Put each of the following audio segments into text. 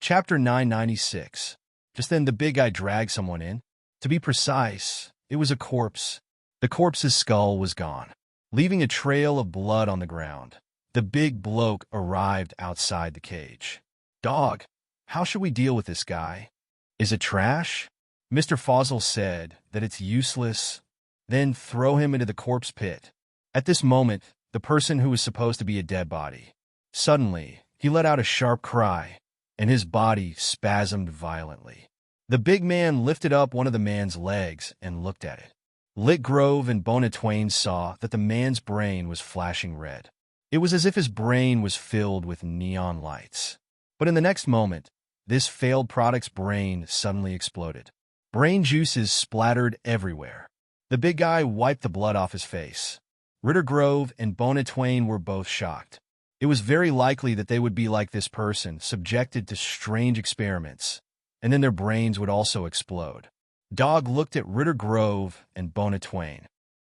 Chapter 996. Just then the big guy dragged someone in. To be precise, it was a corpse. The corpse's skull was gone, leaving a trail of blood on the ground. The big bloke arrived outside the cage. "Dog, how should we deal with this guy? Is it trash?" Mr. Fossil said that it's useless. Then throw him into the corpse pit. At this moment, the person who was supposed to be a dead body. Suddenly, he let out a sharp cry, and his body spasmed violently. The big man lifted up one of the man's legs and looked at it. Litgrove and Bonatwain saw that the man's brain was flashing red. It was as if his brain was filled with neon lights. But in the next moment, this failed product's brain suddenly exploded. Brain juices splattered everywhere. The big guy wiped the blood off his face. Rittergrove and Bonatwain were both shocked. It was very likely that they would be like this person, subjected to strange experiments, and then their brains would also explode. Dog looked at Rittergrove and Bonatwain.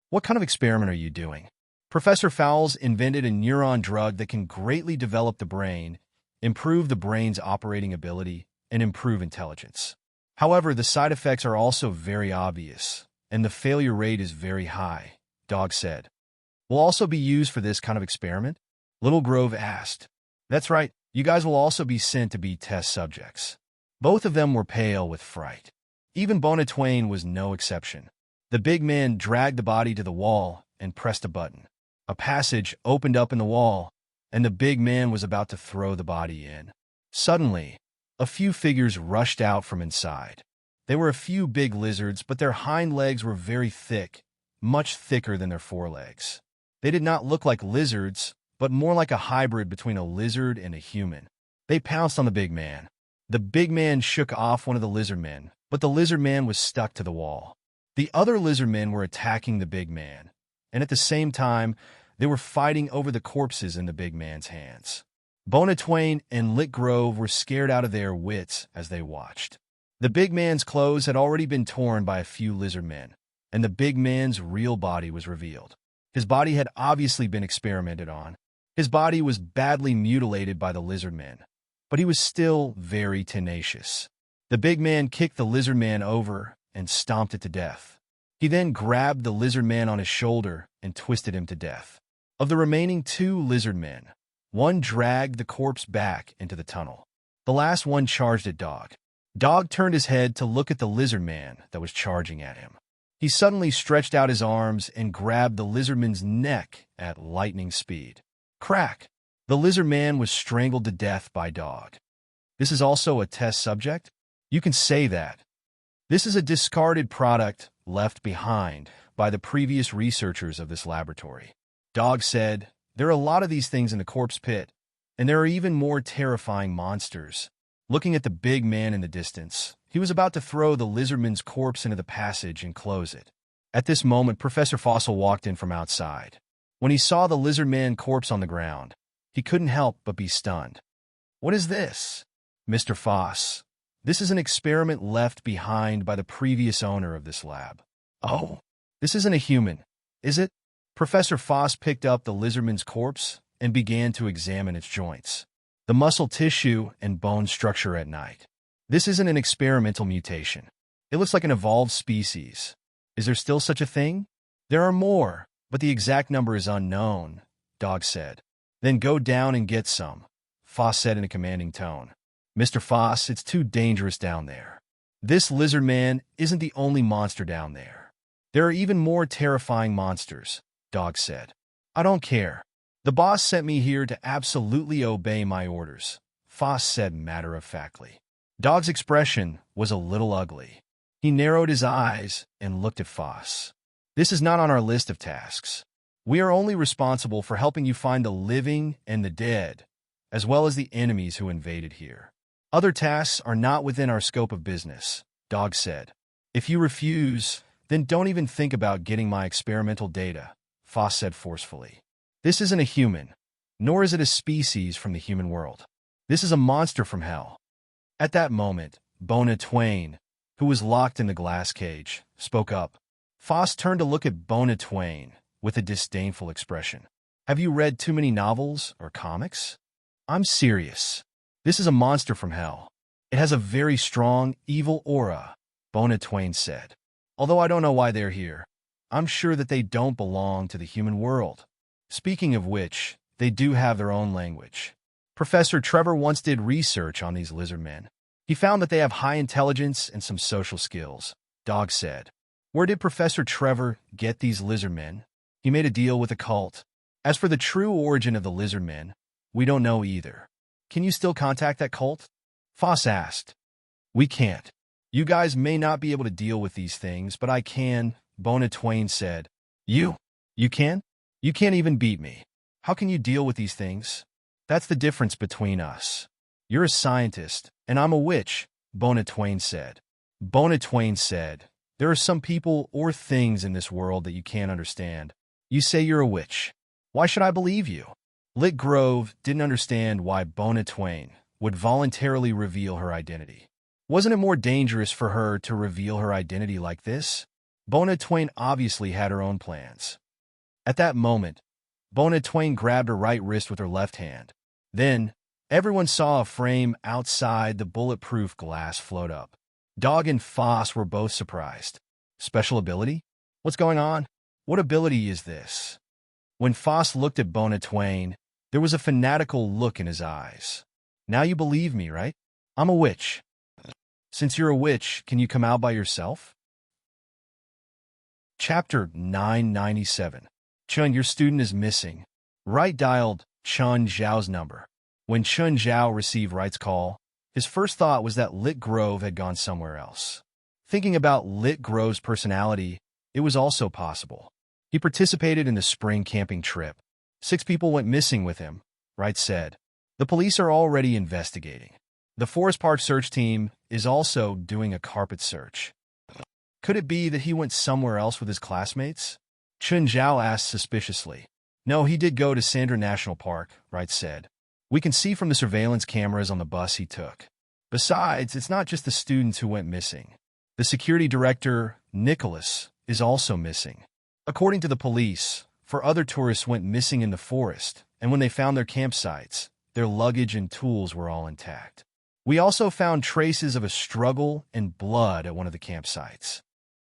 "What kind of experiment are you doing?" Professor Fowles invented a neuron drug that can greatly develop the brain, improve the brain's operating ability, and improve intelligence. However, the side effects are also very obvious, and the failure rate is very high, Dog said. "Will also be used for this kind of experiment?" Little Grove asked. "That's right. You guys will also be sent to be test subjects." Both of them were pale with fright. Even Bonatwain was no exception. The big man dragged the body to the wall and pressed a button. A passage opened up in the wall, and the big man was about to throw the body in. Suddenly, a few figures rushed out from inside. They were a few big lizards, but their hind legs were very thick, much thicker than their forelegs. They did not look like lizards, but more like a hybrid between a lizard and a human. They pounced on the big man. The big man shook off one of the lizard men, but the lizard man was stuck to the wall. The other lizard men were attacking the big man, and at the same time, they were fighting over the corpses in the big man's hands. Bonatwain and Litgrove were scared out of their wits as they watched. The big man's clothes had already been torn by a few lizard men, and the big man's real body was revealed. His body had obviously been experimented on. His body was badly mutilated by the lizard men, but he was still very tenacious. The big man kicked the lizard man over and stomped it to death. He then grabbed the lizard man on his shoulder and twisted him to death. Of the remaining two lizard men, one dragged the corpse back into the tunnel. The last one charged at Dog. Dog turned his head to look at the lizard man that was charging at him. He suddenly stretched out his arms and grabbed the lizardman's neck at lightning speed. Crack! The lizard man was strangled to death by Dog. "This is also a test subject?" "You can say that. This is a discarded product left behind by the previous researchers of this laboratory." Dog said, "There are a lot of these things in the corpse pit, and there are even more terrifying monsters." Looking at the big man in the distance, he was about to throw the lizardman's corpse into the passage and close it. At this moment, Professor Fossil walked in from outside. When he saw the lizard man corpse on the ground, he couldn't help but be stunned. "What is this?" "Mr. Foss, this is an experiment left behind by the previous owner of this lab." "Oh, this isn't a human, is it?" Professor Foss picked up the lizardman's corpse and began to examine its joints, the muscle tissue and bone structure at night. "This isn't an experimental mutation. It looks like an evolved species. Is there still such a thing?" "There are more, but the exact number is unknown," Dog said. "Then go down and get some," Foss said in a commanding tone. "Mr. Foss, it's too dangerous down there. This lizard man isn't the only monster down there. There are even more terrifying monsters," Dog said. "I don't care. The boss sent me here to absolutely obey my orders," Foss said matter-of-factly. Dog's expression was a little ugly. He narrowed his eyes and looked at Foss. "This is not on our list of tasks. We are only responsible for helping you find the living and the dead, as well as the enemies who invaded here. Other tasks are not within our scope of business," Dog said. "If you refuse, then don't even think about getting my experimental data," Foss said forcefully. "This isn't a human, nor is it a species from the human world. This is a monster from hell." At that moment, Bonatwain, who was locked in the glass cage, spoke up. Foss turned to look at Bonatwain with a disdainful expression. "Have you read too many novels or comics? I'm serious. This is a monster from hell. It has a very strong, evil aura, Bona Twain said. Although I don't know why they're here. I'm sure that they don't belong to the human world. Speaking of which, they do have their own language. Professor Trevor once did research on these lizard men. He found that they have high intelligence and some social skills, Dog said. Where did Professor Trevor get these lizard men? He made a deal with a cult. As for the true origin of the lizard men, we don't know either. Can you still contact that cult? Foss asked. We can't. You guys may not be able to deal with these things, but I can, Bona Twain said. You can? You can't even beat me. How can you deal with these things? That's the difference between us. You're a scientist, and I'm a witch, Bona Twain said. Bona Twain said, there are some people or things in this world that you can't understand. You say you're a witch. Why should I believe you? Lit Grove didn't understand why Bona Twain would voluntarily reveal her identity. Wasn't it more dangerous for her to reveal her identity like this? Bona Twain obviously had her own plans. At that moment, Bona Twain grabbed her right wrist with her left hand. Then, everyone saw a frame outside the bulletproof glass float up. Dog and Foss were both surprised. Special ability? What's going on? What ability is this? When Foss looked at Bona Twain, there was a fanatical look in his eyes. Now you believe me, right? I'm a witch. Since you're a witch, can you come out by yourself? Chapter 997. Chun, your student is missing. Wright dialed Chun Zhao's number. When Chun Zhao received Wright's call, his first thought was that Lit Grove had gone somewhere else. Thinking about Lit Grove's personality, it was also possible. He participated in the spring camping trip. 6 people went missing with him, Wright said. The police are already investigating. The Forest Park search team is also doing a carpet search. Could it be that he went somewhere else with his classmates? Chun Zhao asked suspiciously. No, he did go to Sandra National Park, Wright said. We can see from the surveillance cameras on the bus he took. Besides, it's not just the students who went missing. The security director, Nicholas, is also missing. According to the police, 4 other tourists went missing in the forest, and when they found their campsites, their luggage and tools were all intact. We also found traces of a struggle and blood at one of the campsites.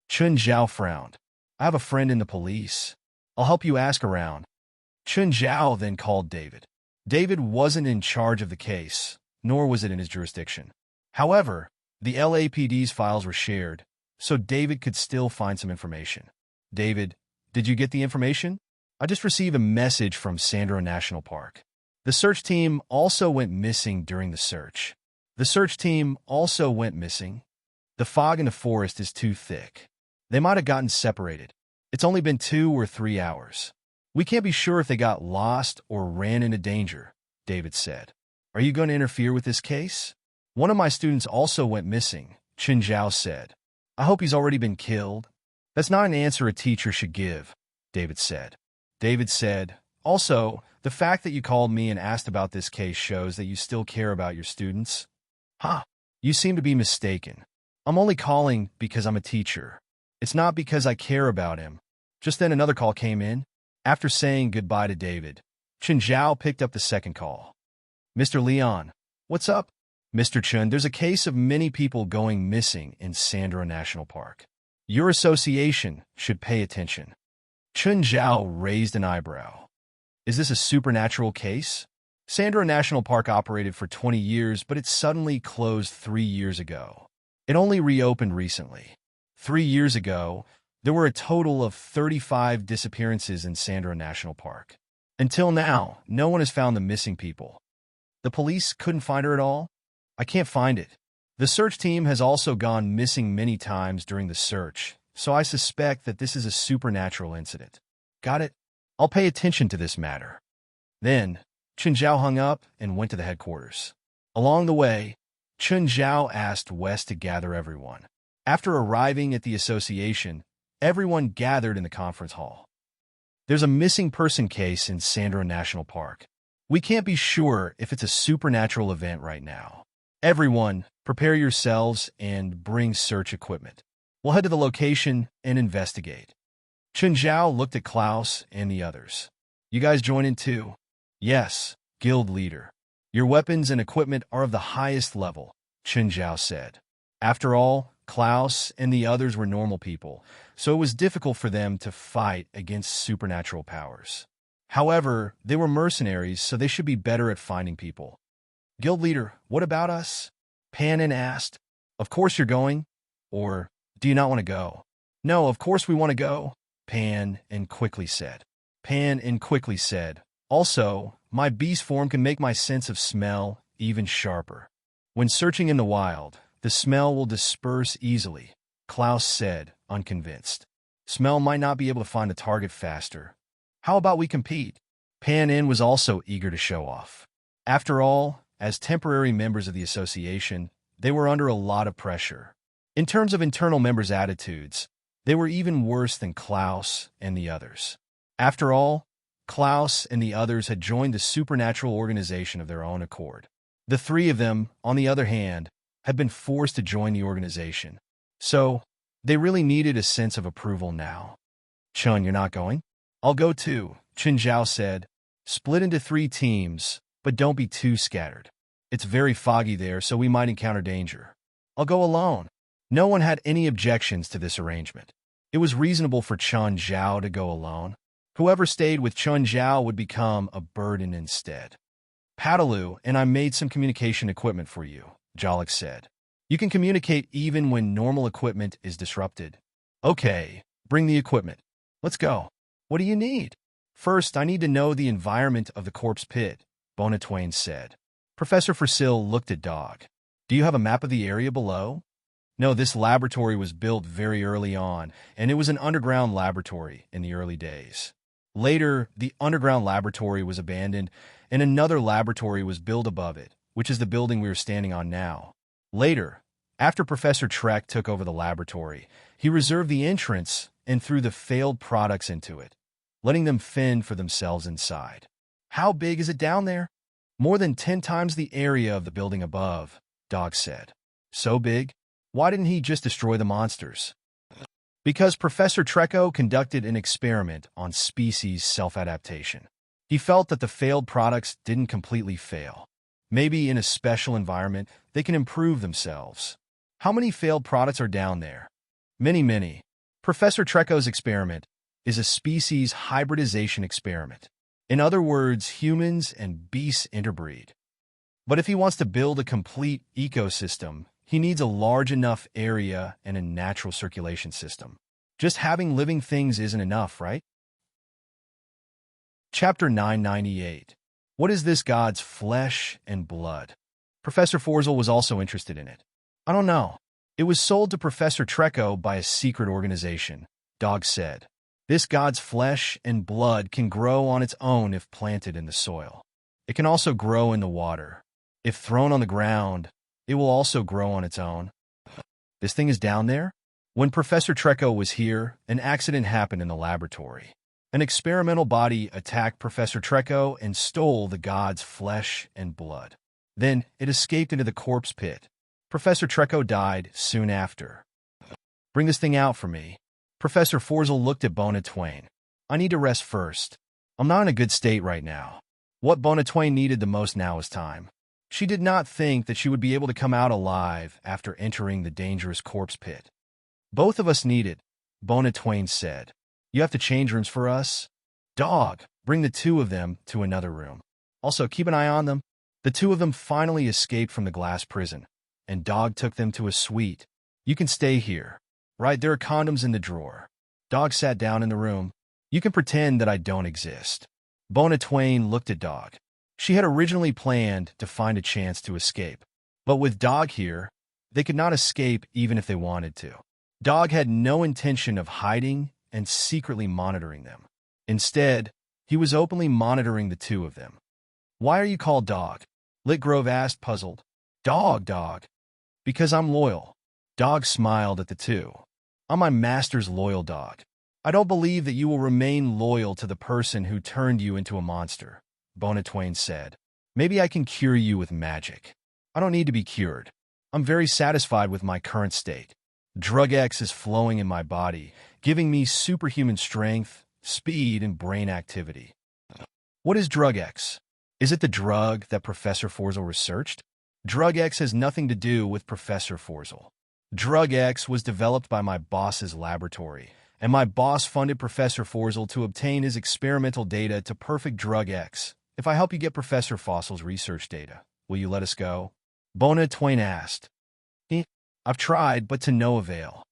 Chun Zhao frowned. I have a friend in the police. I'll help you ask around. Chun Zhao then called David. David wasn't in charge of the case, nor was it in his jurisdiction. However, the LAPD's files were shared, so David could still find some information. David, did you get the information? I just received a message from Sandra National Park. The search team also went missing during the search. The search team also went missing. The fog in the forest is too thick. They might have gotten separated. It's only been 2 or 3 hours. We can't be sure if they got lost or ran into danger, David said. Are you going to interfere with this case? One of my students also went missing, Chun Zhao said. I hope he's already been killed. That's not an answer a teacher should give, David said. David said, also, the fact that you called me and asked about this case shows that you still care about your students. You seem to be mistaken. I'm only calling because I'm a teacher. It's not because I care about him. Just then another call came in. After saying goodbye to David, Chun Zhao picked up the second call. Mr. Leon, what's up? Mr. Chun, there's a case of many people going missing in Sandra National Park. Your association should pay attention. Chun Zhao raised an eyebrow. Is this a supernatural case? Sandra National Park operated for 20 years, but it suddenly closed 3 years ago. It only reopened recently. 3 years ago, there were a total of 35 disappearances in Sandra National Park. Until now, no one has found the missing people. The police couldn't find her at all? I can't find it. The search team has also gone missing many times during the search, so I suspect that this is a supernatural incident. Got it? I'll pay attention to this matter. Then, Chun Zhao hung up and went to the headquarters. Along the way, Chun Zhao asked Wes to gather everyone. After arriving at the association, everyone gathered in the conference hall. There's a missing person case in Sandra National Park. We can't be sure if it's a supernatural event right now. Everyone, prepare yourselves and bring search equipment. We'll head to the location and investigate. Chun Zhao looked at Klaus and the others. You guys join in too? Yes, guild leader. Your weapons and equipment are of the highest level. Chen Zhao said. After all, Klaus and the others were normal people, so it was difficult for them to fight against supernatural powers. However, they were mercenaries, so they should be better at finding people. Guild leader, what about us? Pan asked. Of course you're going. Or, do you not want to go? No, of course we want to go, Pan quickly said. Also, my beast form can make my sense of smell even sharper. When searching in the wild, the smell will disperse easily, Klaus said, unconvinced. Smell might not be able to find the target faster. How about we compete? Pan was also eager to show off. After all, as temporary members of the association, they were under a lot of pressure. In terms of internal members' attitudes, they were even worse than Klaus and the others. After all, Klaus and the others had joined the supernatural organization of their own accord. The three of them, on the other hand, had been forced to join the organization. So, they really needed a sense of approval now. Chun, you're not going? I'll go too, Chen Zhao said. Split into 3 teams, but don't be too scattered. It's very foggy there, so we might encounter danger. I'll go alone. No one had any objections to this arrangement. It was reasonable for Chen Zhao to go alone. Whoever stayed with Chen Zhao would become a burden instead. Padalu and I made some communication equipment for you, Jalik said. You can communicate even when normal equipment is disrupted. Okay, bring the equipment. Let's go. What do you need? First, I need to know the environment of the corpse pit, Bonatwain said. Professor Fersil looked at Dog. Do you have a map of the area below? No, this laboratory was built very early on, and it was an underground laboratory in the early days. Later, the underground laboratory was abandoned, and another laboratory was built above it, which is the building we are standing on now. Later, after Professor Trek took over the laboratory, he reserved the entrance and threw the failed products into it, letting them fend for themselves inside. How big is it down there? More than 10 times the area of the building above, Dog said. So big? Why didn't he just destroy the monsters? Because Professor Treko conducted an experiment on species self-adaptation. He felt that the failed products didn't completely fail. Maybe in a special environment, they can improve themselves. How many failed products are down there? Many. Professor Treko's experiment is a species hybridization experiment. In other words, humans and beasts interbreed. But if he wants to build a complete ecosystem, he needs a large enough area and a natural circulation system. Just having living things isn't enough, right? Chapter 998. What is this God's flesh and blood? Professor Forzel was also interested in it. I don't know. It was sold to Professor Treko by a secret organization, Dog said. This God's flesh and blood can grow on its own if planted in the soil. It can also grow in the water. If thrown on the ground, it will also grow on its own. This thing is down there? When Professor Treko was here, an accident happened in the laboratory. An experimental body attacked Professor Treko and stole the God's flesh and blood. Then it escaped into the corpse pit. Professor Treko died soon after. Bring this thing out for me. Professor Forzel looked at Bonatwain. I need to rest first. I'm not in a good state right now. What Bonatwain needed the most now was time. She did not think that she would be able to come out alive after entering the dangerous corpse pit. Both of us need it, Bonatwain said. You have to change rooms for us? Dog, bring the 2 of them to another room. Also, keep an eye on them. The 2 of them finally escaped from the glass prison, and Dog took them to a suite. You can stay here. Right, there are condoms in the drawer. Dog sat down in the room. You can pretend that I don't exist. Bonatwain looked at Dog. She had originally planned to find a chance to escape. But with Dog here, they could not escape even if they wanted to. Dog had no intention of hiding and secretly monitoring them. Instead, he was openly monitoring the 2 of them. Why are you called Dog? Litgrove asked, puzzled. Dog. Because I'm loyal. Dog smiled at the 2. I'm my master's loyal dog. I don't believe that you will remain loyal to the person who turned you into a monster, Bonatwain said. Maybe I can cure you with magic. I don't need to be cured. I'm very satisfied with my current state. Drug X is flowing in my body, giving me superhuman strength, speed, and brain activity. What is Drug X? Is it the drug that Professor Forzel researched? Drug X has nothing to do with Professor Forzel. Drug X was developed by my boss's laboratory, and my boss funded Professor Forzel to obtain his experimental data to perfect Drug X. If I help you get Professor Fossil's research data, will you let us go? Bona Twain asked. I've tried, but to no avail.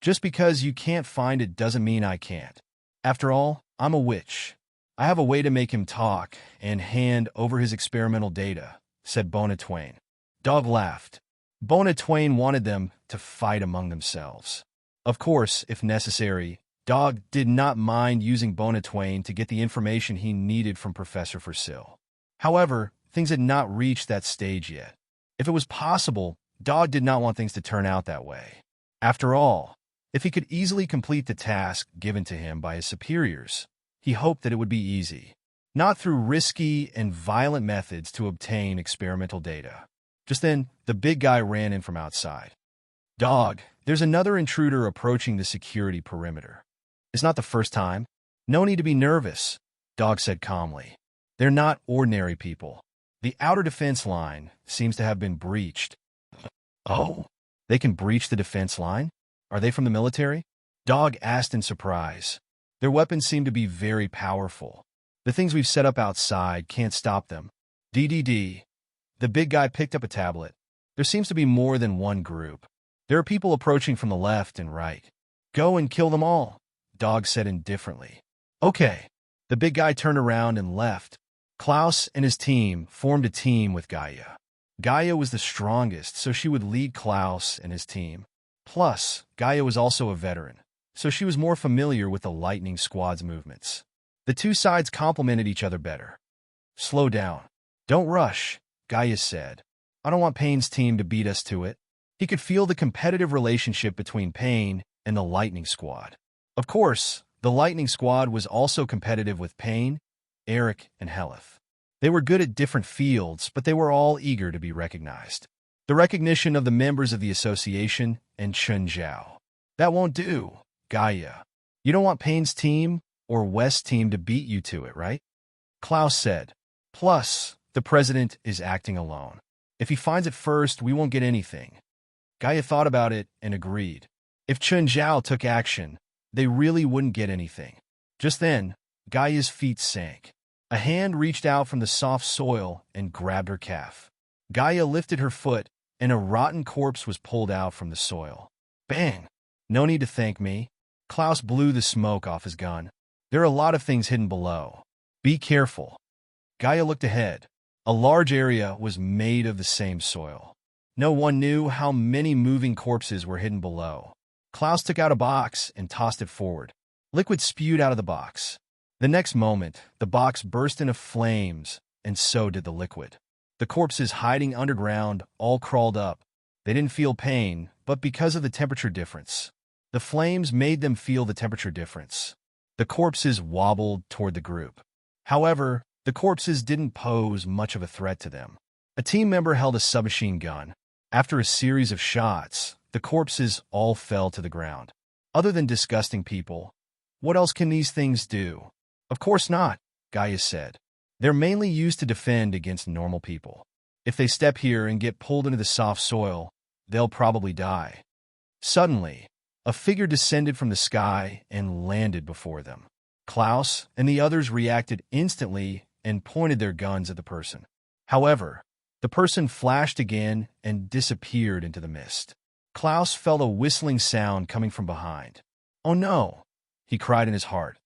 Just because you can't find it doesn't mean I can't. After all, I'm a witch. I have a way to make him talk and hand over his experimental data, said Bona Twain. Dog laughed. Bona Twain wanted them to fight among themselves. Of course, if necessary, Dog did not mind using Bona Twain to get the information he needed from Professor Forsil. However, things had not reached that stage yet. If it was possible, Dog did not want things to turn out that way. After all, if he could easily complete the task given to him by his superiors, he hoped that it would be easy, not through risky and violent methods to obtain experimental data. Just then, the big guy ran in from outside. Dog, there's another intruder approaching the security perimeter. It's not the first time. No need to be nervous, Dog said calmly. They're not ordinary people. The outer defense line seems to have been breached. Oh, they can breach the defense line? Are they from the military? Dog asked in surprise. Their weapons seem to be very powerful. The things we've set up outside can't stop them. DDD. The big guy picked up a tablet. There seems to be more than one group. There are people approaching from the left and right. Go and kill them all, Dog said indifferently. Okay. The big guy turned around and left. Klaus and his team formed a team with Gaia. Gaia was the strongest, so she would lead Klaus and his team. Plus, Gaia was also a veteran, so she was more familiar with the Lightning Squad's movements. The two sides complemented each other better. Slow down. Don't rush, Gaia said. I don't want Payne's team to beat us to it. He could feel the competitive relationship between Payne and the Lightning Squad. Of course, the Lightning Squad was also competitive with Payne, Eric, and Heleth. They were good at different fields, but they were all eager to be recognized. The recognition of the members of the association and Chun Zhao. That won't do, Gaia. You don't want Payne's team or West's team to beat you to it, right? Klaus said. Plus, the president is acting alone. If he finds it first, we won't get anything. Gaia thought about it and agreed. If Chun Zhao took action, they really wouldn't get anything. Just then, Gaia's feet sank. A hand reached out from the soft soil and grabbed her calf. Gaia lifted her foot, and a rotten corpse was pulled out from the soil. Bang! No need to thank me. Klaus blew the smoke off his gun. There are a lot of things hidden below. Be careful. Gaia looked ahead. A large area was made of the same soil. No one knew how many moving corpses were hidden below. Klaus took out a box and tossed it forward. Liquid spewed out of the box. The next moment, the box burst into flames, and so did the liquid. The corpses hiding underground all crawled up. They didn't feel pain, but because of the temperature difference. The flames made them feel the temperature difference. The corpses wobbled toward the group. However, the corpses didn't pose much of a threat to them. A team member held a submachine gun. After a series of shots, the corpses all fell to the ground. Other than disgusting people, what else can these things do? Of course not, Gaia said. They're mainly used to defend against normal people. If they step here and get pulled into the soft soil, they'll probably die. Suddenly, a figure descended from the sky and landed before them. Klaus and the others reacted instantly and pointed their guns at the person. However, the person flashed again and disappeared into the mist. Klaus felt a whistling sound coming from behind. Oh no, he cried in his heart.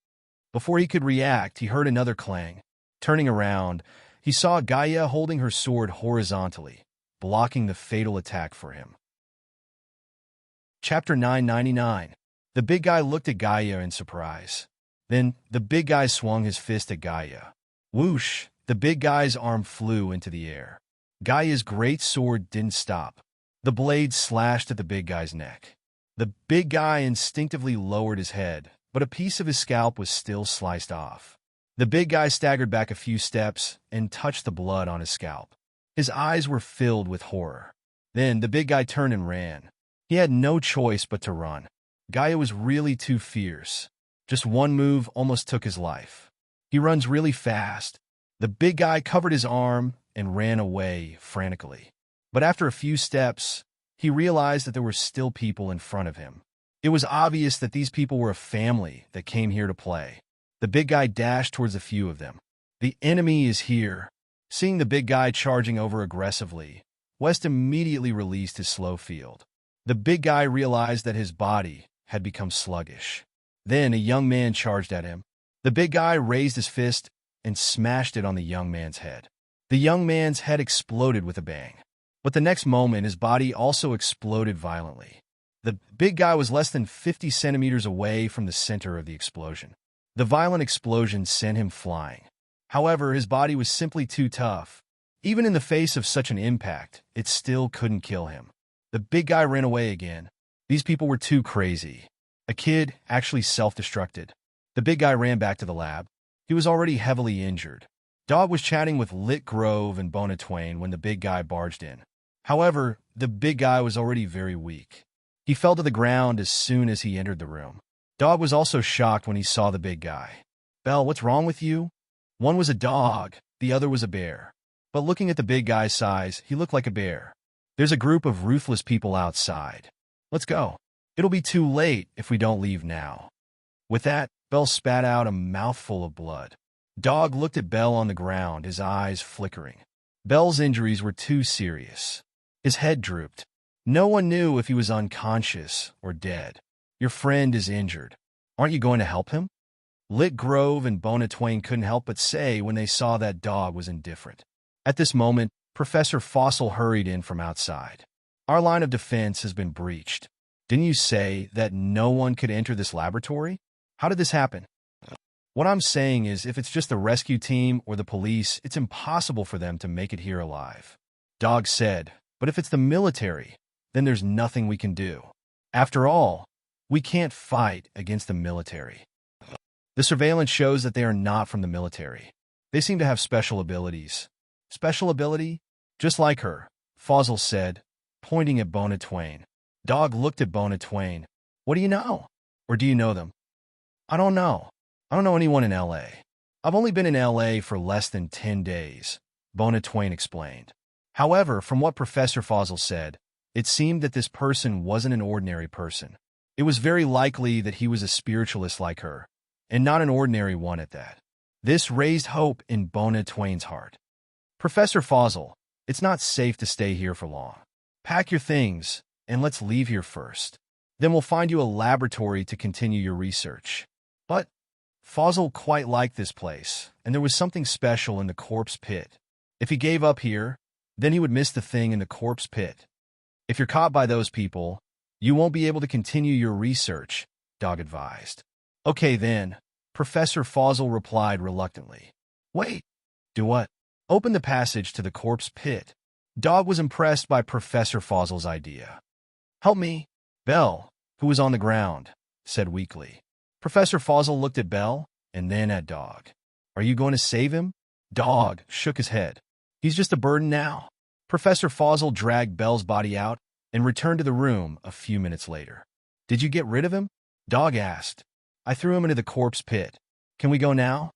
Before he could react, he heard another clang. Turning around, he saw Gaia holding her sword horizontally, blocking the fatal attack for him. Chapter 999. The big guy looked at Gaia in surprise. Then, the big guy swung his fist at Gaia. Whoosh! The big guy's arm flew into the air. Gaia's great sword didn't stop. The blade slashed at the big guy's neck. The big guy instinctively lowered his head, but a piece of his scalp was still sliced off. The big guy staggered back a few steps and touched the blood on his scalp. His eyes were filled with horror. Then the big guy turned and ran. He had no choice but to run. Gaia was really too fierce. Just one move almost took his life. He runs really fast. The big guy covered his arm and ran away frantically. But after a few steps, he realized that there were still people in front of him. It was obvious that these people were a family that came here to play. The big guy dashed towards a few of them. The enemy is here. Seeing the big guy charging over aggressively, West immediately released his slow field. The big guy realized that his body had become sluggish. Then a young man charged at him. The big guy raised his fist and smashed it on the young man's head. The young man's head exploded with a bang. But the next moment, his body also exploded violently. The big guy was less than 50 centimeters away from the center of the explosion. The violent explosion sent him flying. However, his body was simply too tough. Even in the face of such an impact, it still couldn't kill him. The big guy ran away again. These people were too crazy. A kid actually self-destructed. The big guy ran back to the lab. He was already heavily injured. Dog was chatting with Lit Grove and Bona Twain when the big guy barged in. However, the big guy was already very weak. He fell to the ground as soon as he entered the room. Dog was also shocked when he saw the big guy. Belle, what's wrong with you? One was a dog, the other was a bear. But looking at the big guy's size, he looked like a bear. There's a group of ruthless people outside. Let's go. It'll be too late if we don't leave now. With that, Belle spat out a mouthful of blood. Dog looked at Belle on the ground, his eyes flickering. Belle's injuries were too serious. His head drooped. No one knew if he was unconscious or dead. Your friend is injured. Aren't you going to help him? Lit Grove and Bona Twain couldn't help but say when they saw that Dog was indifferent. At this moment, Professor Fossil hurried in from outside. Our line of defense has been breached. Didn't you say that no one could enter this laboratory? How did this happen? What I'm saying is, if it's just the rescue team or the police, it's impossible for them to make it here alive. Dog said, but if it's the military, then there's nothing we can do. After all, we can't fight against the military. The surveillance shows that they are not from the military. They seem to have special abilities. Special ability? Just like her, Fossil said, pointing at Bona Twain. Dog looked at Bona Twain. What do you know? Or do you know them? I don't know. I don't know anyone in L.A. I've only been in L.A. for less than 10 days, Bona Twain explained. However, from what Professor Fossil said, it seemed that this person wasn't an ordinary person. It was very likely that he was a spiritualist like her, and not an ordinary one at that. This raised hope in Bona Twain's heart. Professor Fossil, it's not safe to stay here for long. Pack your things, and let's leave here first. Then we'll find you a laboratory to continue your research. But Fossil quite liked this place, and there was something special in the corpse pit. If he gave up here, then he would miss the thing in the corpse pit. If you're caught by those people, you won't be able to continue your research, Dog advised. Okay then, Professor Fossil replied reluctantly. Wait. Do what? Open the passage to the corpse pit. Dog was impressed by Professor Fossil's idea. Help me. Belle, who was on the ground, said weakly. Professor Fossil looked at Belle and then at Dog. Are you going to save him? Dog shook his head. He's just a burden now. Professor Fossil dragged Belle's body out and returned to the room a few minutes later. Did you get rid of him? Dog asked. I threw him into the corpse pit. Can we go now?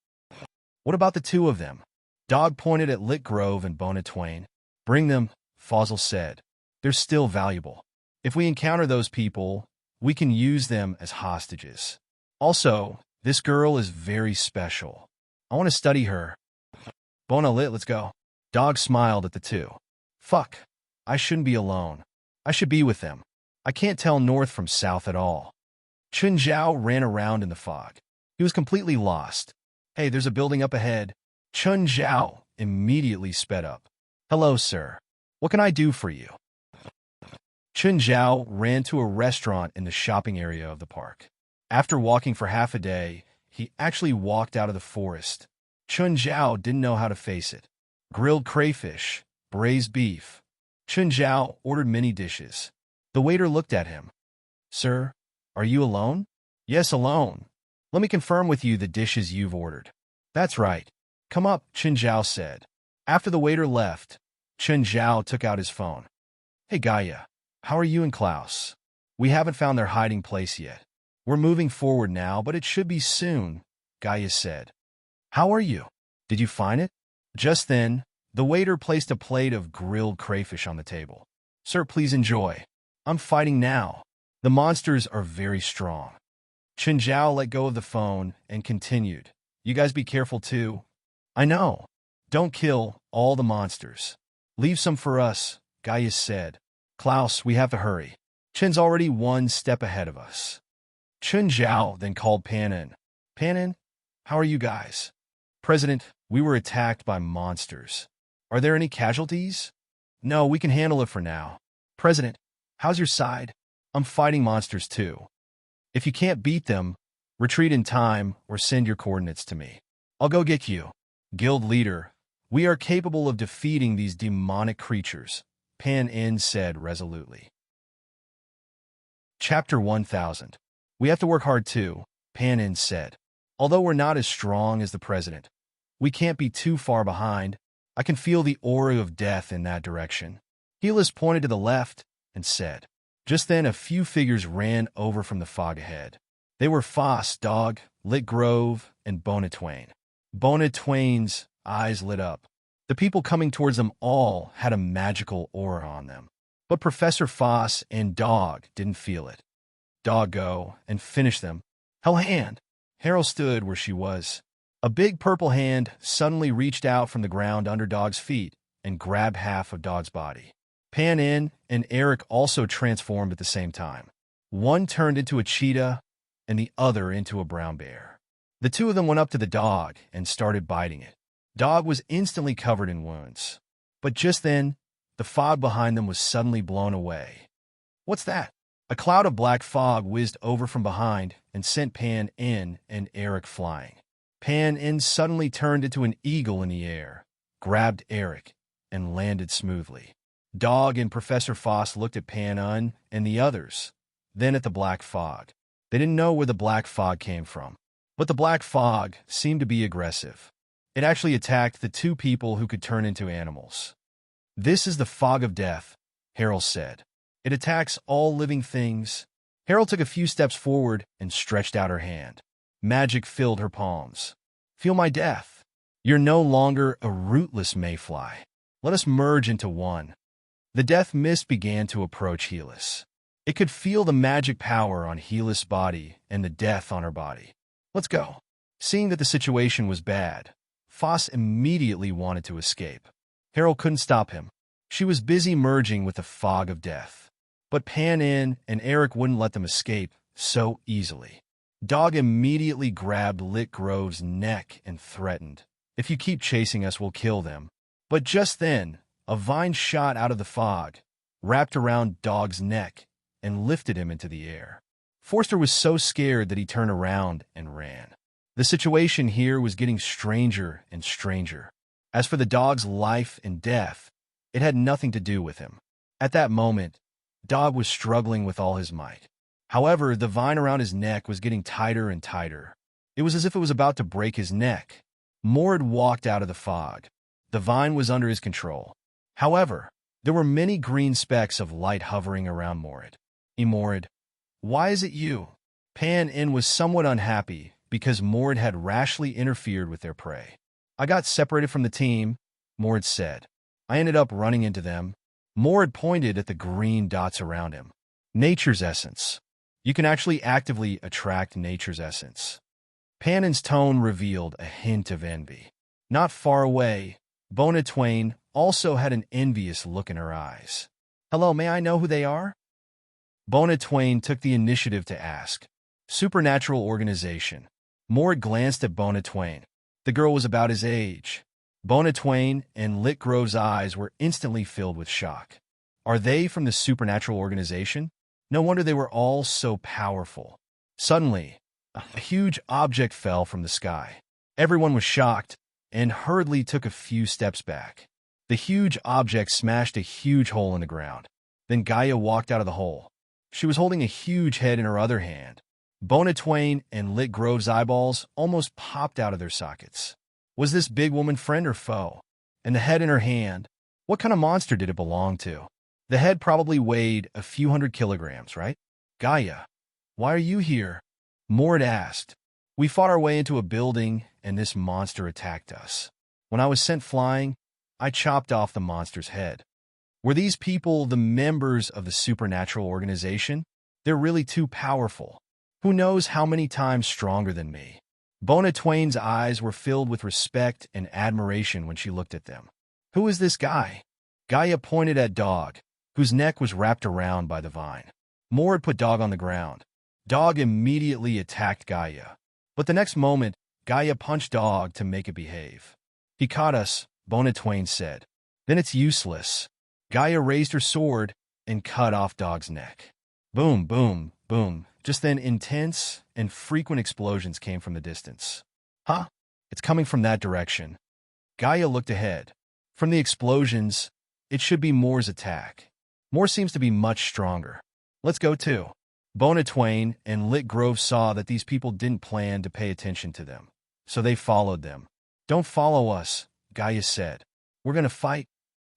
What about the two of them? Dog pointed at Lit Grove and Bona Twain. Bring them, Fossil said. They're still valuable. If we encounter those people, we can use them as hostages. Also, this girl is very special. I want to study her. Bona Lit, let's go. Dog smiled at the two. Fuck. I shouldn't be alone. I should be with them. I can't tell north from south at all. Chun Zhao ran around in the fog. He was completely lost. Hey, there's a building up ahead. Chun Zhao immediately sped up. Hello, sir. What can I do for you? Chun Zhao ran to a restaurant in the shopping area of the park. After walking for half a day, he actually walked out of the forest. Chun Zhao didn't know how to face it. Grilled crayfish, braised beef. Chun Zhao ordered many dishes. The waiter looked at him. Sir, are you alone? Yes, alone. Let me confirm with you the dishes you've ordered. That's right. Come up, Chun Zhao said. After the waiter left, Chun Zhao took out his phone. Hey, Gaia, how are you and Klaus? We haven't found their hiding place yet. We're moving forward now, but it should be soon, Gaia said. How are you? Did you find it? Just then, The waiter placed a plate of grilled crayfish on the table. Sir, please enjoy. I'm fighting now. The monsters are very strong. Chen Zhao let go of the phone and continued. You guys be careful too. I know. Don't kill all the monsters. Leave some for us, Gaius said. Klaus, we have to hurry. Chen's already one step ahead of us. Chen Zhao then called Pan in. Pan in, how are you guys? President, we were attacked by monsters. Are there any casualties? No, we can handle it for now. President, how's your side? I'm fighting monsters too. If you can't beat them, retreat in time or send your coordinates to me. I'll go get you. Guild leader, we are capable of defeating these demonic creatures, Pan In said resolutely. Chapter 1000. We have to work hard too, Pan In said. Although we're not as strong as the president, we can't be too far behind. I can feel the aura of death in that direction. Helis pointed to the left and said. Just then a few figures ran over from the fog ahead. They were Foss, Dog, Lit Grove, and Bona Twain. Bona Twain's eyes lit up. The people coming towards them all had a magical aura on them. But Professor Foss and Dog didn't feel it. Dog, go and finish them. Hell hand. Harold stood where she was. A big purple hand suddenly reached out from the ground under Dog's feet and grabbed half of Dog's body. Pan In and Eric also transformed at the same time. One turned into a cheetah and the other into a brown bear. The two of them went up to the dog and started biting it. Dog was instantly covered in wounds. But just then, the fog behind them was suddenly blown away. What's that? A cloud of black fog whizzed over from behind and sent Pan In and Eric flying. Pan In suddenly turned into an eagle in the air, grabbed Eric, and landed smoothly. Dog and Professor Foss looked at Pan In and the others, then at the black fog. They didn't know where the black fog came from, but the black fog seemed to be aggressive. It actually attacked the two people who could turn into animals. This is the fog of death, Harold said. It attacks all living things. Harold took a few steps forward and stretched out her hand. Magic filled her palms. Feel my death. You're no longer a rootless mayfly. Let us merge into one. The death mist began to approach Helis. It could feel the magic power on Helis' body and the death on her body. Let's go. Seeing that the situation was bad, Foss immediately wanted to escape. Harold couldn't stop him. She was busy merging with the fog of death. But Pan In and Eric wouldn't let them escape so easily. Dog immediately grabbed Lit Grove's neck and threatened, if you keep chasing us, we'll kill them. But just then, a vine shot out of the fog, wrapped around Dog's neck, and lifted him into the air. Forster was so scared that he turned around and ran. The situation here was getting stranger and stranger. As for the dog's life and death, it had nothing to do with him. At that moment, Dog was struggling with all his might. However, the vine around his neck was getting tighter and tighter. It was as if it was about to break his neck. Mord walked out of the fog. The vine was under his control. However, there were many green specks of light hovering around Mord. Mord, why is it you? Pan In was somewhat unhappy because Mord had rashly interfered with their prey. I got separated from the team, Mord said. I ended up running into them. Mord pointed at the green dots around him. Nature's essence. You can actually actively attract nature's essence. Pan In's tone revealed a hint of envy. Not far away, Bona Twain also had an envious look in her eyes. Hello, may I know who they are? Bona Twain took the initiative to ask. Supernatural organization. Mord glanced at Bona Twain. The girl was about his age. Bona Twain and Lit Grove's eyes were instantly filled with shock. Are they from the supernatural organization? No wonder they were all so powerful. Suddenly, a huge object fell from the sky. Everyone was shocked and hurriedly took a few steps back. The huge object smashed a huge hole in the ground. Then Gaia walked out of the hole. She was holding a huge head in her other hand. Bona Twain and Lit Grove's eyeballs almost popped out of their sockets. Was this big woman friend or foe? And the head in her hand, what kind of monster did it belong to? The head probably weighed a few 100 kilograms, right? Gaia, why are you here? Mord asked. We fought our way into a building and this monster attacked us. When I was sent flying, I chopped off the monster's head. Were these people the members of the supernatural organization? They're really too powerful. Who knows how many times stronger than me? Bona Twain's eyes were filled with respect and admiration when she looked at them. Who is this guy? Gaia pointed at Dog, whose neck was wrapped around by the vine. Moore had put Dog on the ground. Dog immediately attacked Gaia. But the next moment, Gaia punched Dog to make it behave. He caught us, Bona Twain said. Then it's useless. Gaia raised her sword and cut off Dog's neck. Boom, boom, boom. Just then intense and frequent explosions came from the distance. Huh? It's coming from that direction. Gaia looked ahead. From the explosions, it should be Moore's attack. Moore seems to be much stronger. Let's go too. Bona Twain and Lit Grove saw that these people didn't plan to pay attention to them, so they followed them. Don't follow us, Gaia said. We're gonna fight.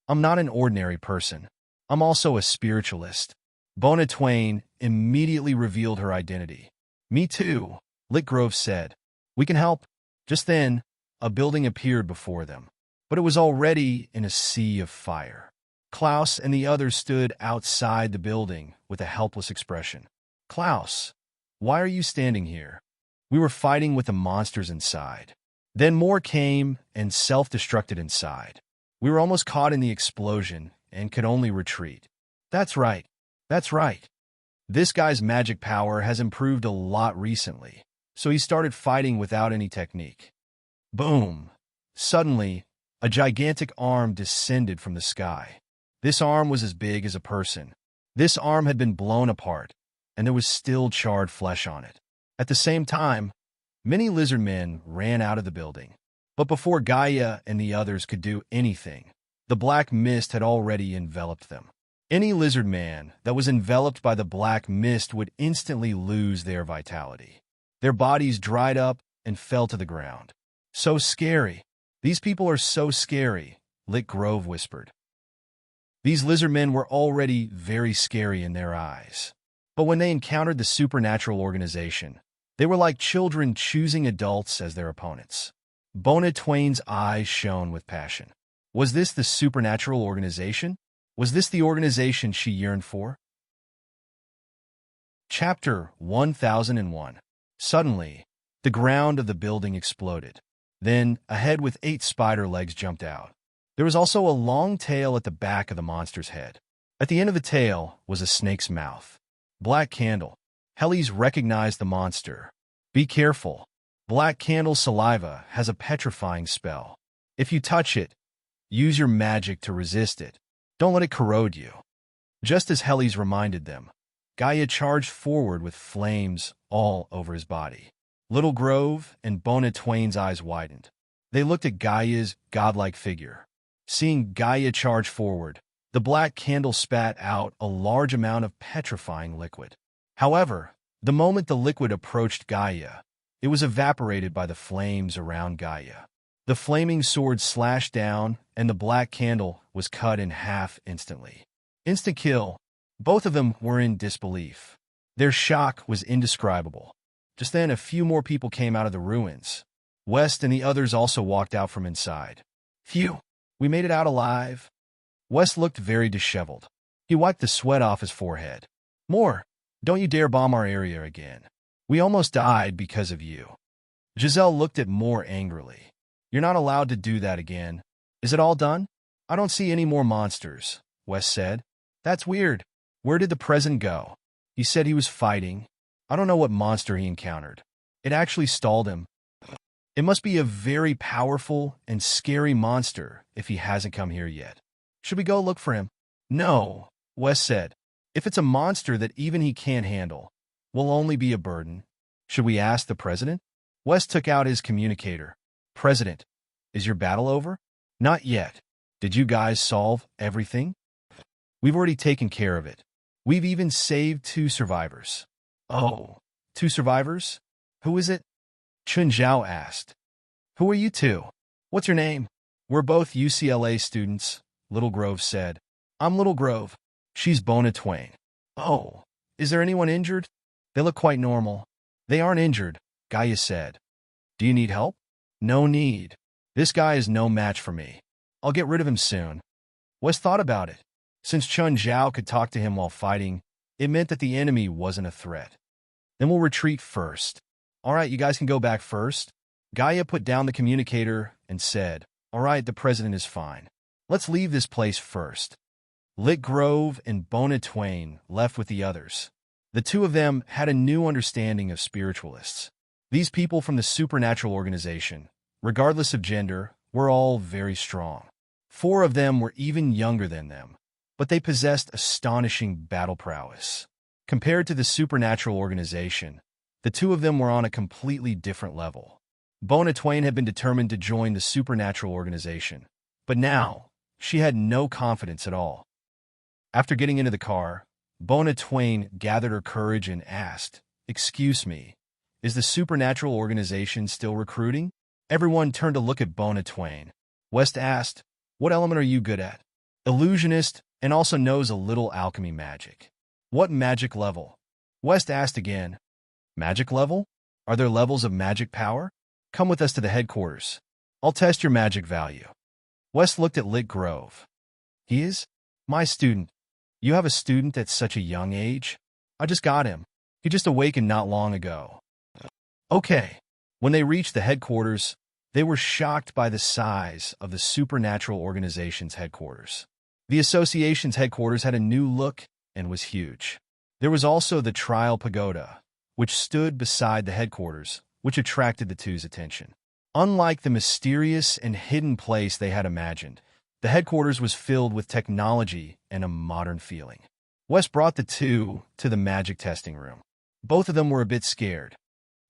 I'm not an ordinary person. I'm also a spiritualist. Bona Twain immediately revealed her identity. Me too, Lit Grove said. We can help. Just then, a building appeared before them, but it was already in a sea of fire. Klaus and the others stood outside the building with a helpless expression. Klaus, why are you standing here? We were fighting with the monsters inside. Then more came and self-destructed inside. We were almost caught in the explosion and could only retreat. That's right. That's right. This guy's magic power has improved a lot recently, so he started fighting without any technique. Boom! Suddenly, a gigantic arm descended from the sky. This arm was as big as a person. This arm had been blown apart, and there was still charred flesh on it. At the same time, many lizard men ran out of the building. But before Gaia and the others could do anything, the black mist had already enveloped them. Any lizard man that was enveloped by the black mist would instantly lose their vitality. Their bodies dried up and fell to the ground. So scary. These people are so scary, Lit Grove whispered. These lizard men were already very scary in their eyes. But when they encountered the supernatural organization, they were like children choosing adults as their opponents. Bona Twain's eyes shone with passion. Was this the supernatural organization? Was this the organization she yearned for? Chapter 1001. Suddenly, the ground of the building exploded. Then, a head with 8 spider legs jumped out. There was also a long tail at the back of the monster's head. At the end of the tail was a snake's mouth. Black Candle. Hellies recognized the monster. Be careful. Black Candle's saliva has a petrifying spell. If you touch it, use your magic to resist it. Don't let it corrode you. Just as Hellies reminded them, Gaia charged forward with flames all over his body. Little Grove and Bona Twain's eyes widened. They looked at Gaia's godlike figure. Seeing Gaia charge forward, the Black Candle spat out a large amount of petrifying liquid. However, the moment the liquid approached Gaia, it was evaporated by the flames around Gaia. The flaming sword slashed down, and the Black Candle was cut in half instantly. Instant kill. Both of them were in disbelief. Their shock was indescribable. Just then, a few more people came out of the ruins. West and the others also walked out from inside. Phew, we made it out alive. West looked very disheveled. He wiped the sweat off his forehead. More, don't you dare bomb our area again. We almost died because of you. Giselle looked at Moore angrily. You're not allowed to do that again. Is it all done? I don't see any more monsters, West said. That's weird. Where did the president go? He said he was fighting. I don't know what monster he encountered. It actually stalled him. It must be a very powerful and scary monster if he hasn't come here yet. Should we go look for him? No, West said. If it's a monster that even he can't handle, we'll only be a burden. Should we ask the president? West took out his communicator. President, is your battle over? Not yet. Did you guys solve everything? We've already taken care of it. We've even saved 2 survivors. Oh, 2 survivors? Who is it? Chun Zhao asked. Who are you 2? What's your name? We're both UCLA students, Little Grove said. I'm Little Grove. She's Bona Twain. Oh, is there anyone injured? They look quite normal. They aren't injured, Gaia said. Do you need help? No need. This guy is no match for me. I'll get rid of him soon. West thought about it. Since Chun Zhao could talk to him while fighting, it meant that the enemy wasn't a threat. Then we'll retreat first. All right, you guys can go back first. Gaia put down the communicator and said, all right, the president is fine. Let's leave this place first. Lit Grove and Bona Twain left with the others. The two of them had a new understanding of spiritualists. These people from the supernatural organization, regardless of gender, were all very strong. 4 of them were even younger than them, but they possessed astonishing battle prowess. Compared to the supernatural organization, the 2 of them were on a completely different level. Bona Twain had been determined to join the supernatural organization, but now she had no confidence at all. After getting into the car, Bona Twain gathered her courage and asked, "Excuse me, is the supernatural organization still recruiting?" Everyone turned to look at Bona Twain. West asked, "What element are you good at?" "Illusionist, and also knows a little alchemy magic." "What magic level?" West asked again. "Magic level? Are there levels of magic power? Come with us to the headquarters. I'll test your magic value." West looked at Lit Grove. "He is? My student. You have a student at such a young age? I just got him. He just awakened not long ago." Okay. When they reached the headquarters, they were shocked by the size of the supernatural organization's headquarters. The association's headquarters had a new look and was huge. There was also the Trial Pagoda, which stood beside the headquarters, which attracted the two's attention. Unlike the mysterious and hidden place they had imagined, the headquarters was filled with technology and a modern feeling. Wes brought the two to the magic testing room. Both of them were a bit scared.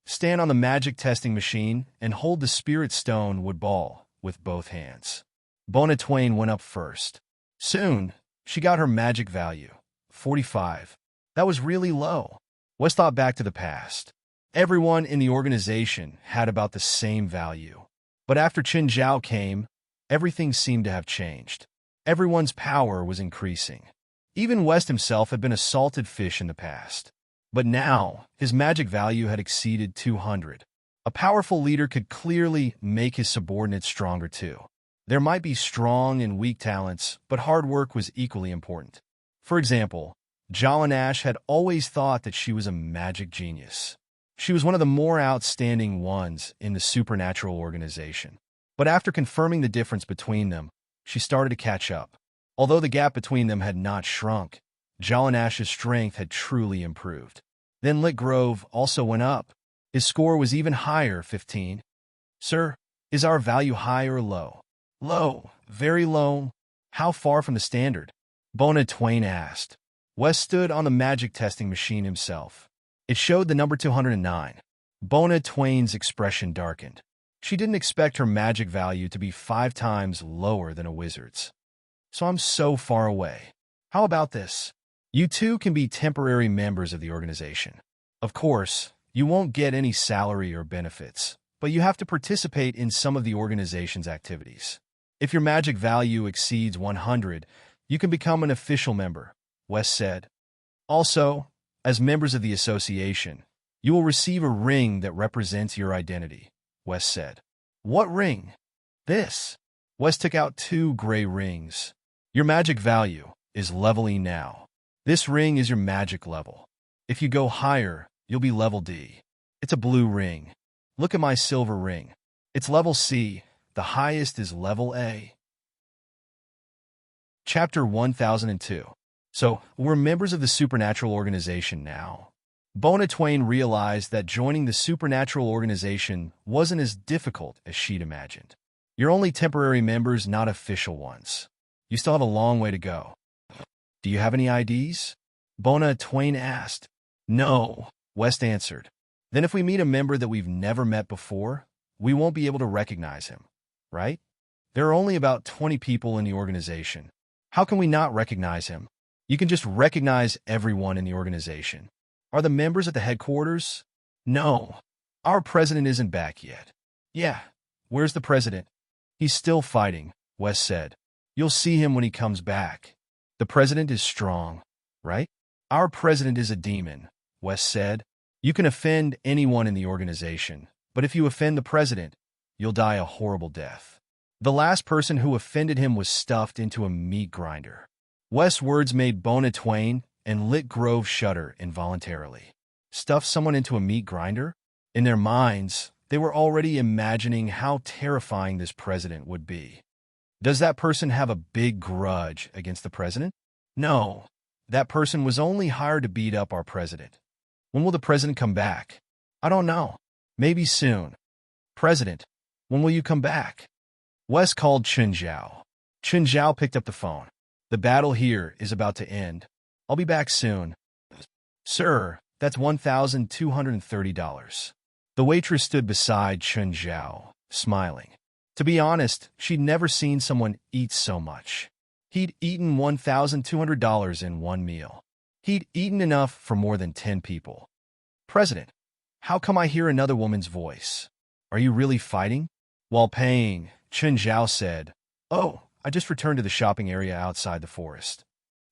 Stand on the magic testing machine and hold the spirit stone wood ball with both hands. Bona Twain went up first. Soon, she got her magic value, 45. That was really low. Wes thought back to the past. Everyone in the organization had about the same value. But after Qin Zhao came, everything seemed to have changed. Everyone's power was increasing. Even West himself had been a salted fish in the past. But now, his magic value had exceeded 200. A powerful leader could clearly make his subordinates stronger too. There might be strong and weak talents, but hard work was equally important. For example, Jalanash had always thought that she was a magic genius. She was one of the more outstanding ones in the supernatural organization. But after confirming the difference between them, she started to catch up. Although the gap between them had not shrunk, Jalanash's strength had truly improved. Then Lit Grove also went up. His score was even higher, 15. "Sir, is our value high or low?" "Low, very low." "How far from the standard?" Bona Twain asked. Wes stood on the magic testing machine himself. It showed the number 209. Bona Twain's expression darkened. She didn't expect her magic value to be 5 times lower than a wizard's. "So I'm so far away. How about this? You two can be temporary members of the organization. Of course, you won't get any salary or benefits, but you have to participate in some of the organization's activities. If your magic value exceeds 100, you can become an official member," Wes said. "Also, as members of the association, you will receive a ring that represents your identity," Wes said. "What ring?" "This." Wes took out 2 gray rings. "Your magic value is level E now. This ring is your magic level. If you go higher, you'll be level D. It's a blue ring. Look at my silver ring. It's level C. The highest is level A." Chapter 1002. So, we're members of the supernatural organization now. Bona Twain realized that joining the supernatural organization wasn't as difficult as she'd imagined. You're only temporary members, not official ones. You still have a long way to go. "Do you have any IDs?" Bona Twain asked. "No," West answered. "Then if we meet a member that we've never met before, we won't be able to recognize him, right? There are only about 20 people in the organization. How can we not recognize him? You can just recognize everyone in the organization. Are the members at the headquarters?" "No. Our president isn't back yet." "Yeah. Where's the president?" "He's still fighting," Wes said. "You'll see him when he comes back." "The president is strong, right?" "Our president is a demon," Wes said. "You can offend anyone in the organization, but if you offend the president, you'll die a horrible death." The last person who offended him was stuffed into a meat grinder. West's words made Bona Twain and Lit Grove shudder involuntarily. Stuff someone into a meat grinder? In their minds, they were already imagining how terrifying this president would be. Does that person have a big grudge against the president? No. That person was only hired to beat up our president. When will the president come back? I don't know. Maybe soon. President, when will you come back? Wes called Chun Zhao. Chun Zhao picked up the phone. The battle here is about to end. I'll be back soon. Sir, that's $1,230. The waitress stood beside Chun Zhao, smiling. To be honest, she'd never seen someone eat so much. He'd eaten $1,200 in one meal. He'd eaten enough for more than 10 people. President, how come I hear another woman's voice? Are you really fighting? While paying, Chun Zhao said, Oh, I just returned to the shopping area outside the forest.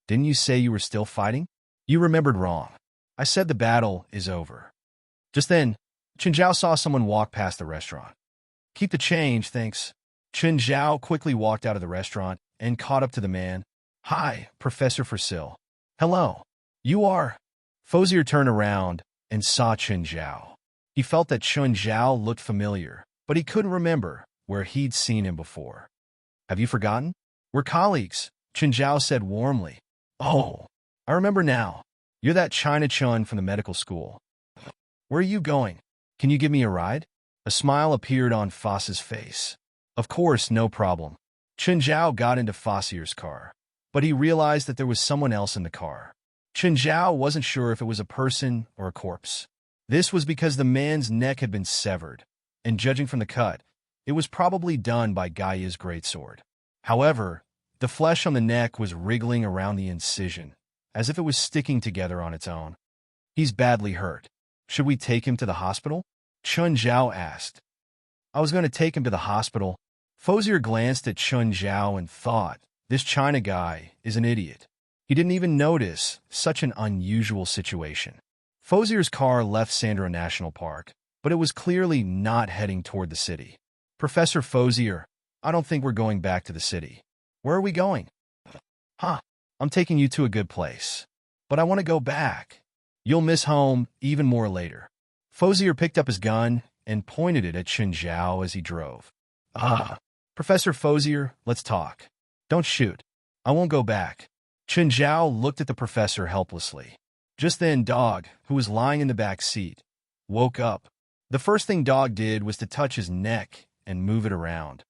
Didn't you say you were still fighting? You remembered wrong. I said the battle is over. Just then, Chun Zhao saw someone walk past the restaurant. Keep the change, thanks. Chun Zhao quickly walked out of the restaurant and caught up to the man. Hi, Professor Forsyth. Hello. You are? Fosier turned around and saw Chun Zhao. He felt that Chun Zhao looked familiar, but he couldn't remember where he'd seen him before. Have you forgotten? We're colleagues, Chun Zhao said warmly. Oh, I remember now. You're that China Chun from the medical school. Where are you going? Can you give me a ride? A smile appeared on Foss's face. Of course, no problem. Chun Zhao got into Fossier's car, but he realized that there was someone else in the car. Chun Zhao wasn't sure if it was a person or a corpse. This was because the man's neck had been severed, and judging from the cut, it was probably done by Gaia's greatsword. However, the flesh on the neck was wriggling around the incision, as if it was sticking together on its own. He's badly hurt. Should we take him to the hospital? Chun Zhao asked. I was going to take him to the hospital. Fosier glanced at Chun Zhao and thought, this China guy is an idiot. He didn't even notice such an unusual situation. Fosier's car left Sandro National Park, but it was clearly not heading toward the city. Professor Fosier, I don't think we're going back to the city. Where are we going? I'm taking you to a good place. But I want to go back. You'll miss home even more later. Fosier picked up his gun and pointed it at Chun Zhao as he drove. Professor Fosier, let's talk. Don't shoot. I won't go back. Chun Zhao looked at the professor helplessly. Just then, Dog, who was lying in the back seat, woke up. The first thing Dog did was to touch his neck and move it around.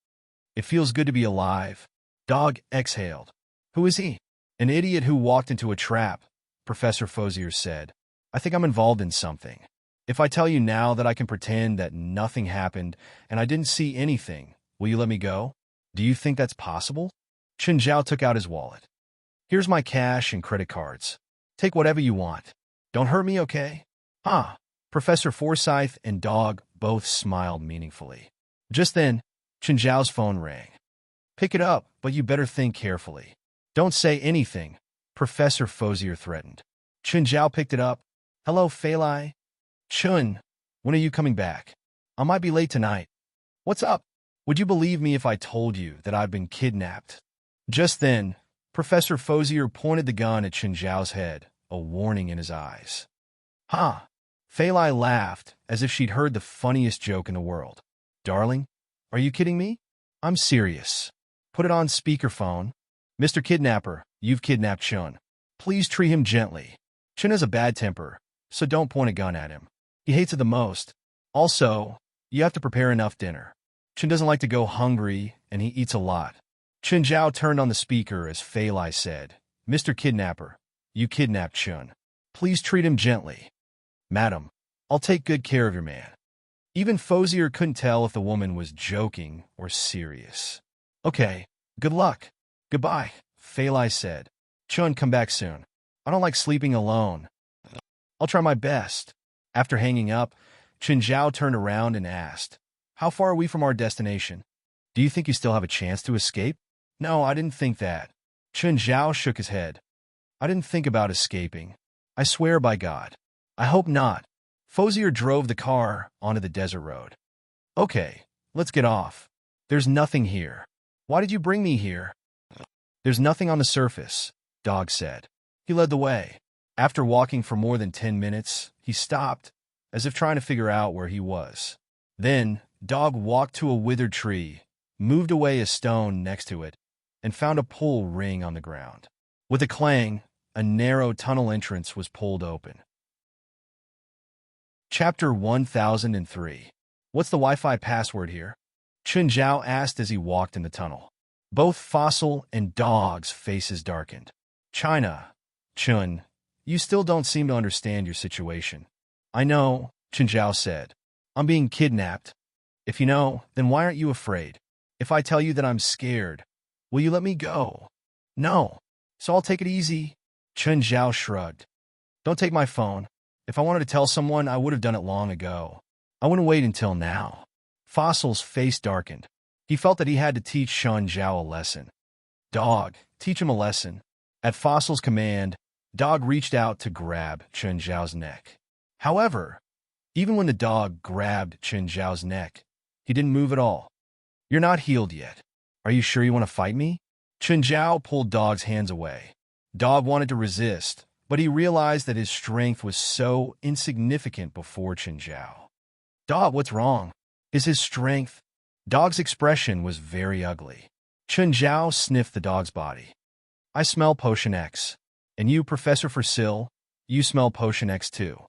It feels good to be alive. Dog exhaled. Who is he? An idiot who walked into a trap, Professor Fosier said. I think I'm involved in something. If I tell you now that I can pretend that nothing happened and I didn't see anything, will you let me go? Do you think that's possible? Chun Zhao took out his wallet. Here's my cash and credit cards. Take whatever you want. Don't hurt me, okay? Professor Forsyth and Dog both smiled meaningfully. Just then, Chun Zhao's phone rang. Pick it up, but you better think carefully. Don't say anything, Professor Fosier threatened. Chun Zhao picked it up. Hello, Fei Lai. Chun, when are you coming back? I might be late tonight. What's up? Would you believe me if I told you that I've been kidnapped? Just then, Professor Fosier pointed the gun at Chun Zhao's head, a warning in his eyes. Fei Lai laughed as if she'd heard the funniest joke in the world. Darling, are you kidding me? I'm serious. Put it on speakerphone. Mr. Kidnapper, you've kidnapped Chun. Please treat him gently. Chun has a bad temper, so don't point a gun at him. He hates it the most. Also, you have to prepare enough dinner. Chun doesn't like to go hungry, and he eats a lot. Chun Zhao turned on the speaker as Fei Lai said, Mr. Kidnapper, you kidnapped Chun. Please treat him gently. Madam, I'll take good care of your man. Even Fosier couldn't tell if the woman was joking or serious. Okay, good luck. Goodbye, Fei Lai said. Chun, come back soon. I don't like sleeping alone. I'll try my best. After hanging up, Chun Zhao turned around and asked, How far are we from our destination? Do you think you still have a chance to escape? No, I didn't think that. Chun Zhao shook his head. I didn't think about escaping. I swear by God. I hope not. Fosier drove the car onto the desert road. Okay, let's get off. There's nothing here. Why did you bring me here? There's nothing on the surface, Dog said. He led the way. After walking for more than 10 minutes, he stopped, as if trying to figure out where he was. Then, Dog walked to a withered tree, moved away a stone next to it, and found a pull ring on the ground. With a clang, a narrow tunnel entrance was pulled open. Chapter 1003. What's the Wi-Fi password here? Chun Zhao asked as he walked in the tunnel. Both Fossil and Dog's faces darkened. China, Chun, you still don't seem to understand your situation. I know, Chun Zhao said. I'm being kidnapped. If you know, then why aren't you afraid? If I tell you that I'm scared, will you let me go? No. So I'll take it easy. Chun Zhao shrugged. Don't take my phone. If I wanted to tell someone, I would have done it long ago. I wouldn't wait until now. Fossil's face darkened. He felt that he had to teach Chun Zhao a lesson. Dog, teach him a lesson. At Fossil's command, Dog reached out to grab Chun Zhao's neck. However, even when the dog grabbed Chun Zhao's neck, he didn't move at all. You're not healed yet. Are you sure you want to fight me? Chun Zhao pulled Dog's hands away. Dog wanted to resist, but he realized that his strength was so insignificant before Chun Zhao. Dog, what's wrong? Is his strength? Dog's expression was very ugly. Chun Zhao sniffed the dog's body. I smell Potion X. And you, Professor Forsyll, you smell Potion X too.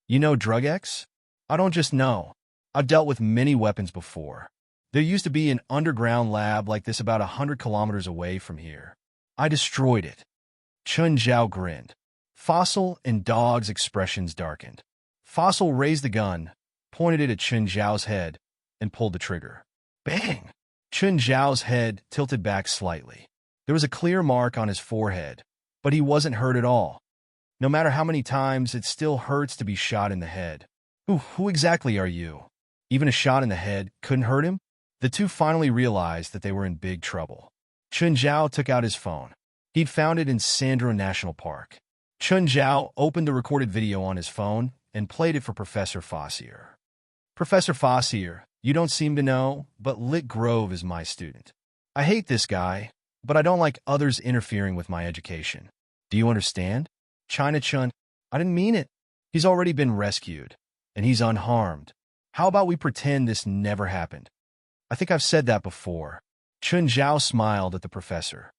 You know Drug X? I don't just know. I've dealt with many weapons before. There used to be an underground lab like this about 100 kilometers away from here. I destroyed it. Chun Zhao grinned. Fossil and Dog's expressions darkened. Fossil raised the gun, pointed it at Chun Zhao's head, and pulled the trigger. Bang! Chun Zhao's head tilted back slightly. There was a clear mark on his forehead, but he wasn't hurt at all. No matter how many times, it still hurts to be shot in the head. Who exactly are you? Even a shot in the head couldn't hurt him? The two finally realized that they were in big trouble. Chun Zhao took out his phone. He'd found it in Sandro National Park. Chun Zhao opened the recorded video on his phone and played it for Professor Fossier. Professor Fossier, you don't seem to know, but Lit Grove is my student. I hate this guy, but I don't like others interfering with my education. Do you understand? China Chun, I didn't mean it. He's already been rescued, and he's unharmed. How about we pretend this never happened? I think I've said that before. Chun Zhao smiled at the professor.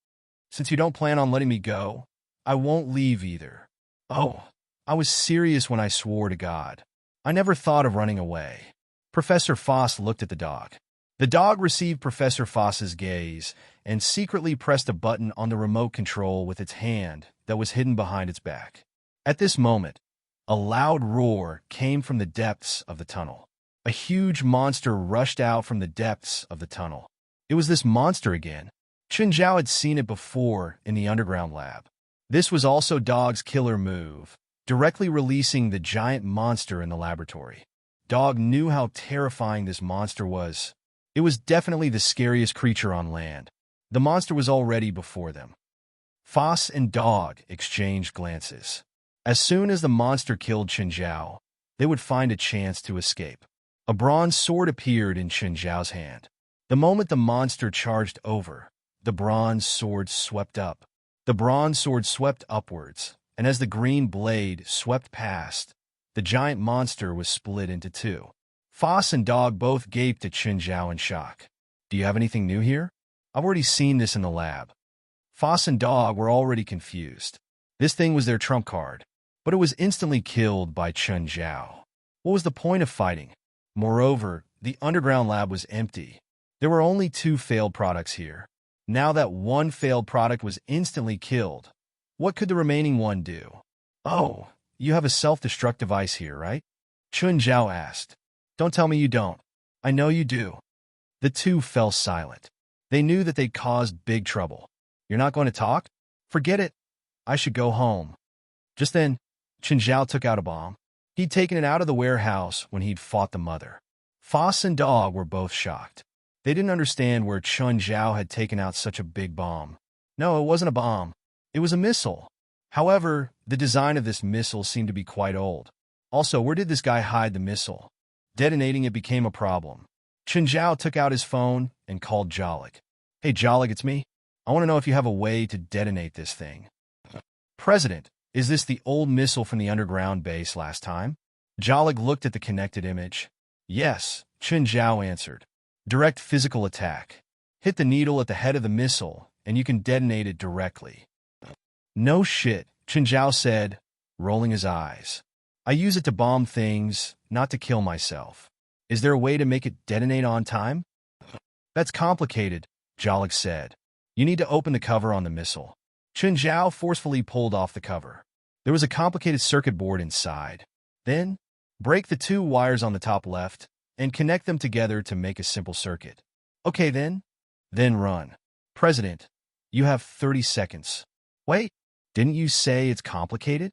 Since you don't plan on letting me go, I won't leave either. Oh, I was serious when I swore to God. I never thought of running away. Professor Foss looked at the dog. The dog received Professor Foss's gaze and secretly pressed a button on the remote control with its hand that was hidden behind its back. At this moment, a loud roar came from the depths of the tunnel. A huge monster rushed out from the depths of the tunnel. It was this monster again. Chun Zhao had seen it before in the underground lab. This was also Dog's killer move, directly releasing the giant monster in the laboratory. Dog knew how terrifying this monster was. It was definitely the scariest creature on land. The monster was already before them. Foss and Dog exchanged glances. As soon as the monster killed Chun Zhao, they would find a chance to escape. A bronze sword appeared in Chun Zhao's hand. The moment the monster charged over, the bronze sword swept up. The bronze sword swept upwards, and as the green blade swept past, the giant monster was split into two. Foss and Dog both gaped at Chun Zhao in shock. Do you have anything new here? I've already seen this in the lab. Foss and Dog were already confused. This thing was their trump card, but it was instantly killed by Chun Zhao. What was the point of fighting? Moreover, the underground lab was empty. There were only 2 failed products here. Now that one failed product was instantly killed, what could the remaining one do? Oh, you have a self-destruct device here, right? Chun Zhao asked. Don't tell me you don't. I know you do. The two fell silent. They knew that they'd caused big trouble. You're not going to talk? Forget it. I should go home. Just then, Chun Zhao took out a bomb. He'd taken it out of the warehouse when he'd fought the mother. Foss and Dog were both shocked. They didn't understand where Chun Zhao had taken out such a big bomb. No, it wasn't a bomb. It was a missile. However, the design of this missile seemed to be quite old. Also, where did this guy hide the missile? Detonating it became a problem. Chen Zhao took out his phone and called Jalik. Hey Jalik, it's me. I want to know if you have a way to detonate this thing. President, is this the old missile from the underground base last time? Jalik looked at the connected image. Yes, Chen Zhao answered. Direct physical attack. Hit the needle at the head of the missile, and you can detonate it directly. No shit, Chen Zhao said, rolling his eyes. I use it to bomb things, not to kill myself. Is there a way to make it detonate on time? That's complicated, Jalik said. You need to open the cover on the missile. Chen Zhao forcefully pulled off the cover. There was a complicated circuit board inside. Then, break the 2 wires on the top left and connect them together to make a simple circuit. Okay then? Then run. President, you have 30 seconds. Wait, didn't you say it's complicated?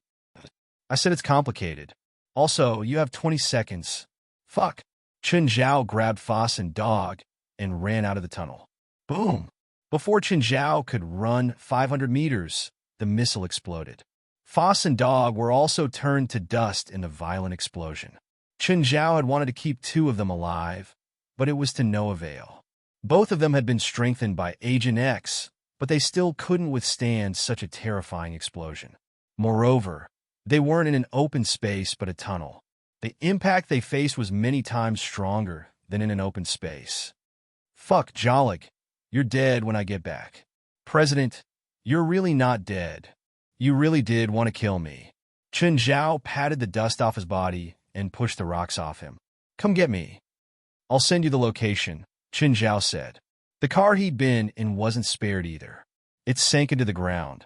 I said it's complicated. Also, you have 20 seconds. Fuck. Chen Zhao grabbed Foss and Dog and ran out of the tunnel. Boom! Before Chen Zhao could run 500 meters, the missile exploded. Foss and Dog were also turned to dust in the violent explosion. Chen Zhao had wanted to keep 2 of them alive, but it was to no avail. Both of them had been strengthened by Agent X, but they still couldn't withstand such a terrifying explosion. Moreover, they weren't in an open space but a tunnel. The impact they faced was many times stronger than in an open space. Fuck, Jalik. You're dead when I get back. President, you're really not dead. You really did want to kill me. Chen Zhao patted the dust off his body and pushed the rocks off him. Come get me. I'll send you the location, Chen Zhao said. The car he'd been in wasn't spared either. It sank into the ground.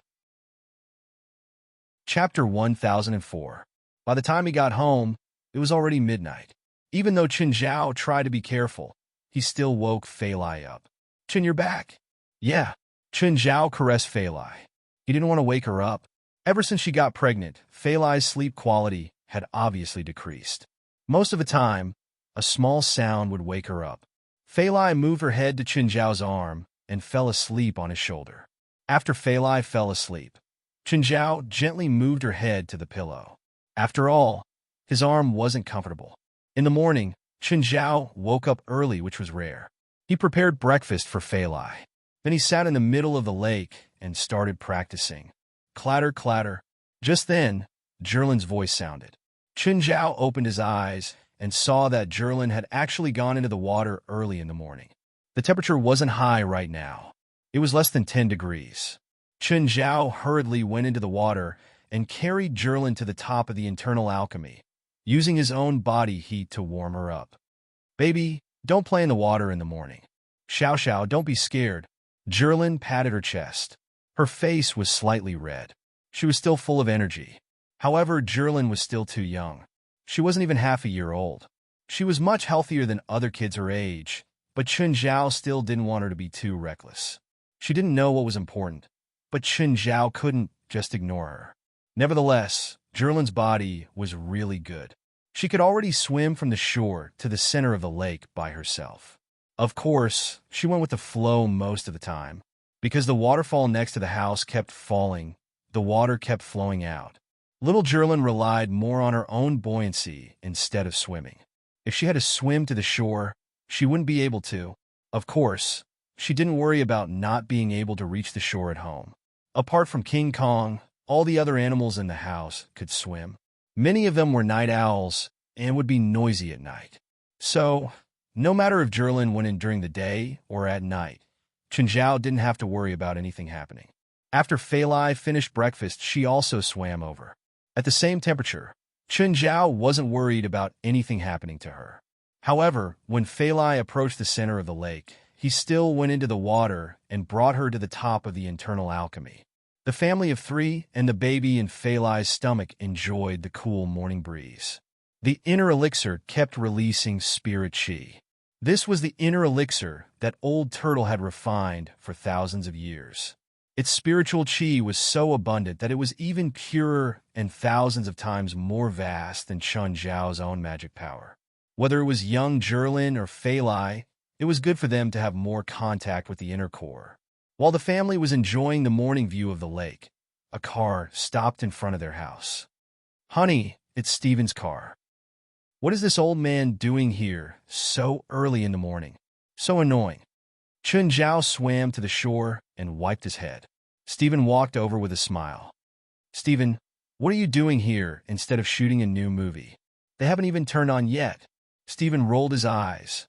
Chapter 1004. By the time he got home, it was already midnight. Even though Chen Zhao tried to be careful, he still woke Fei Lai up. Chen, you're back. Yeah. Chen Zhao caressed Fei Lai. He didn't want to wake her up. Ever since she got pregnant, Fei Lai's sleep quality had obviously decreased. Most of the time, a small sound would wake her up. Fei Lai moved her head to Chen Zhao's arm and fell asleep on his shoulder. After Fei Lai fell asleep, Chen Zhao gently moved her head to the pillow. After all, his arm wasn't comfortable. In the morning, Chen Zhao woke up early, which was rare. He prepared breakfast for Fei Lai. Then he sat in the middle of the lake and started practicing. Clatter, clatter. Just then, Jerlin's voice sounded. Chen Zhao opened his eyes and saw that Jerlin had actually gone into the water early in the morning. The temperature wasn't high right now. It was less than 10 degrees. Chen Zhao hurriedly went into the water and carried Jerlin to the top of the internal alchemy, using his own body heat to warm her up. Baby, don't play in the water in the morning. Xiao Xiao, don't be scared. Jerlin patted her chest. Her face was slightly red. She was still full of energy. However, Jerlin was still too young. She wasn't even half a year old. She was much healthier than other kids her age, but Chen Zhao still didn't want her to be too reckless. She didn't know what was important, but Chen Zhao couldn't just ignore her. Nevertheless, Jerlin's body was really good. She could already swim from the shore to the center of the lake by herself. Of course, she went with the flow most of the time. Because the waterfall next to the house kept falling, the water kept flowing out. Little Jerlin relied more on her own buoyancy instead of swimming. If she had to swim to the shore, she wouldn't be able to. Of course, she didn't worry about not being able to reach the shore at home. Apart from King Kong, all the other animals in the house could swim. Many of them were night owls and would be noisy at night. So, no matter if Jerlin went in during the day or at night, Chen Zhao didn't have to worry about anything happening. After Fei Lai finished breakfast, she also swam over. At the same temperature, Chen Zhao wasn't worried about anything happening to her. However, when Fei Lai approached the center of the lake, he still went into the water and brought her to the top of the internal alchemy. The family of 3 and the baby in Fei Lai's stomach enjoyed the cool morning breeze. The inner elixir kept releasing spirit chi. This was the inner elixir that Old Turtle had refined for thousands of years. Its spiritual chi was so abundant that it was even purer and thousands of times more vast than Chen Zhao's own magic power. Whether it was young Jerlin or Fei Lai, it was good for them to have more contact with the inner core. While the family was enjoying the morning view of the lake, a car stopped in front of their house. Honey, it's Steven's car. What is this old man doing here so early in the morning? So annoying. Chun Zhao swam to the shore and wiped his head. Stephen walked over with a smile. Stephen, what are you doing here instead of shooting a new movie? They haven't even turned on yet. Stephen rolled his eyes.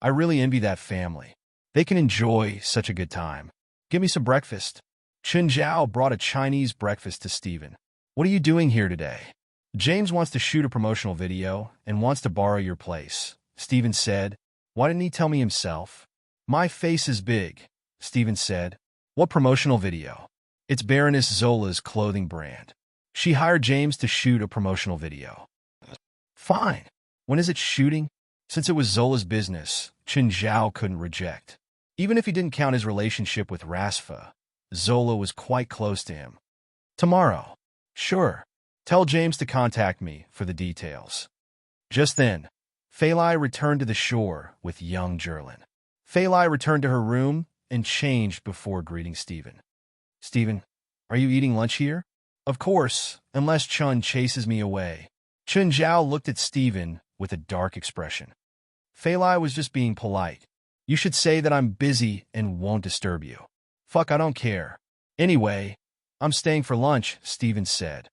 I really envy that family. They can enjoy such a good time. Give me some breakfast. Chun Zhao brought a Chinese breakfast to Stephen. What are you doing here today? James wants to shoot a promotional video and wants to borrow your place, Stephen said. Why didn't he tell me himself? My face is big, Stephen said. What promotional video? It's Baroness Zola's clothing brand. She hired James to shoot a promotional video. Fine. When is it shooting? Since it was Zola's business, Chun Zhao couldn't reject. Even if he didn't count his relationship with Rasfa, Zola was quite close to him. Tomorrow. Sure. Tell James to contact me for the details. Just then, Fei Lai returned to the shore with young Jerlin. Fei Lai returned to her room and changed before greeting Stephen. Stephen, are you eating lunch here? Of course, unless Chun chases me away. Chun Zhao looked at Stephen with a dark expression. Fei Lai was just being polite. You should say that I'm busy and won't disturb you. Fuck, I don't care. Anyway, I'm staying for lunch, Stephen said.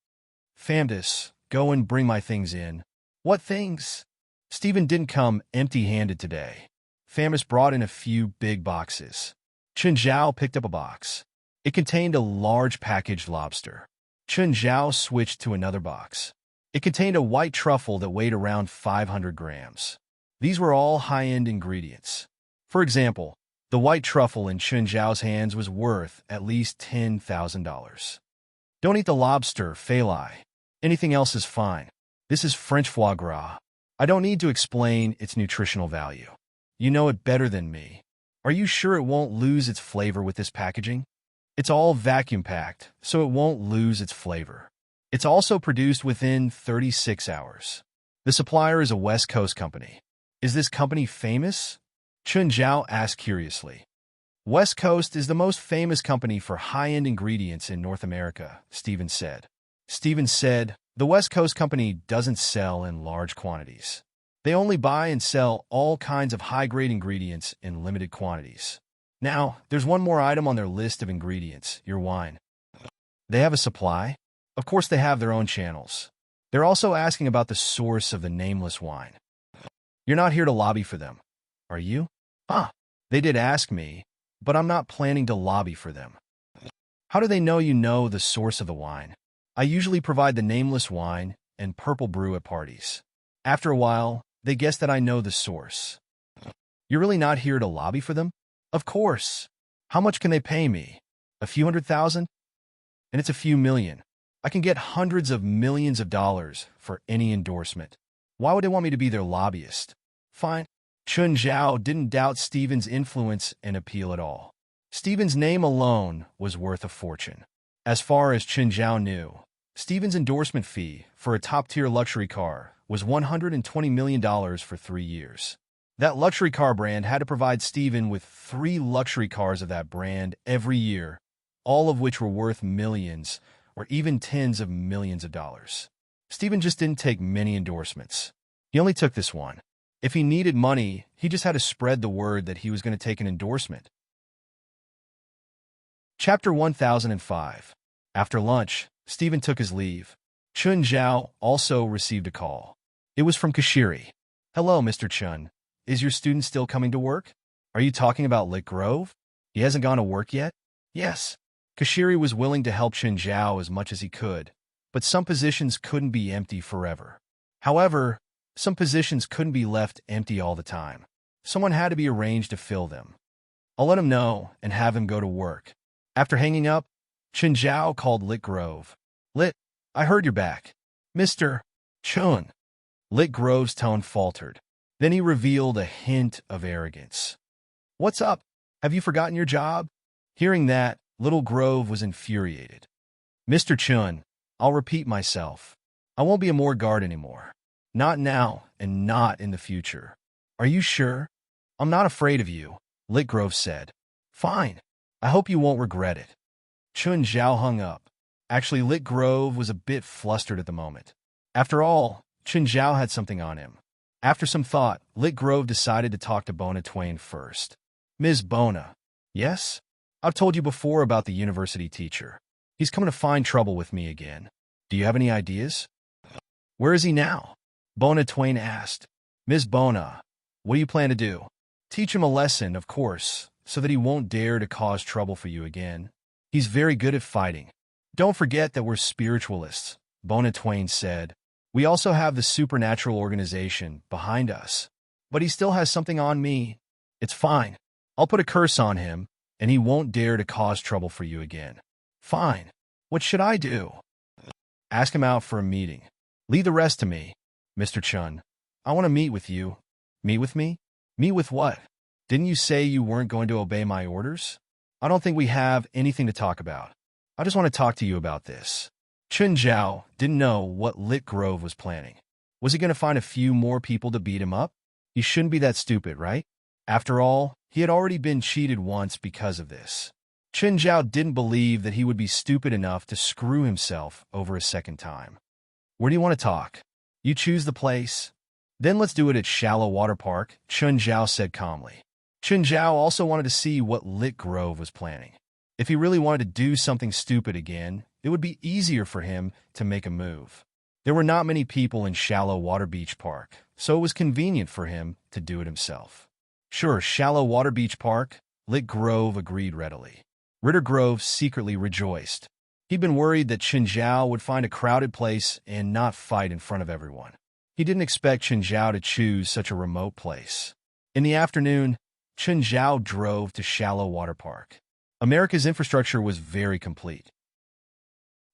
Famdus, go and bring my things in. What things? Stephen didn't come empty-handed today. Famdus brought in a few big boxes. Chun Zhao picked up a box. It contained a large packaged lobster. Chun Zhao switched to another box. It contained a white truffle that weighed around 500 grams. These were all high-end ingredients. For example, the white truffle in Chun Zhao's hands was worth at least $10,000. Don't eat the lobster, Fei Lai. Anything else is fine. This is French foie gras. I don't need to explain its nutritional value. You know it better than me. Are you sure it won't lose its flavor with this packaging? It's all vacuum-packed, so it won't lose its flavor. It's also produced within 36 hours. The supplier is a West Coast company. Is this company famous? Chun Zhao asked curiously. West Coast is the most famous company for high-end ingredients in North America, Stephen said. Stephen said, the West Coast company doesn't sell in large quantities. They only buy and sell all kinds of high-grade ingredients in limited quantities. Now, there's one more item on their list of ingredients, your wine. They have a supply? Of course they have their own channels. They're also asking about the source of the nameless wine. You're not here to lobby for them, are you? They did ask me, but I'm not planning to lobby for them. How do they know you know the source of the wine? I usually provide the nameless wine and purple brew at parties. After a while, they guess that I know the source. You're really not here to lobby for them? Of course. How much can they pay me? A few $100,000? And it's a few million. I can get hundreds of millions of dollars for any endorsement. Why would they want me to be their lobbyist? Fine. Chun Zhao didn't doubt Stephen's influence and appeal at all. Stephen's name alone was worth a fortune. As far as Chun Zhao knew, Stephen's endorsement fee for a top-tier luxury car was $120 million for 3 years. That luxury car brand had to provide Stephen with 3 luxury cars of that brand every year, all of which were worth millions or even tens of millions of dollars. Stephen just didn't take many endorsements. He only took this one. If he needed money, he just had to spread the word that he was going to take an endorsement. Chapter 1005. After lunch, Stephen took his leave. Chun Zhao also received a call. It was from Kashiri. Hello, Mr. Chun. Is your student still coming to work? Are you talking about Lit Grove? He hasn't gone to work yet? Yes. Kashiri was willing to help Chun Zhao as much as he could, but some positions couldn't be empty forever. However, some positions couldn't be left empty all the time. Someone had to be arranged to fill them. I'll let him know and have him go to work. After hanging up, Chun Zhao called Lit Grove. Lit, I heard you're back. Mr. Chun. Lit Grove's tone faltered. Then he revealed a hint of arrogance. What's up? Have you forgotten your job? Hearing that, Little Grove was infuriated. Mr. Chun, I'll repeat myself. I won't be a Moor guard anymore. Not now and not in the future. Are you sure? I'm not afraid of you, Lit Grove said. Fine. I hope you won't regret it. Chun Zhao hung up. Actually, Lit Grove was a bit flustered at the moment. After all, Chen Zhao had something on him. After some thought, Lit Grove decided to talk to Bona Twain first. Ms. Bona. Yes? I've told you before about the university teacher. He's coming to find trouble with me again. Do you have any ideas? Where is he now? Bona Twain asked. Ms. Bona, what do you plan to do? Teach him a lesson, of course, so that he won't dare to cause trouble for you again. He's very good at fighting. Don't forget that we're spiritualists, Bona Twain said. We also have the supernatural organization behind us. But he still has something on me. It's fine. I'll put a curse on him, and he won't dare to cause trouble for you again. Fine. What should I do? Ask him out for a meeting. Leave the rest to me, Mr. Chun. I want to meet with you. Meet with me? Meet with what? Didn't you say you weren't going to obey my orders? I don't think we have anything to talk about. I just want to talk to you about this. Chen Zhao didn't know what Lit Grove was planning. Was he going to find a few more people to beat him up? He shouldn't be that stupid, right? After all, he had already been cheated once because of this. Chen Zhao didn't believe that he would be stupid enough to screw himself over a second time. Where do you want to talk? You choose the place. Then let's do it at Shallow Water Park, Chen Zhao said calmly. Chen Zhao also wanted to see what Lit Grove was planning. If he really wanted to do something stupid again, it would be easier for him to make a move. There were not many people in Shallow Water Beach Park, so it was convenient for him to do it himself. Sure, Shallow Water Beach Park, Lit Grove agreed readily. Ritter Grove secretly rejoiced. He'd been worried that Chen Zhao would find a crowded place and not fight in front of everyone. He didn't expect Chen Zhao to choose such a remote place. In the afternoon, Chen Zhao drove to Shallow Water Park. America's infrastructure was very complete.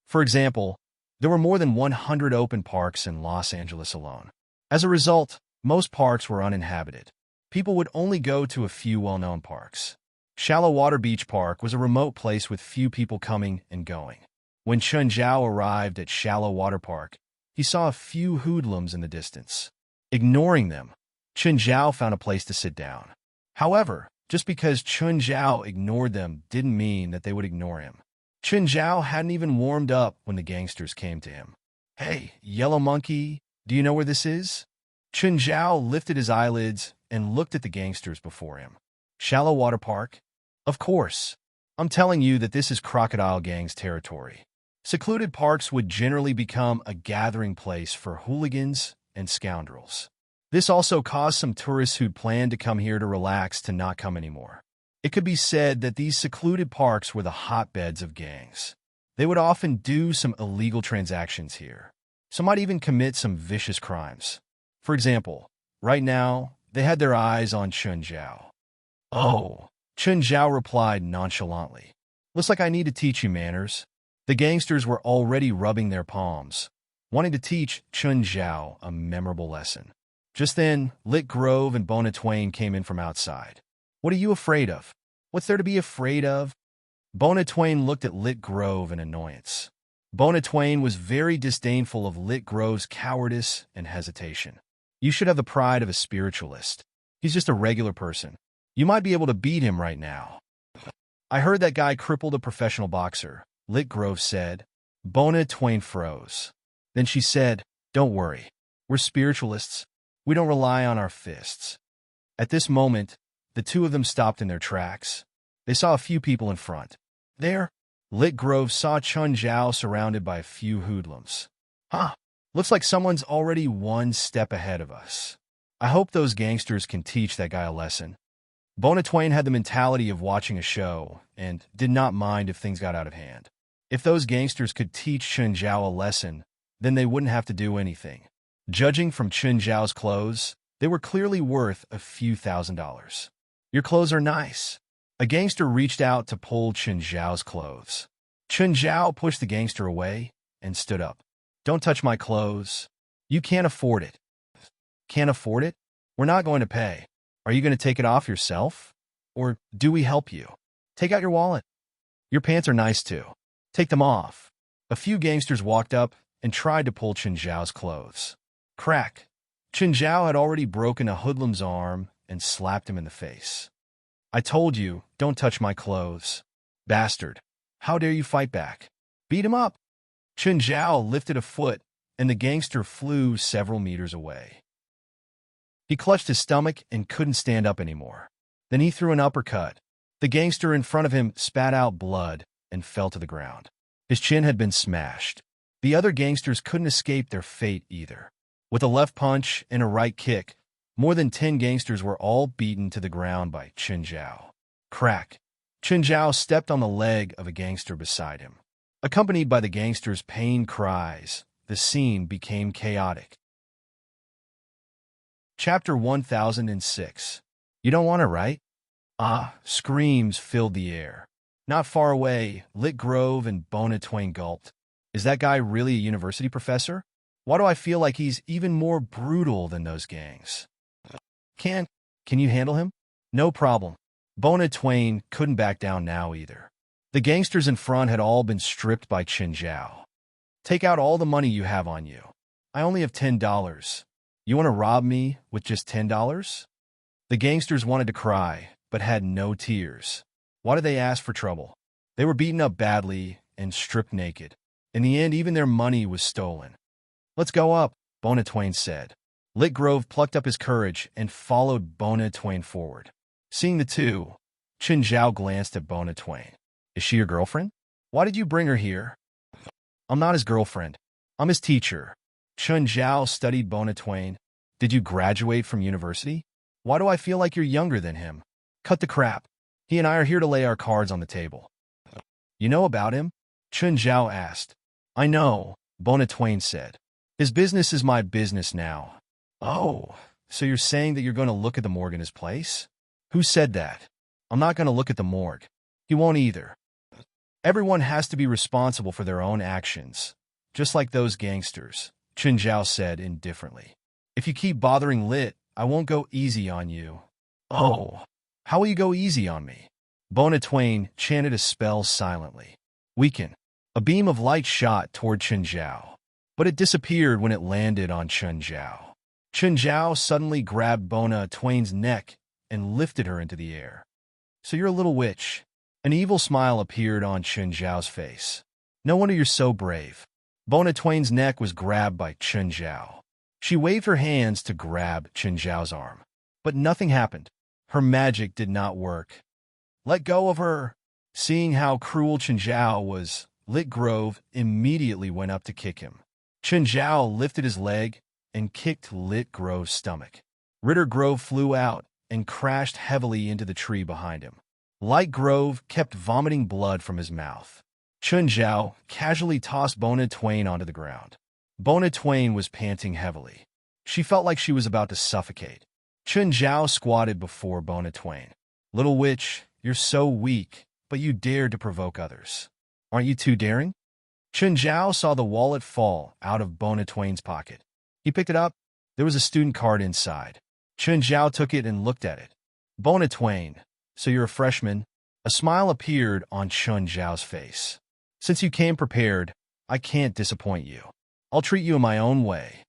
For example, there were more than 100 open parks in Los Angeles alone. As a result, most parks were uninhabited. People would only go to a few well-known parks. Shallow Water Beach Park was a remote place with few people coming and going. When Chen Zhao arrived at Shallow Water Park, he saw a few hoodlums in the distance. Ignoring them, Chen Zhao found a place to sit down. However, just because Chen Zhao ignored them didn't mean that they would ignore him. Chen Zhao hadn't even warmed up when the gangsters came to him. Hey, Yellow Monkey, do you know where this is? Chen Zhao lifted his eyelids and looked at the gangsters before him. Shallow Water Park? Of course. I'm telling you that this is Crocodile Gang's territory. Secluded parks would generally become a gathering place for hooligans and scoundrels. This also caused some tourists who'd planned to come here to relax to not come anymore. It could be said that these secluded parks were the hotbeds of gangs. They would often do some illegal transactions here. Some might even commit some vicious crimes. For example, right now, they had their eyes on Chen Zhao. Oh, Chen Zhao replied nonchalantly. Looks like I need to teach you manners. The gangsters were already rubbing their palms, wanting to teach Chen Zhao a memorable lesson. Just then, Lit Grove and Bona Twain came in from outside. What are you afraid of? What's there to be afraid of? Bona Twain looked at Lit Grove in annoyance. Bona Twain was very disdainful of Lit Grove's cowardice and hesitation. You should have the pride of a spiritualist. He's just a regular person. You might be able to beat him right now. I heard that guy crippled a professional boxer, Lit Grove said. Bona Twain froze. Then she said, Don't worry. We're spiritualists. We don't rely on our fists. At this moment, the two of them stopped in their tracks. They saw a few people in front. There, Lit Grove saw Chen Zhao surrounded by a few hoodlums. Huh, looks like someone's already one step ahead of us. I hope those gangsters can teach that guy a lesson. Bona Twain had the mentality of watching a show and did not mind if things got out of hand. If those gangsters could teach Chen Zhao a lesson, then they wouldn't have to do anything. Judging from Chen Zhao's clothes, they were clearly worth a few $1,000s. Your clothes are nice. A gangster reached out to pull Chen Zhao's clothes. Chen Zhao pushed the gangster away and stood up. Don't touch my clothes. You can't afford it. Can't afford it? We're not going to pay. Are you going to take it off yourself? Or do we help you? Take out your wallet. Your pants are nice too. Take them off. A few gangsters walked up and tried to pull Chen Zhao's clothes. Crack. Chen Zhao had already broken a hoodlum's arm and slapped him in the face. I told you, don't touch my clothes. Bastard. How dare you fight back? Beat him up. Chen Zhao lifted a foot and the gangster flew several meters away. He clutched his stomach and couldn't stand up anymore. Then he threw an uppercut. The gangster in front of him spat out blood and fell to the ground. His chin had been smashed. The other gangsters couldn't escape their fate either. With a left punch and a right kick, more than 10 gangsters were all beaten to the ground by Chen Zhao. Crack! Chen Zhao stepped on the leg of a gangster beside him. Accompanied by the gangster's pain cries, the scene became chaotic. Chapter 1006. You don't want to, right? Ah, screams filled the air. Not far away, Lit Grove and Bona Twain gulped. Is that guy really a university professor? Why do I feel like he's even more brutal than those gangs? Can you handle him? No problem. Bona Twain couldn't back down now either. The gangsters in front had all been stripped by Chen Zhao. Take out all the money you have on you. I only have $10. You want to rob me with just $10? The gangsters wanted to cry, but had no tears. Why did they ask for trouble? They were beaten up badly and stripped naked. In the end, even their money was stolen. Let's go up, Bona Twain said. Lit Grove plucked up his courage and followed Bona Twain forward. Seeing the two, Chen Zhao glanced at Bona Twain. Is she your girlfriend? Why did you bring her here? I'm not his girlfriend. I'm his teacher. Chen Zhao studied Bona Twain. Did you graduate from university? Why do I feel like you're younger than him? Cut the crap. He and I are here to lay our cards on the table. You know about him? Chen Zhao asked. I know, Bona Twain said. His business is my business now. Oh, so you're saying that you're going to look at the morgue in his place? Who said that? I'm not going to look at the morgue. He won't either. Everyone has to be responsible for their own actions, just like those gangsters, Chen Zhao said indifferently. If you keep bothering Lit, I won't go easy on you. Oh, how will you go easy on me? Bona Twain chanted a spell silently. Weaken. A beam of light shot toward Chen Zhao, but it disappeared when it landed on Chen Zhao. Chen Zhao suddenly grabbed Bona Twain's neck and lifted her into the air. So you're a little witch. An evil smile appeared on Chen Zhao's face. No wonder you're so brave. Bona Twain's neck was grabbed by Chen Zhao. She waved her hands to grab Chen Zhao's arm, but nothing happened. Her magic did not work. Let go of her. Seeing how cruel Chen Zhao was, Lit Grove immediately went up to kick him. Chen Zhao lifted his leg and kicked Lit Grove's stomach. Ritter Grove flew out and crashed heavily into the tree behind him. Light Grove kept vomiting blood from his mouth. Chen Zhao casually tossed Bona Twain onto the ground. Bona Twain was panting heavily. She felt like she was about to suffocate. Chen Zhao squatted before Bona Twain. Little witch, you're so weak, but you dared to provoke others. Aren't you too daring? Chen Zhao saw the wallet fall out of Bona Twain's pocket. He picked it up. There was a student card inside. Chen Zhao took it and looked at it. Bona Twain, so you're a freshman? A smile appeared on Chen Zhao's face. Since you came prepared, I can't disappoint you. I'll treat you in my own way.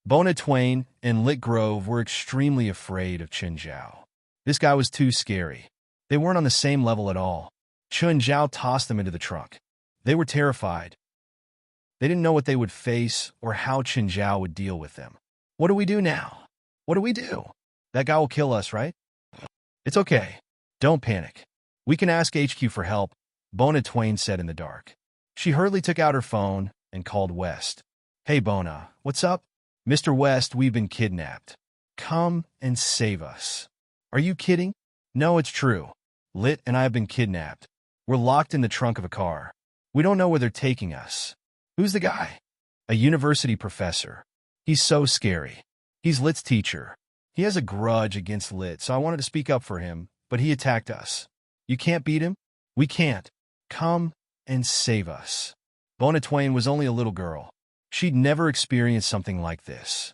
Bona Twain and Lit Grove were extremely afraid of Chen Zhao. This guy was too scary. They weren't on the same level at all. Chen Zhao tossed them into the trunk. They were terrified. They didn't know what they would face or how Chen Zhao would deal with them. What do we do now? What do we do? That guy will kill us, right? It's okay. Don't panic. We can ask HQ for help, Bona Twain said in the dark. She hurriedly took out her phone and called West. Hey, Bona, what's up? Mr. West, we've been kidnapped. Come and save us. Are you kidding? No, it's true. Lit and I have been kidnapped. We're locked in the trunk of a car. We don't know where they're taking us. Who's the guy? A university professor. He's so scary. He's Lit's teacher. He has a grudge against Lit, so I wanted to speak up for him, but he attacked us. You can't beat him? We can't. Come and save us. Bona Twain was only a little girl. She'd never experienced something like this.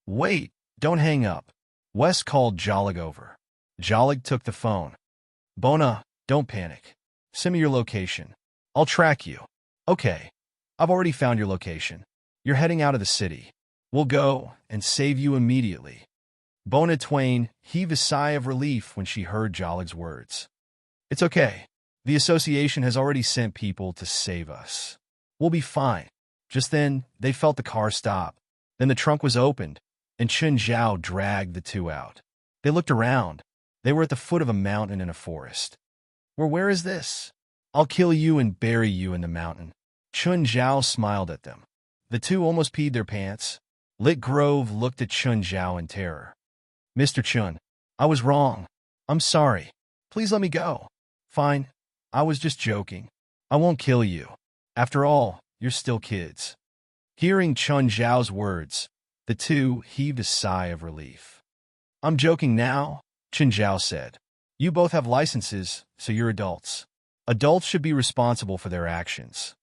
Wait, don't hang up. Wes called Jolig over. Jolig took the phone. Bona, don't panic. Send me your location. I'll track you. Okay, I've already found your location. You're heading out of the city. We'll go and save you immediately. Bona Twain heaved a sigh of relief when she heard Jolig's words. It's okay. The association has already sent people to save us. We'll be fine. Just then, they felt the car stop. Then the trunk was opened, and Chun Zhao dragged the two out. They looked around. They were at the foot of a mountain in a forest. Where is this? I'll kill you and bury you in the mountain. Chun Zhao smiled at them. The two almost peed their pants. Lit Grove looked at Chun Zhao in terror. Mr. Chun, I was wrong. I'm sorry. Please let me go. Fine. I was just joking. I won't kill you. After all, you're still kids. Hearing Chun Zhao's words, the two heaved a sigh of relief. I'm joking now, Chun Zhao said. You both have licenses, so you're adults. Adults should be responsible for their actions.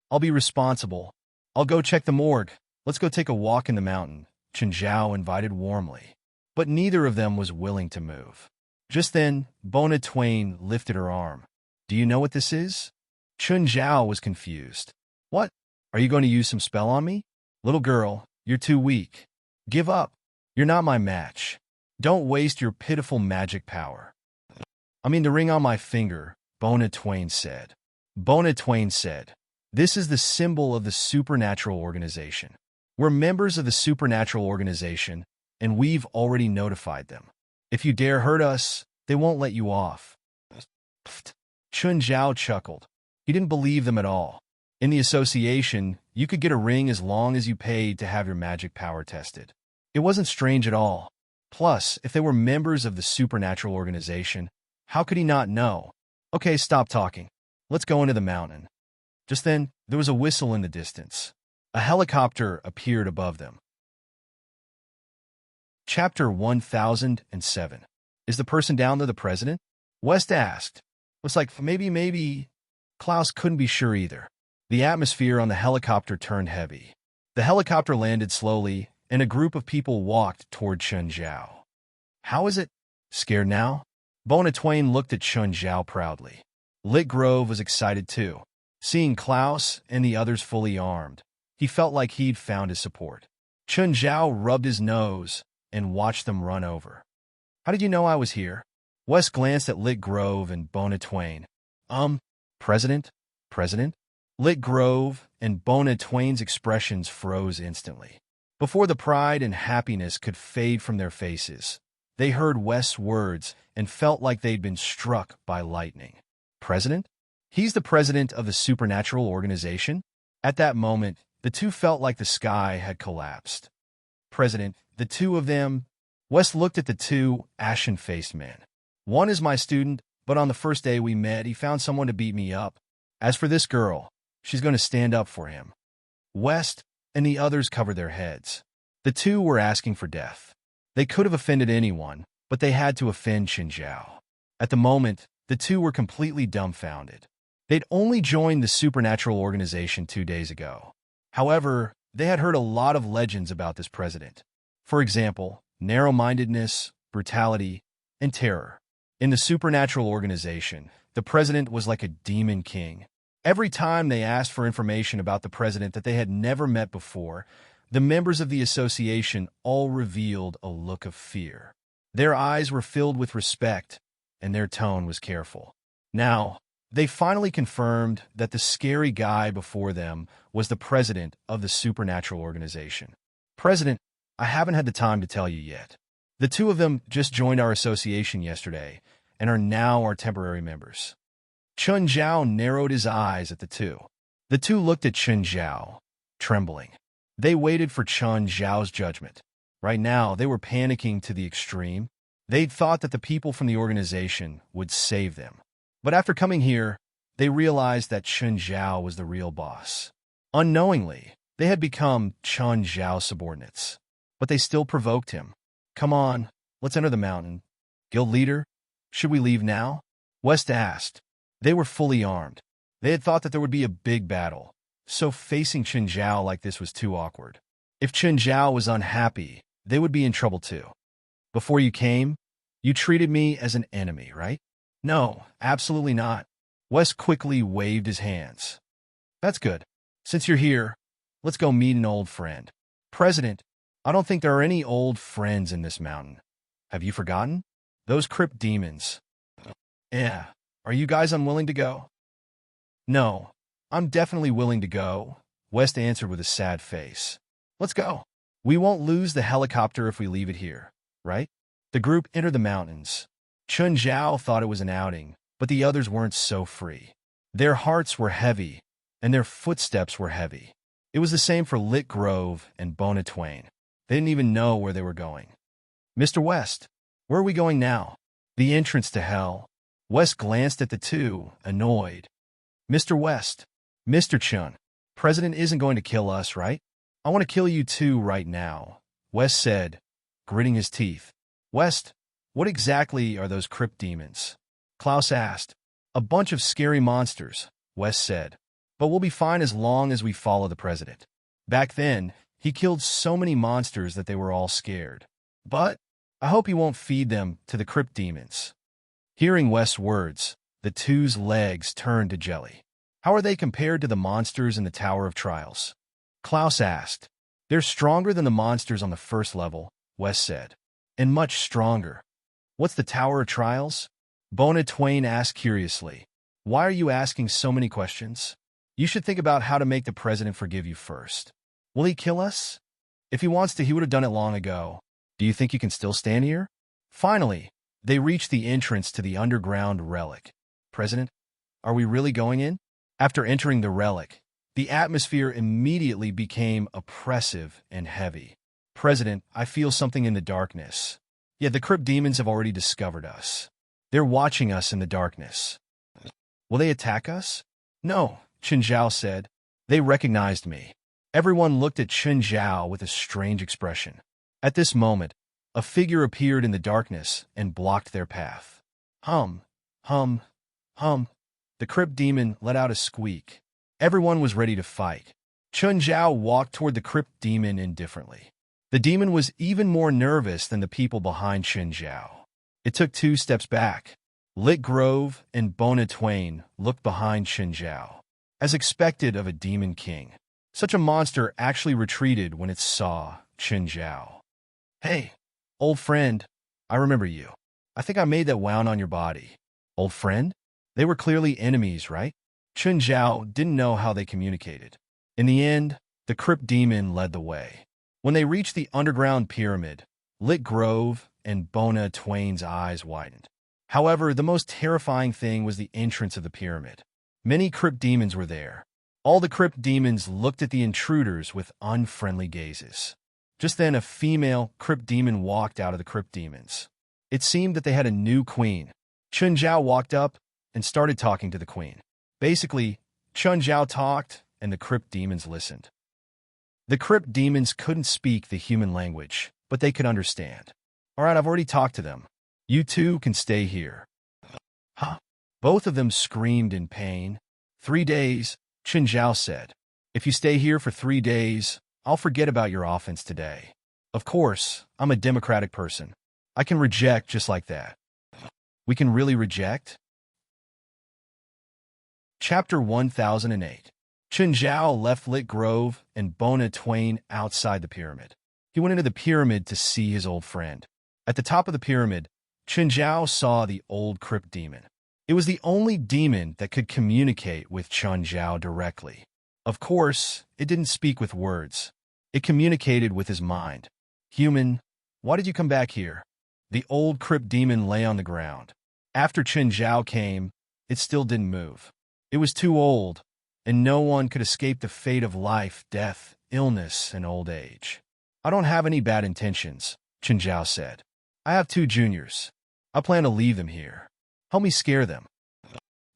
I'll be responsible. I'll go check the morgue. Let's go take a walk in the mountain, Chun Zhao invited warmly. But neither of them was willing to move. Just then, Bona Twain lifted her arm. Do you know what this is? Chun Zhao was confused. What? Are you going to use some spell on me? Little girl, you're too weak. Give up. You're not my match. Don't waste your pitiful magic power. I mean the ring on my finger, Bona Twain said. Bona Twain said, this is the symbol of the supernatural organization. We're members of the supernatural organization, and we've already notified them. If you dare hurt us, they won't let you off. Chun Zhao chuckled. He didn't believe them at all. In the association, you could get a ring as long as you paid to have your magic power tested. It wasn't strange at all. Plus, if they were members of the supernatural organization, how could he not know? Okay, stop talking. Let's go into the mountain. Just then, there was a whistle in the distance. A helicopter appeared above them. Chapter 1007. Is the person down there the president? West asked. Looks like maybe. Klaus couldn't be sure either. The atmosphere on the helicopter turned heavy. The helicopter landed slowly, and a group of people walked toward Chun Zhao. How is it? Scared now? Bona Twain looked at Chun Zhao proudly. Lit Grove was excited too. Seeing Klaus and the others fully armed, he felt like he'd found his support. Chun Zhao rubbed his nose and watched them run over. How did you know I was here? Wes glanced at Lit Grove and Bona Twain. President? Lit Grove and Bona Twain's expressions froze instantly. Before the pride and happiness could fade from their faces, they heard Wes's words and felt like they'd been struck by lightning. President? He's the president of the supernatural organization? At that moment, the two felt like the sky had collapsed. President, the two of them. Wes looked at the two ashen-faced men. One is my student, but on the first day we met, he found someone to beat me up. As for this girl, she's going to stand up for him. West and the others covered their heads. The two were asking for death. They could have offended anyone, but they had to offend Chun Zhao. At the moment, the two were completely dumbfounded. They'd only joined the supernatural organization 2 days ago. However, they had heard a lot of legends about this president. For example, narrow-mindedness, brutality, and terror. In the supernatural organization, the president was like a demon king. Every time they asked for information about the president that they had never met before, the members of the association all revealed a look of fear. Their eyes were filled with respect, and their tone was careful. Now, they finally confirmed that the scary guy before them was the president of the supernatural organization. President, I haven't had the time to tell you yet. The two of them just joined our association yesterday and are now our temporary members. Chun Zhao narrowed his eyes at the two. The two looked at Chun Zhao, trembling. They waited for Chun Zhao's judgment. Right now, they were panicking to the extreme. They'd thought that the people from the organization would save them. But after coming here, they realized that Chun Zhao was the real boss. Unknowingly, they had become Chun Zhao's subordinates. But they still provoked him. Come on, let's enter the mountain. Guild leader, should we leave now? West asked. They were fully armed. They had thought that there would be a big battle, so facing Chun Zhao like this was too awkward. If Chun Zhao was unhappy, they would be in trouble too. Before you came, you treated me as an enemy, right? No, absolutely not. Wes quickly waved his hands. That's good. Since you're here, let's go meet an old friend. President, I don't think there are any old friends in this mountain. Have you forgotten? Those crypt demons. Yeah. Are you guys unwilling to go? No, I'm definitely willing to go. West answered with a sad face. Let's go. We won't lose the helicopter if we leave it here, right? The group entered the mountains. Chun Zhao thought it was an outing, but the others weren't so free. Their hearts were heavy, and their footsteps were heavy. It was the same for Lit Grove and Bona Twain. They didn't even know where they were going. Mr. West, where are we going now? The entrance to hell. West glanced at the two, annoyed. Mr. West, Mr. Chun, President isn't going to kill us, right? I want to kill you too right now, West said, gritting his teeth. West, what exactly are those crypt demons? Klaus asked. A bunch of scary monsters, West said. But we'll be fine as long as we follow the president. Back then, he killed so many monsters that they were all scared. But I hope he won't feed them to the crypt demons. Hearing West's words, the two's legs turned to jelly. How are they compared to the monsters in the Tower of Trials? Klaus asked. They're stronger than the monsters on the first level, West said. And much stronger. What's the Tower of Trials? Bona Twain asked curiously. Why are you asking so many questions? You should think about how to make the president forgive you first. Will he kill us? If he wants to, he would have done it long ago. Do you think you can still stand here? Finally, they reached the entrance to the underground relic. President, are we really going in? After entering the relic, the atmosphere immediately became oppressive and heavy. President, I feel something in the darkness. Yeah, the crypt demons have already discovered us. They're watching us in the darkness. Will they attack us? No, Chun Zhao said. They recognized me. Everyone looked at Chun Zhao with a strange expression. At this moment, a figure appeared in the darkness and blocked their path. Hum, hum, hum. The crypt demon let out a squeak. Everyone was ready to fight. Chun Zhao walked toward the crypt demon indifferently. The demon was even more nervous than the people behind Chun Zhao. It took 2 steps back. Lit Grove and Bona Twain looked behind Chun Zhao. As expected of a demon king, such a monster actually retreated when it saw Chun Zhao. Hey, old friend, I remember you. I think I made that wound on your body. Old friend? They were clearly enemies, right? Chun Zhao didn't know how they communicated. In the end, the crypt demon led the way. When they reached the underground pyramid, Lit Grove and Bona Twain's eyes widened. However, the most terrifying thing was the entrance of the pyramid. Many crypt demons were there. All the crypt demons looked at the intruders with unfriendly gazes. Just then, a female crypt demon walked out of the crypt demons. It seemed that they had a new queen. Chun Zhao walked up and started talking to the queen. Basically, Chun Zhao talked, and the crypt demons listened. The crypt demons couldn't speak the human language, but they could understand. All right, I've already talked to them. You two can stay here. Huh? Both of them screamed in pain. 3 days, Chun Zhao said. If you stay here for 3 days, I'll forget about your offense today. Of course, I'm a democratic person. I can reject just like that. We can really reject? Chapter 1008. Chun Zhao left Lit Grove and Bona Twain outside the pyramid. He went into the pyramid to see his old friend. At the top of the pyramid, Chun Zhao saw the old crypt demon. It was the only demon that could communicate with Chun Zhao directly. Of course, it didn't speak with words. It communicated with his mind. Human, why did you come back here? The old crypt demon lay on the ground. After Chun Zhao came, it still didn't move. It was too old, and no one could escape the fate of life, death, illness, and old age. I don't have any bad intentions, Chun Zhao said. I have 2 juniors. I plan to leave them here. Help me scare them.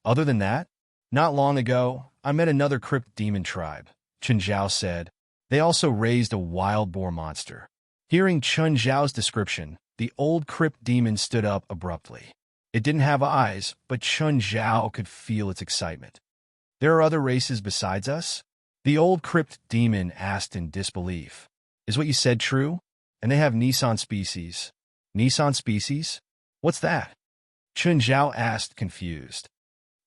Other than that, not long ago, I met another crypt demon tribe, Chun Zhao said. They also raised a wild boar monster. Hearing Chun Zhao's description, the old crypt demon stood up abruptly. It didn't have eyes, but Chun Zhao could feel its excitement. There are other races besides us? The old crypt demon asked in disbelief. Is what you said true? And they have Nissan species. Nissan species? What's that? Chun Zhao asked, confused.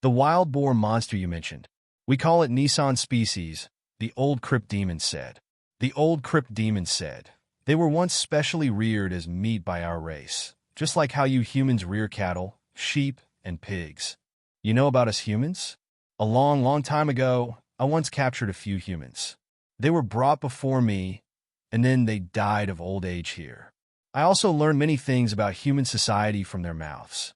The wild boar monster you mentioned. We call it Nissan species, the old crypt demon said. The old crypt demon said, they were once specially reared as meat by our race, just like how you humans rear cattle, sheep, and pigs. You know about us humans? A long, long time ago, I once captured a few humans. They were brought before me, and then they died of old age here. I also learned many things about human society from their mouths.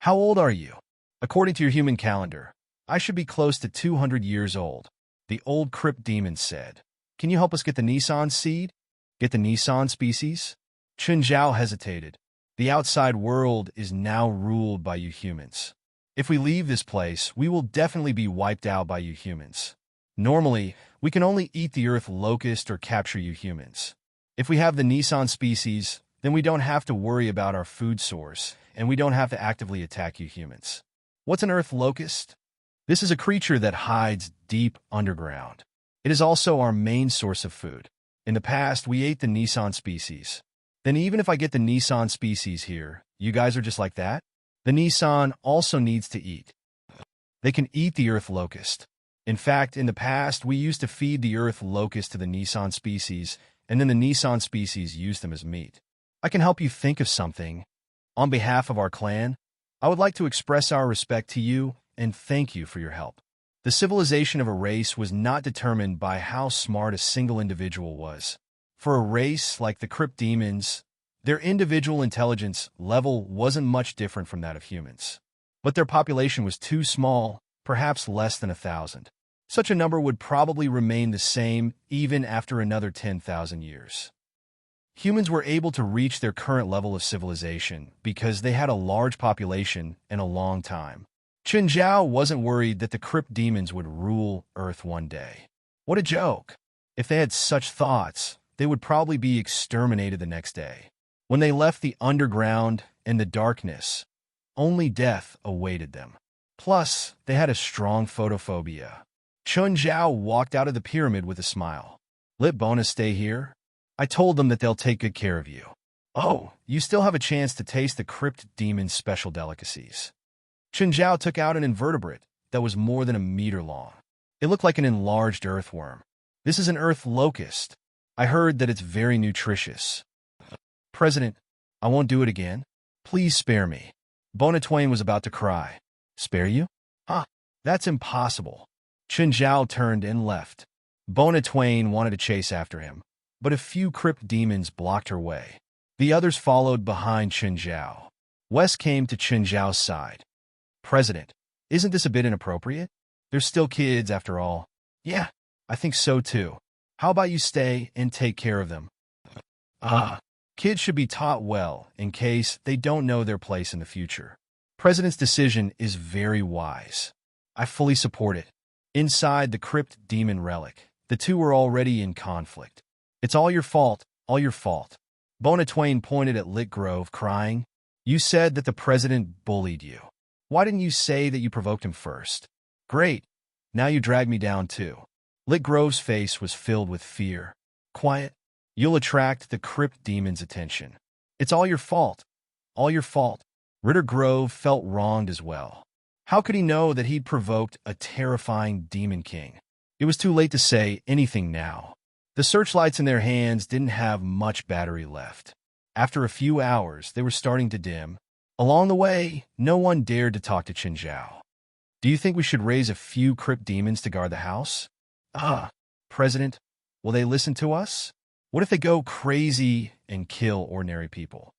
How old are you? According to your human calendar, I should be close to 200 years old, the old crypt demon said. Can you help us get the Nissan seed? Get the Nissan species? Chen Zhao hesitated. The outside world is now ruled by you humans. If we leave this place, we will definitely be wiped out by you humans. Normally, we can only eat the earth locust or capture you humans. If we have the Nissan species, then we don't have to worry about our food source, and we don't have to actively attack you humans. What's an earth locust? This is a creature that hides deep underground. It is also our main source of food. In the past, we ate the Nissan species. Then even if I get the Nissan species here, you guys are just like that? The Nissan also needs to eat. They can eat the earth locust. In fact, in the past, we used to feed the earth locust to the Nissan species, and then the Nissan species used them as meat. I can help you think of something. On behalf of our clan, I would like to express our respect to you and thank you for your help. The civilization of a race was not determined by how smart a single individual was. For a race like the Crypt Demons, their individual intelligence level wasn't much different from that of humans. But their population was too small, perhaps less than 1,000. Such a number would probably remain the same even after another 10,000 years. Humans were able to reach their current level of civilization because they had a large population and a long time. Chen Zhao wasn't worried that the Crypt Demons would rule Earth one day. What a joke! If they had such thoughts, they would probably be exterminated the next day. When they left the underground and the darkness, only death awaited them. Plus, they had a strong photophobia. Chen Zhao walked out of the pyramid with a smile. Let Bona stay here? I told them that they'll take good care of you. Oh, you still have a chance to taste the Crypt Demon's special delicacies. Chen Zhao took out an invertebrate that was more than a meter long. It looked like an enlarged earthworm. This is an earth locust. I heard that it's very nutritious. President, I won't do it again. Please spare me. Bona Twain was about to cry. Spare you? Huh, that's impossible. Chen Zhao turned and left. Bona Twain wanted to chase after him, but a few Crypt Demons blocked her way. The others followed behind Chen Zhao. Wes came to Chen Zhao's side. President, isn't this a bit inappropriate? They're still kids, after all. Yeah, I think so too. How about you stay and take care of them? Kids should be taught well in case they don't know their place in the future. President's decision is very wise. I fully support it. Inside the Crypt Demon relic, the two were already in conflict. It's all your fault, all your fault. Bona Twain pointed at Lit Grove, crying. You said that the president bullied you. Why didn't you say that you provoked him first? Great. Now you drag me down too. Lit Grove's face was filled with fear. Quiet. You'll attract the Crypt Demon's attention. It's all your fault. All your fault. Ritter Grove felt wronged as well. How could he know that he'd provoked a terrifying Demon King? It was too late to say anything now. The searchlights in their hands didn't have much battery left. After a few hours, they were starting to dim. Along the way, no one dared to talk to Chen Zhao. Do you think we should raise a few Crypt Demons to guard the house? President, will they listen to us? What if they go crazy and kill ordinary people?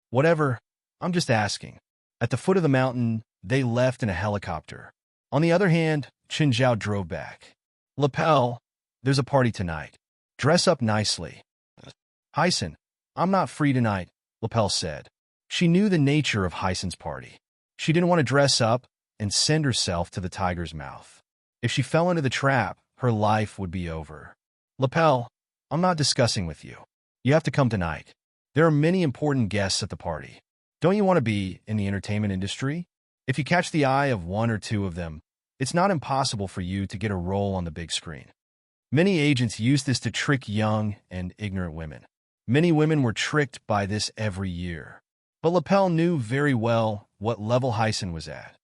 Whatever, I'm just asking. At the foot of the mountain, they left in a helicopter. On the other hand, Chen Zhao drove back. Lapel, there's a party tonight. Dress up nicely. Hyson, I'm not free tonight, Lapel said. She knew the nature of Hyson's party. She didn't want to dress up and send herself to the tiger's mouth. If she fell into the trap, her life would be over. Lapel, I'm not discussing with you. You have to come tonight. There are many important guests at the party. Don't you want to be in the entertainment industry? If you catch the eye of one or two of them, it's not impossible for you to get a role on the big screen. Many agents use this to trick young and ignorant women. Many women were tricked by this every year. But Lapel knew very well what level Hyson was at.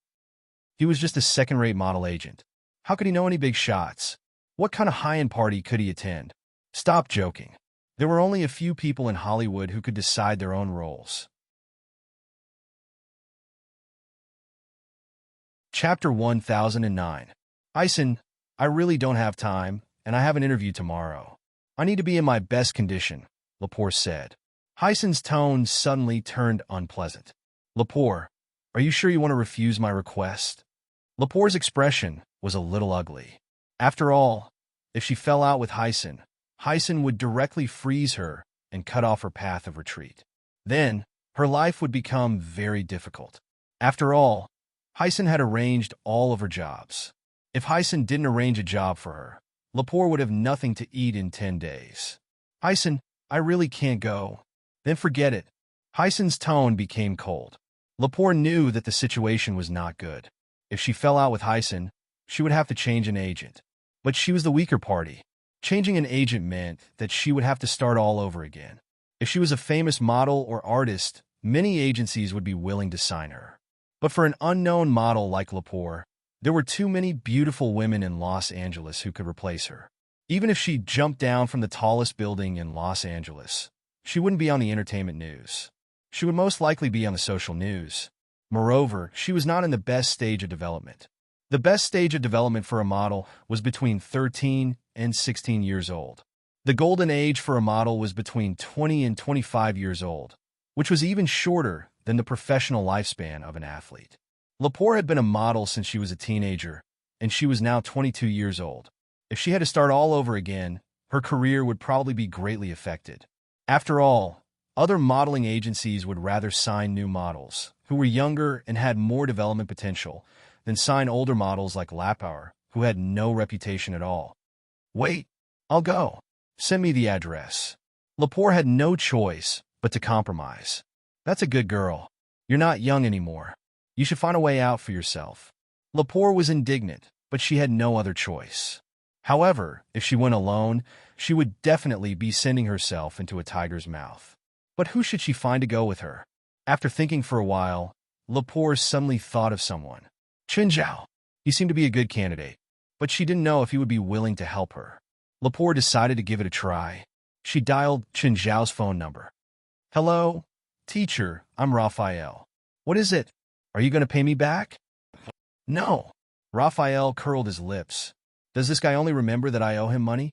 He was just a second-rate model agent. How could he know any big shots? What kind of high-end party could he attend? Stop joking. There were only a few people in Hollywood who could decide their own roles. Chapter 1009. Hyson, I really don't have time, and I have an interview tomorrow. I need to be in my best condition, Lepore said. Hyacint's tone suddenly turned unpleasant. Lepore, are you sure you want to refuse my request? Lepore's expression was a little ugly. After all, if she fell out with Hyacint, Hyacint would directly freeze her and cut off her path of retreat. Then, her life would become very difficult. After all, Hyacint had arranged all of her jobs. If Hyacint didn't arrange a job for her, Lepore would have nothing to eat in 10 days. Hyacint, I really can't go. Then forget it. Hyacint's tone became cold. Lepore knew that the situation was not good. If she fell out with Hyacint, she would have to change an agent. But she was the weaker party. Changing an agent meant that she would have to start all over again. If she was a famous model or artist, many agencies would be willing to sign her. But for an unknown model like Lepore, there were too many beautiful women in Los Angeles who could replace her. Even if she jumped down from the tallest building in Los Angeles, she wouldn't be on the entertainment news. She would most likely be on the social news. Moreover, she was not in the best stage of development. The best stage of development for a model was between 13 and 16 years old. The golden age for a model was between 20 and 25 years old, which was even shorter than the professional lifespan of an athlete. Lepore had been a model since she was a teenager, and she was now 22 years old. If she had to start all over again, her career would probably be greatly affected. After all, other modeling agencies would rather sign new models, who were younger and had more development potential, than sign older models like Lepore, who had no reputation at all. Wait, I'll go. Send me the address. Lepore had no choice but to compromise. That's a good girl. You're not young anymore. You should find a way out for yourself. Lepore was indignant, but she had no other choice. However, if she went alone, she would definitely be sending herself into a tiger's mouth. But who should she find to go with her? After thinking for a while, Lepore suddenly thought of someone. Chen Zhao. He seemed to be a good candidate, but she didn't know if he would be willing to help her. Lepore decided to give it a try. She dialed Chen Zhao's phone number. Hello? Teacher, I'm Raphael. What is it? Are you going to pay me back? No. Raphael curled his lips. Does this guy only remember that I owe him money?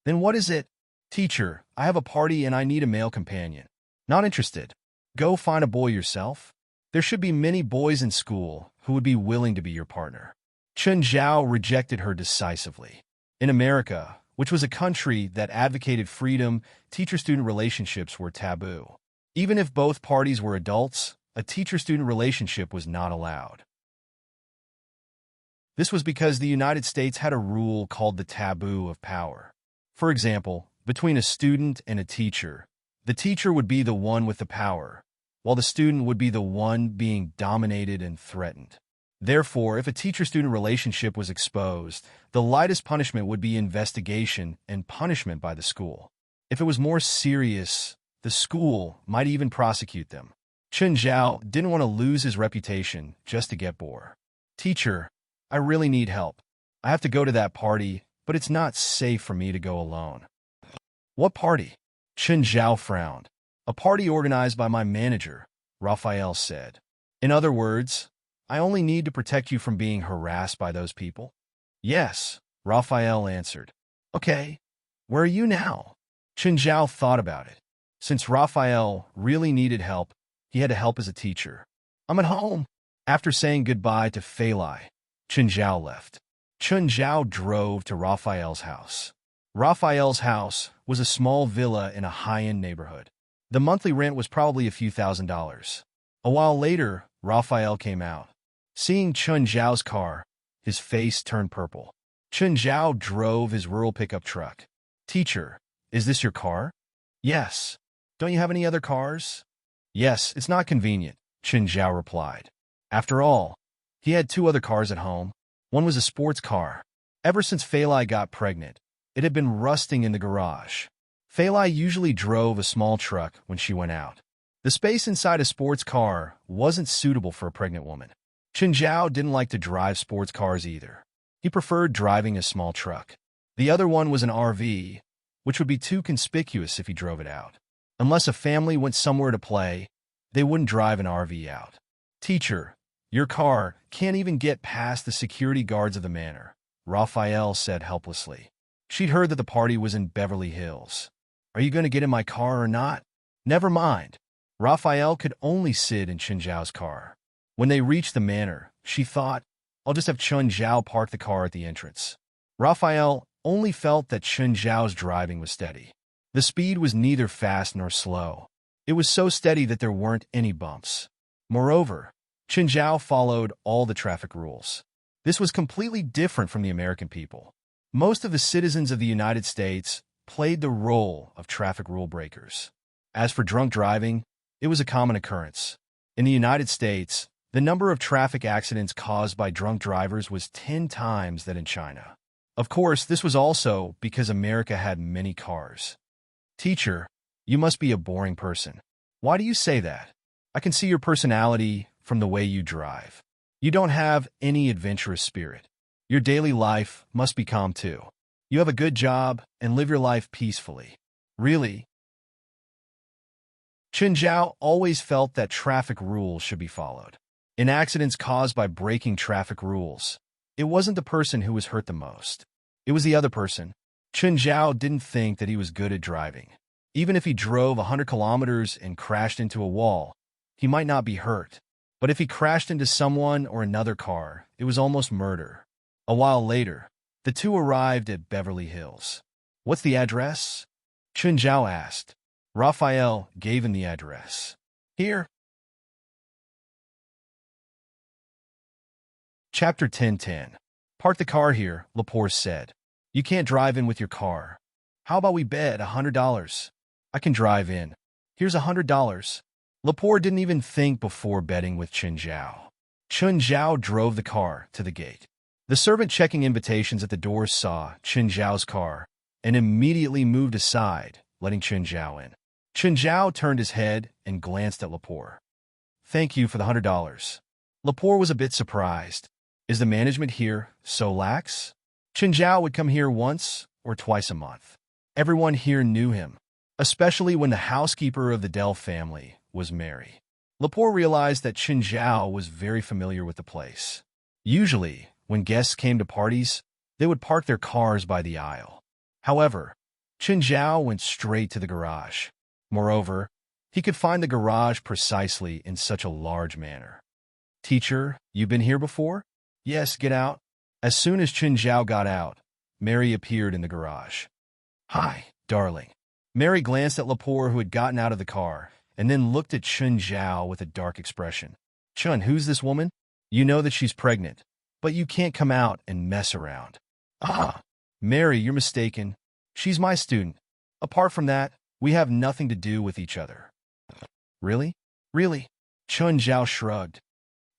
Then what is it? Teacher, I have a party and I need a male companion. Not interested. Go find a boy yourself. There should be many boys in school who would be willing to be your partner. Chen Zhao rejected her decisively. In America, which was a country that advocated freedom, teacher-student relationships were taboo. Even if both parties were adults, a teacher-student relationship was not allowed. This was because the United States had a rule called the taboo of power. For example, between a student and a teacher, the teacher would be the one with the power, while the student would be the one being dominated and threatened. Therefore, if a teacher-student relationship was exposed, the lightest punishment would be investigation and punishment by the school. If it was more serious, the school might even prosecute them. Chen Zhao didn't want to lose his reputation just to get Bohr. Teacher, I really need help. I have to go to that party, but it's not safe for me to go alone. What party? Chen Zhao frowned. A party organized by my manager, Raphael said. In other words, I only need to protect you from being harassed by those people. Yes, Raphael answered. Okay, where are you now? Chen Zhao thought about it. Since Raphael really needed help, he had to help as a teacher. I'm at home. After saying goodbye to Fei Lai, Chen Zhao left. Chen Zhao drove to Raphael's house. Raphael's house was a small villa in a high-end neighborhood. The monthly rent was probably a few $1,000s. A while later, Raphael came out. Seeing Chen Zhao's car, his face turned purple. Chen Zhao drove his rural pickup truck. Teacher, is this your car? Yes. Don't you have any other cars? Yes, it's not convenient, Chen Zhao replied. After all, he had 2 other cars at home. One was a sports car. Ever since Fei Lai got pregnant, it had been rusting in the garage. Fei Lai usually drove a small truck when she went out. The space inside a sports car wasn't suitable for a pregnant woman. Chen Zhao didn't like to drive sports cars either. He preferred driving a small truck. The other one was an RV, which would be too conspicuous if he drove it out. Unless a family went somewhere to play, they wouldn't drive an RV out. Teacher, your car can't even get past the security guards of the manor. Raphael said helplessly. She'd heard that the party was in Beverly Hills. Are you going to get in my car or not? Never mind. Raphael could only sit in Chen Zhao's car. When they reached the manor, she thought, I'll just have Chen Zhao park the car at the entrance. Raphael only felt that Chen Zhao's driving was steady. The speed was neither fast nor slow. It was so steady that there weren't any bumps. Moreover, Chen Zhao followed all the traffic rules. This was completely different from the American people. Most of the citizens of the United States played the role of traffic rule breakers. As for drunk driving, it was a common occurrence. In the United States, the number of traffic accidents caused by drunk drivers was 10 times that in China. Of course, this was also because America had many cars. Teacher, you must be a boring person. Why do you say that? I can see your personality from the way you drive. You don't have any adventurous spirit. Your daily life must be calm too. You have a good job and live your life peacefully. Really? Chen Zhao always felt that traffic rules should be followed. In accidents caused by breaking traffic rules, it wasn't the person who was hurt the most. It was the other person. Chen Zhao didn't think that he was good at driving. Even if he drove 100 kilometers and crashed into a wall, he might not be hurt. But if he crashed into someone or another car, it was almost murder. A while later, the two arrived at Beverly Hills. What's the address? Chen Zhao asked. Raphael gave him the address. Here. Chapter 10:10. Park the car here, Lepore said. You can't drive in with your car. How about we bet $100? I can drive in. Here's $100. Lepore didn't even think before betting with Chen Zhao. Chen Zhao drove the car to the gate. The servant checking invitations at the door saw Chen Zhao's car and immediately moved aside, letting Chen Zhao in. Chen Zhao turned his head and glanced at Lepore. Thank you for the $100. Lepore was a bit surprised. Is the management here so lax? Chen Zhao would come here once or twice a month. Everyone here knew him, especially when the housekeeper of the Dell family was Mary. Lepore realized that Chen Zhao was very familiar with the place. Usually, when guests came to parties, they would park their cars by the aisle. However, Chen Zhao went straight to the garage. Moreover, he could find the garage precisely in such a large manner. Teacher, you've been here before? Yes, get out. As soon as Chen Zhao got out, Mary appeared in the garage. Hi, darling. Mary glanced at Lepore, who had gotten out of the car, and then looked at Chen Zhao with a dark expression. Chen, who's this woman? You know that she's pregnant, but you can't come out and mess around. Ah, Mary, you're mistaken. She's my student. Apart from that, we have nothing to do with each other. Really? Really? Chen Zhao shrugged.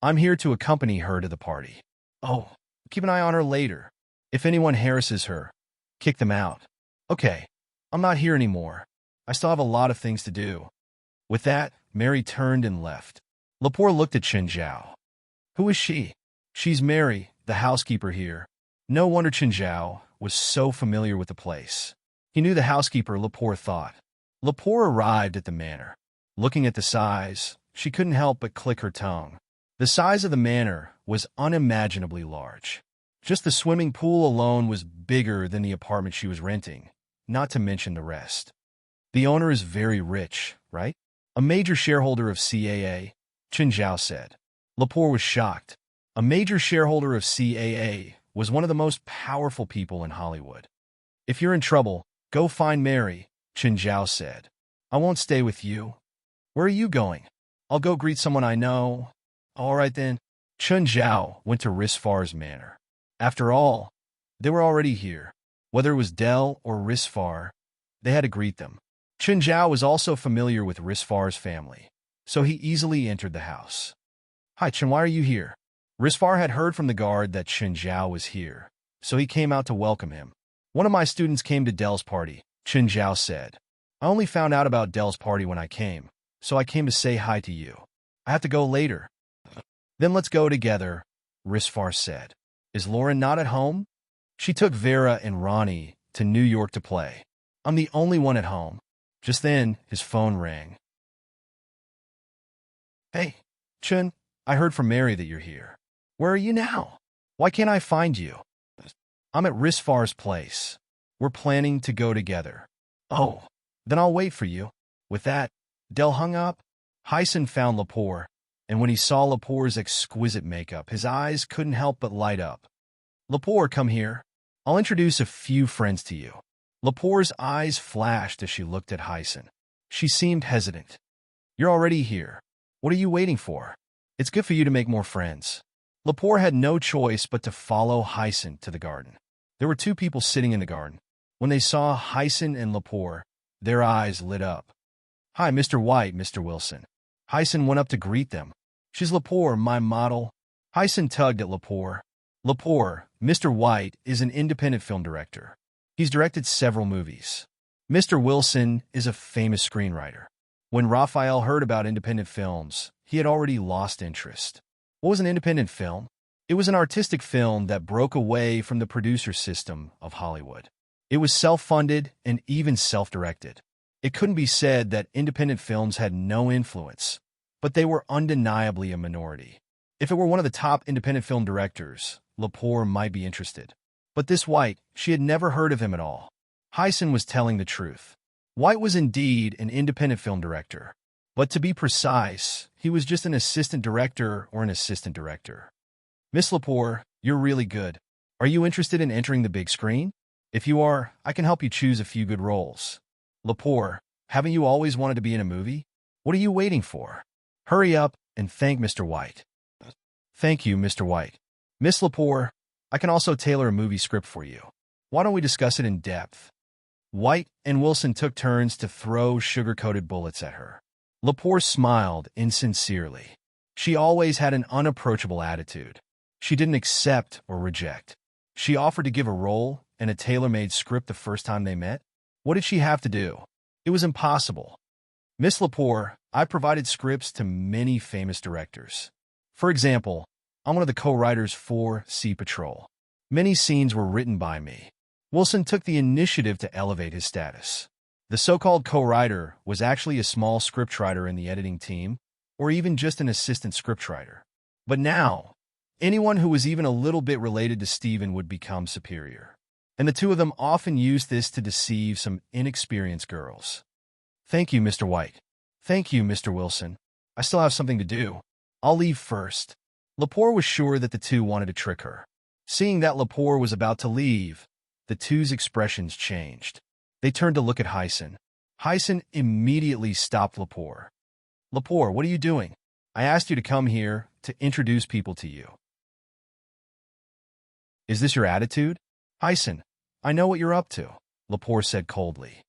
I'm here to accompany her to the party. Oh, keep an eye on her later. If anyone harasses her, kick them out. Okay, I'm not here anymore. I still have a lot of things to do. With that, Mary turned and left. Lepore looked at Chen Zhao. Who is she? She's Mary, the housekeeper here. No wonder Chen Zhao was so familiar with the place. He knew the housekeeper, Lepore thought. Lepore arrived at the manor. Looking at the size, she couldn't help but click her tongue. The size of the manor was unimaginably large. Just the swimming pool alone was bigger than the apartment she was renting, not to mention the rest. The owner is very rich, right? A major shareholder of CAA, Chen Zhao said. Lepore was shocked. A major shareholder of CAA was one of the most powerful people in Hollywood. If you're in trouble, go find Mary, Chen Zhao said. I won't stay with you. Where are you going? I'll go greet someone I know. All right then. Chen Zhao went to Risfar's manor. After all, they were already here. Whether it was Dell or Risfar, they had to greet them. Chen Zhao was also familiar with Risfar's family, so he easily entered the house. Hi Chen, why are you here? Risfar had heard from the guard that Chen Zhao was here, so he came out to welcome him. One of my students came to Dell's party, Chen Zhao said. I only found out about Dell's party when I came, so I came to say hi to you. I have to go later. Then let's go together, Risfar said. Is Lauren not at home? She took Vera and Ronnie to New York to play. I'm the only one at home. Just then, his phone rang. Hey, Chen, I heard from Mary that you're here. Where are you now? Why can't I find you? I'm at Risfar's place. We're planning to go together. Oh, then I'll wait for you. With that, Del hung up. Hyson found Lepore, and when he saw Lepore's exquisite makeup, his eyes couldn't help but light up. Lepore, come here. I'll introduce a few friends to you. Lepore's eyes flashed as she looked at Hyson. She seemed hesitant. You're already here. What are you waiting for? It's good for you to make more friends. Lepore had no choice but to follow Hyson to the garden. There were two people sitting in the garden. When they saw Hyson and Lepore, their eyes lit up. Hi, Mr. White, Mr. Wilson. Hyson went up to greet them. She's Lepore, my model. Hyson tugged at Lepore. Lepore, Mr. White, is an independent film director. He's directed several movies. Mr. Wilson is a famous screenwriter. When Raphael heard about independent films, he had already lost interest. What was an independent film? It was an artistic film that broke away from the producer system of Hollywood. It was self-funded and even self-directed. It couldn't be said that independent films had no influence, but they were undeniably a minority. If it were one of the top independent film directors, Lepore might be interested. But this White, she had never heard of him at all. Hyson was telling the truth. White was indeed an independent film director. But to be precise, he was just an assistant director or an assistant director. Miss Lepore, you're really good. Are you interested in entering the big screen? If you are, I can help you choose a few good roles. Lepore, haven't you always wanted to be in a movie? What are you waiting for? Hurry up and thank Mr. White. Thank you, Mr. White. Miss Lepore, I can also tailor a movie script for you. Why don't we discuss it in depth? White and Wilson took turns to throw sugar-coated bullets at her. Lepore smiled insincerely. She always had an unapproachable attitude. She didn't accept or reject. She offered to give a role and a tailor-made script the first time they met. What did she have to do? It was impossible. Miss Lepore, I provided scripts to many famous directors. For example, I'm one of the co-writers for Sea Patrol. Many scenes were written by me. Wilson took the initiative to elevate his status. The so-called co-writer was actually a small scriptwriter in the editing team, or even just an assistant scriptwriter. But now, anyone who was even a little bit related to Stephen would become superior. And the two of them often used this to deceive some inexperienced girls. Thank you, Mr. White. Thank you, Mr. Wilson. I still have something to do. I'll leave first. Lepore was sure that the two wanted to trick her. Seeing that Lepore was about to leave, the two's expressions changed. They turned to look at Hyson. Hyson immediately stopped Lepore. Lepore, what are you doing? I asked you to come here to introduce people to you. Is this your attitude? Hyson, I know what you're up to, Lepore said coldly.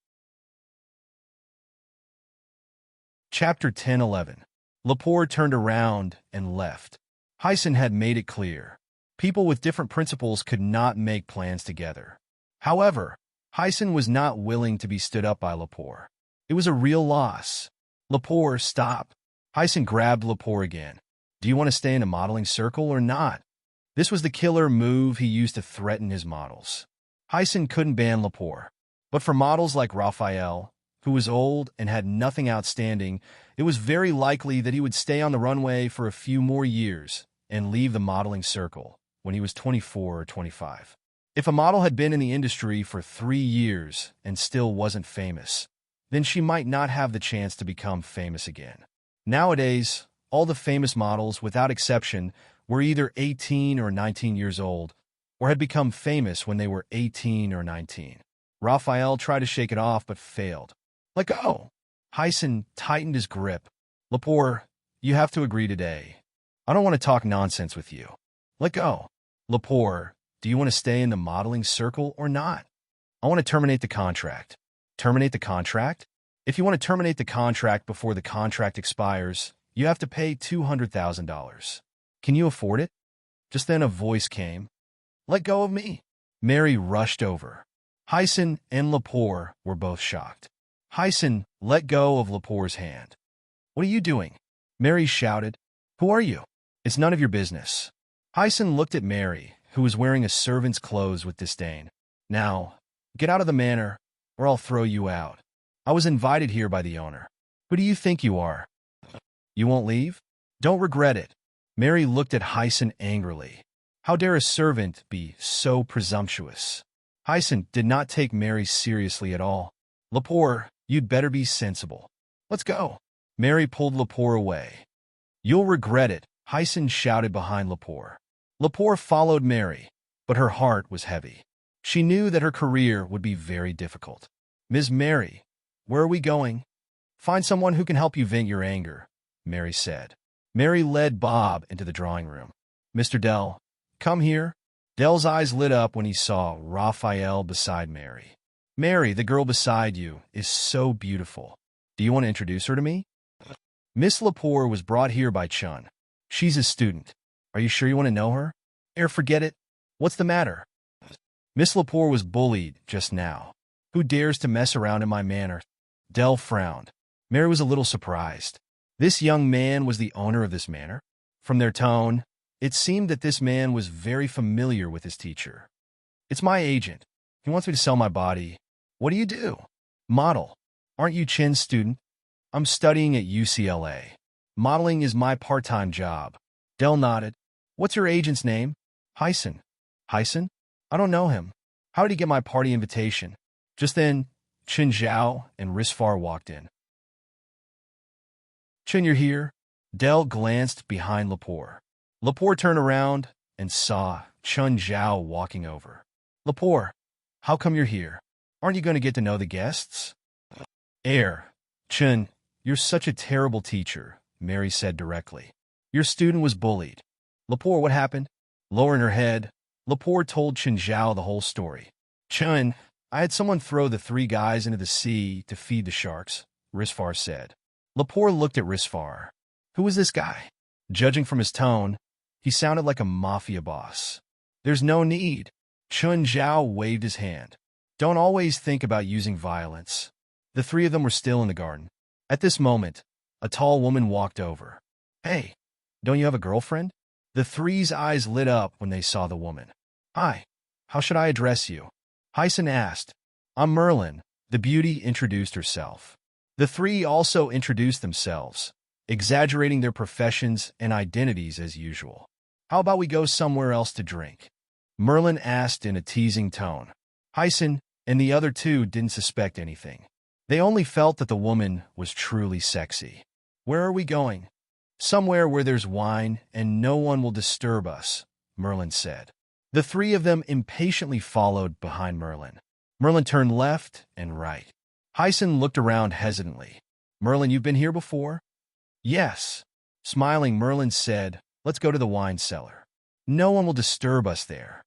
Chapter 10-11. Lepore turned around and left. Hyson had made it clear. People with different principles could not make plans together. However, Hyson was not willing to be stood up by Lepore. It was a real loss. Lepore, stop. Hyson grabbed Lepore again. Do you want to stay in a modeling circle or not? This was the killer move he used to threaten his models. Hyson couldn't ban Lepore. But for models like Raphael, who was old and had nothing outstanding, it was very likely that he would stay on the runway for a few more years and leave the modeling circle when he was 24 or 25. If a model had been in the industry for 3 years and still wasn't famous, then she might not have the chance to become famous again. Nowadays, all the famous models, without exception, were either 18 or 19 years old, or had become famous when they were 18 or 19. Raphael tried to shake it off but failed. Let go! Hyson tightened his grip. Lepore, you have to agree today. I don't want to talk nonsense with you. Let go. Lepore, do you want to stay in the modeling circle or not? I want to terminate the contract. Terminate the contract? If you want to terminate the contract before the contract expires, you have to pay $200,000. Can you afford it? Just then a voice came. Let go of me. Mary rushed over. Hyson and Lepore were both shocked. Hyson let go of Lepore's hand. What are you doing? Mary shouted. Who are you? It's none of your business. Hyson looked at Mary, who was wearing a servant's clothes, with disdain. Now, get out of the manor, or I'll throw you out. I was invited here by the owner. Who do you think you are? You won't leave? Don't regret it. Mary looked at Hyson angrily. How dare a servant be so presumptuous? Hyacinth did not take Mary seriously at all. Lepore, you'd better be sensible. Let's go. Mary pulled Lepore away. You'll regret it, Hyacinth shouted behind Lepore. Lepore followed Mary, but her heart was heavy. She knew that her career would be very difficult. Ms. Mary, where are we going? Find someone who can help you vent your anger, Mary said. Mary led Bob into the drawing room. Mr. Dell, come here. Dell's eyes lit up when he saw Raphael beside Mary. Mary, the girl beside you, is so beautiful. Do you want to introduce her to me? Miss Lepore was brought here by Chun. She's a student. Are you sure you want to know her? Forget it. What's the matter? Miss Lepore was bullied just now. Who dares to mess around in my manor? Dell frowned. Mary was a little surprised. This young man was the owner of this manor? From their tone, it seemed that this man was very familiar with his teacher. It's my agent. He wants me to sell my body. What do you do? Model. Aren't you Chin's student? I'm studying at UCLA. Modeling is my part-time job. Dell nodded. What's your agent's name? Hyacinth. Hyacinth? I don't know him. How did he get my party invitation? Just then, Chin Zhao and Risfar walked in. Chin, you're here? Dell glanced behind Lepore. Lepore turned around and saw Chun Zhao walking over. Lepore, how come you're here? Aren't you going to get to know the guests? Chun, you're such a terrible teacher, Mary said directly. Your student was bullied. Lepore, what happened? Lowering her head, Lepore told Chun Zhao the whole story. Chun, I had someone throw the 3 guys into the sea to feed the sharks, Risfar said. Lepore looked at Risfar. Who was this guy? Judging from his tone, he sounded like a mafia boss. There's no need. Chun Zhao waved his hand. Don't always think about using violence. The 3 of them were still in the garden. At this moment, a tall woman walked over. Hey, don't you have a girlfriend? The 3's eyes lit up when they saw the woman. Hi, how should I address you? Hyacinth asked. I'm Merlin. The beauty introduced herself. The 3 also introduced themselves, exaggerating their professions and identities as usual. How about we go somewhere else to drink? Merlin asked in a teasing tone. Hyacinth and the other 2 didn't suspect anything. They only felt that the woman was truly sexy. Where are we going? Somewhere where there's wine and no one will disturb us, Merlin said. The 3 of them impatiently followed behind Merlin. Merlin turned left and right. Hyacinth looked around hesitantly. Merlin, you've been here before? Yes. Smiling, Merlin said, let's go to the wine cellar. No one will disturb us there.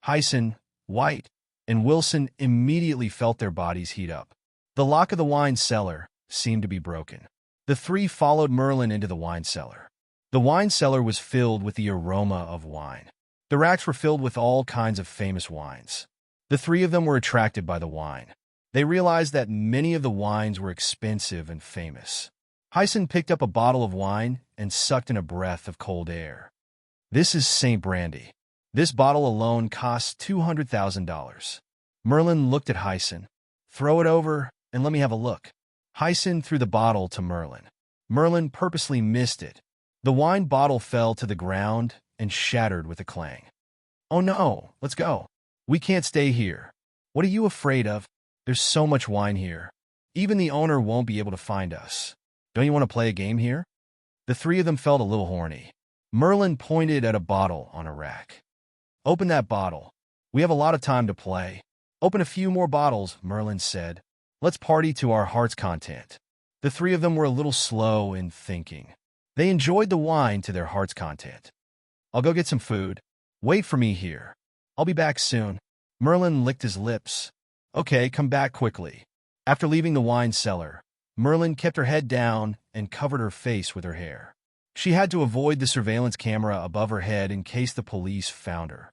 Hyacinth, White, and Wilson immediately felt their bodies heat up. The lock of the wine cellar seemed to be broken. The 3 followed Merlin into the wine cellar. The wine cellar was filled with the aroma of wine. The racks were filled with all kinds of famous wines. The 3 of them were attracted by the wine. They realized that many of the wines were expensive and famous. Hyacinth picked up a bottle of wine and sucked in a breath of cold air. This is St. Brandy. This bottle alone costs $200,000. Merlin looked at Hyacinth. Throw it over and let me have a look. Hyacinth threw the bottle to Merlin. Merlin purposely missed it. The wine bottle fell to the ground and shattered with a clang. Oh no, let's go. We can't stay here. What are you afraid of? There's so much wine here. Even the owner won't be able to find us. Don't you want to play a game here? The 3 of them felt a little horny. Merlin pointed at a bottle on a rack. Open that bottle. We have a lot of time to play. Open a few more bottles, Merlin said. Let's party to our heart's content. The 3 of them were a little slow in thinking. They enjoyed the wine to their heart's content. I'll go get some food. Wait for me here. I'll be back soon. Merlin licked his lips. Okay, come back quickly. After leaving the wine cellar, Merlin kept her head down and covered her face with her hair. She had to avoid the surveillance camera above her head in case the police found her.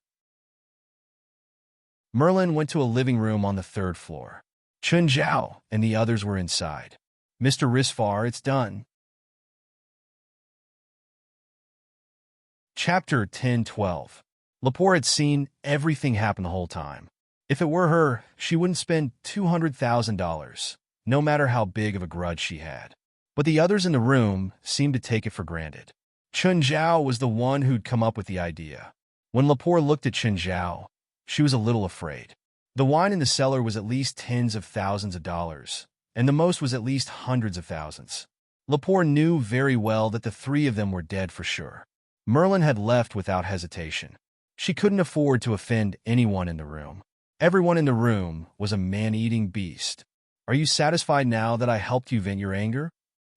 Merlin went to a living room on the 3rd floor. Chun Zhao and the others were inside. Mr. Risfar, it's done. Chapter 10-12. Lepore had seen everything happen the whole time. If it were her, she wouldn't spend $200,000, no matter how big of a grudge she had. But the others in the room seemed to take it for granted. Chun Zhao was the one who'd come up with the idea. When Lepore looked at Chen Zhao, she was a little afraid. The wine in the cellar was at least tens of thousands of dollars, and the most was at least hundreds of thousands. Lepore knew very well that the three of them were dead for sure. Merlin had left without hesitation. She couldn't afford to offend anyone in the room. Everyone in the room was a man-eating beast. Are you satisfied now that I helped you vent your anger?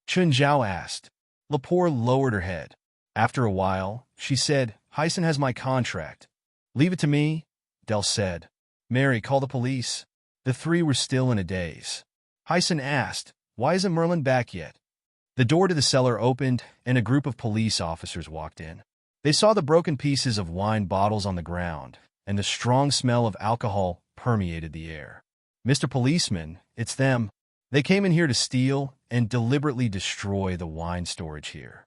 Chen Zhao asked. Lepore lowered her head. After a while, she said, Hyson has my contract. Leave it to me, Del said. Mary, call the police. The three were still in a daze. Hyson asked, why isn't Merlin back yet? The door to the cellar opened, and a group of police officers walked in. They saw the broken pieces of wine bottles on the ground, and the strong smell of alcohol permeated the air. Mr. Policeman, it's them. They came in here to steal and deliberately destroy the wine storage here.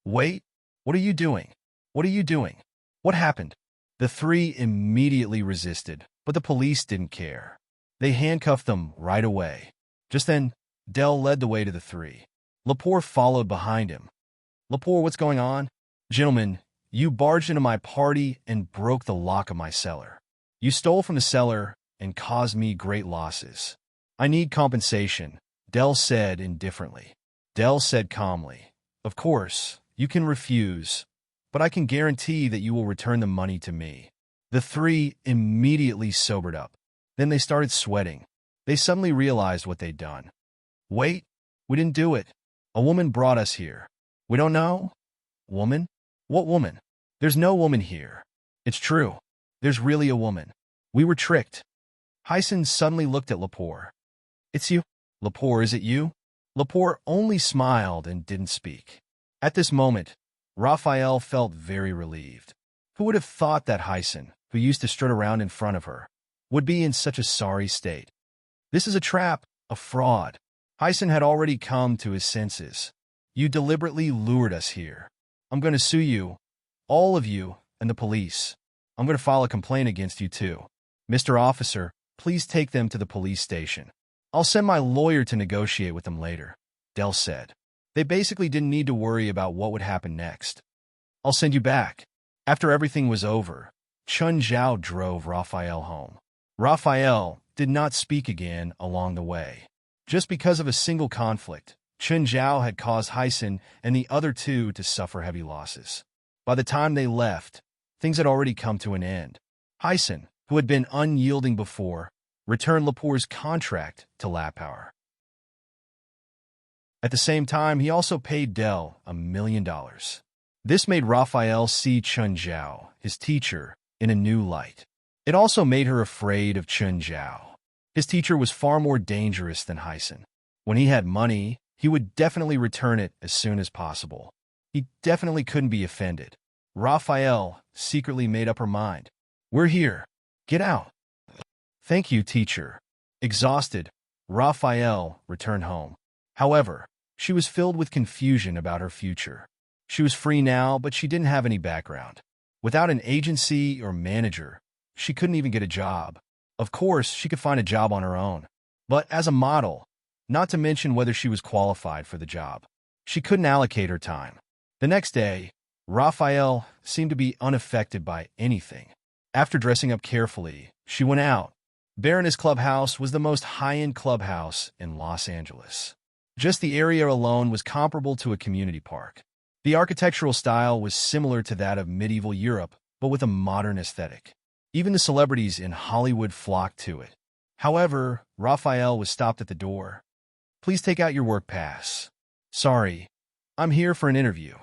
Wait, what are you doing? What are you doing? What happened? The three immediately resisted, but the police didn't care. They handcuffed them right away. Just then, Del led the way to the three. Lepore followed behind him. Lepore, what's going on? Gentlemen, you barged into my party and broke the lock of my cellar. You stole from the cellar and caused me great losses. I need compensation, Del said indifferently. Del said calmly, of course, you can refuse, but I can guarantee that you will return the money to me. The three immediately sobered up. Then they started sweating. They suddenly realized what they'd done. Wait, we didn't do it. A woman brought us here. We don't know? Woman? What woman? There's no woman here. It's true. There's really a woman. We were tricked. Hyson suddenly looked at Lepore. It's you. Lepore, is it you? Lepore only smiled and didn't speak. At this moment, Raphael felt very relieved. Who would have thought that Hyson, who used to strut around in front of her, would be in such a sorry state? This is a trap, a fraud. Hyson had already come to his senses. You deliberately lured us here. I'm going to sue you, all of you, and the police. I'm going to file a complaint against you too. Mr. Officer, please take them to the police station. I'll send my lawyer to negotiate with them later, Del said. They basically didn't need to worry about what would happen next. I'll send you back. After everything was over, Chen Zhao drove Raphael home. Raphael did not speak again along the way. Just because of a single conflict, Chen Zhao had caused Hyson and the other two to suffer heavy losses. By the time they left, things had already come to an end. Hyson, who had been unyielding before, returned Lepore's contract to Lappower. At the same time, he also paid Del $1 million. This made Raphael see Chen Zhao, his teacher, in a new light. It also made her afraid of Chen Zhao. His teacher was far more dangerous than Hyson. When he had money, he would definitely return it as soon as possible. He definitely couldn't be offended. Raphael secretly made up her mind. We're here. Get out. Thank you, teacher. Exhausted, Raphael returned home. However, she was filled with confusion about her future. She was free now, but she didn't have any background. Without an agency or manager, she couldn't even get a job. Of course, she could find a job on her own. But as a model, not to mention whether she was qualified for the job, she couldn't allocate her time. The next day, Raphael seemed to be unaffected by anything. After dressing up carefully, she went out. Baroness Clubhouse was the most high-end clubhouse in Los Angeles. Just the area alone was comparable to a community park. The architectural style was similar to that of medieval Europe, but with a modern aesthetic. Even the celebrities in Hollywood flocked to it. However, Raphael was stopped at the door. Please take out your work pass. Sorry, I'm here for an interview.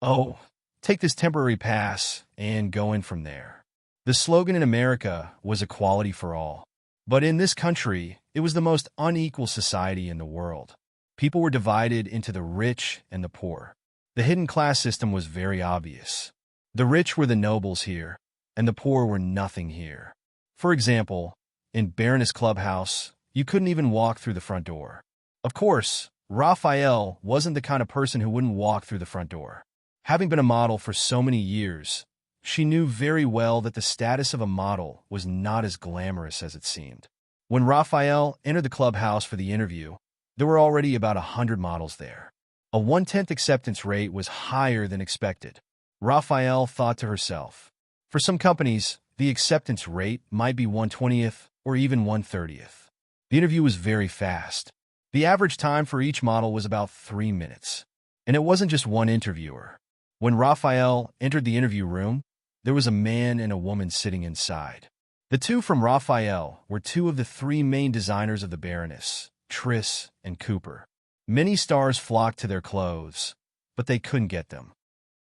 Oh, take this temporary pass and go in from there. The slogan in America was equality for all. But in this country, it was the most unequal society in the world. People were divided into the rich and the poor. The hidden class system was very obvious. The rich were the nobles here, and the poor were nothing here. For example, in Baroness Clubhouse, you couldn't even walk through the front door. Of course, Raphael wasn't the kind of person who wouldn't walk through the front door. Having been a model for so many years, she knew very well that the status of a model was not as glamorous as it seemed. When Raphael entered the clubhouse for the interview, there were already about 100 models there. A 1/10 acceptance rate was higher than expected. Raphael thought to herself, For some companies, the acceptance rate might be 1/20th or even 1/30th. The interview was very fast. The average time for each model was about 3 minutes. And it wasn't just one interviewer. When Raphael entered the interview room, there was a man and a woman sitting inside. The two from Raphael were two of the three main designers of the Baroness, Triss and Cooper. Many stars flocked to their clothes, but they couldn't get them.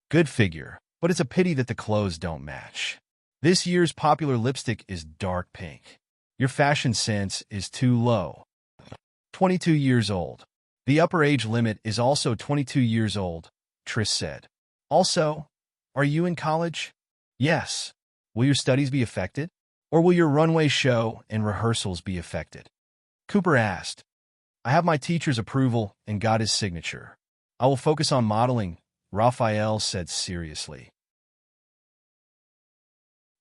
Good figure, but it's a pity that the clothes don't match. This year's popular lipstick is dark pink. Your fashion sense is too low. 22 years old. The upper age limit is also 22 years old, Triss said. Also, are you in college? Yes. Will your studies be affected? Or will your runway show and rehearsals be affected? Cooper asked. I have my teacher's approval and got his signature. I will focus on modeling, Raphael said seriously.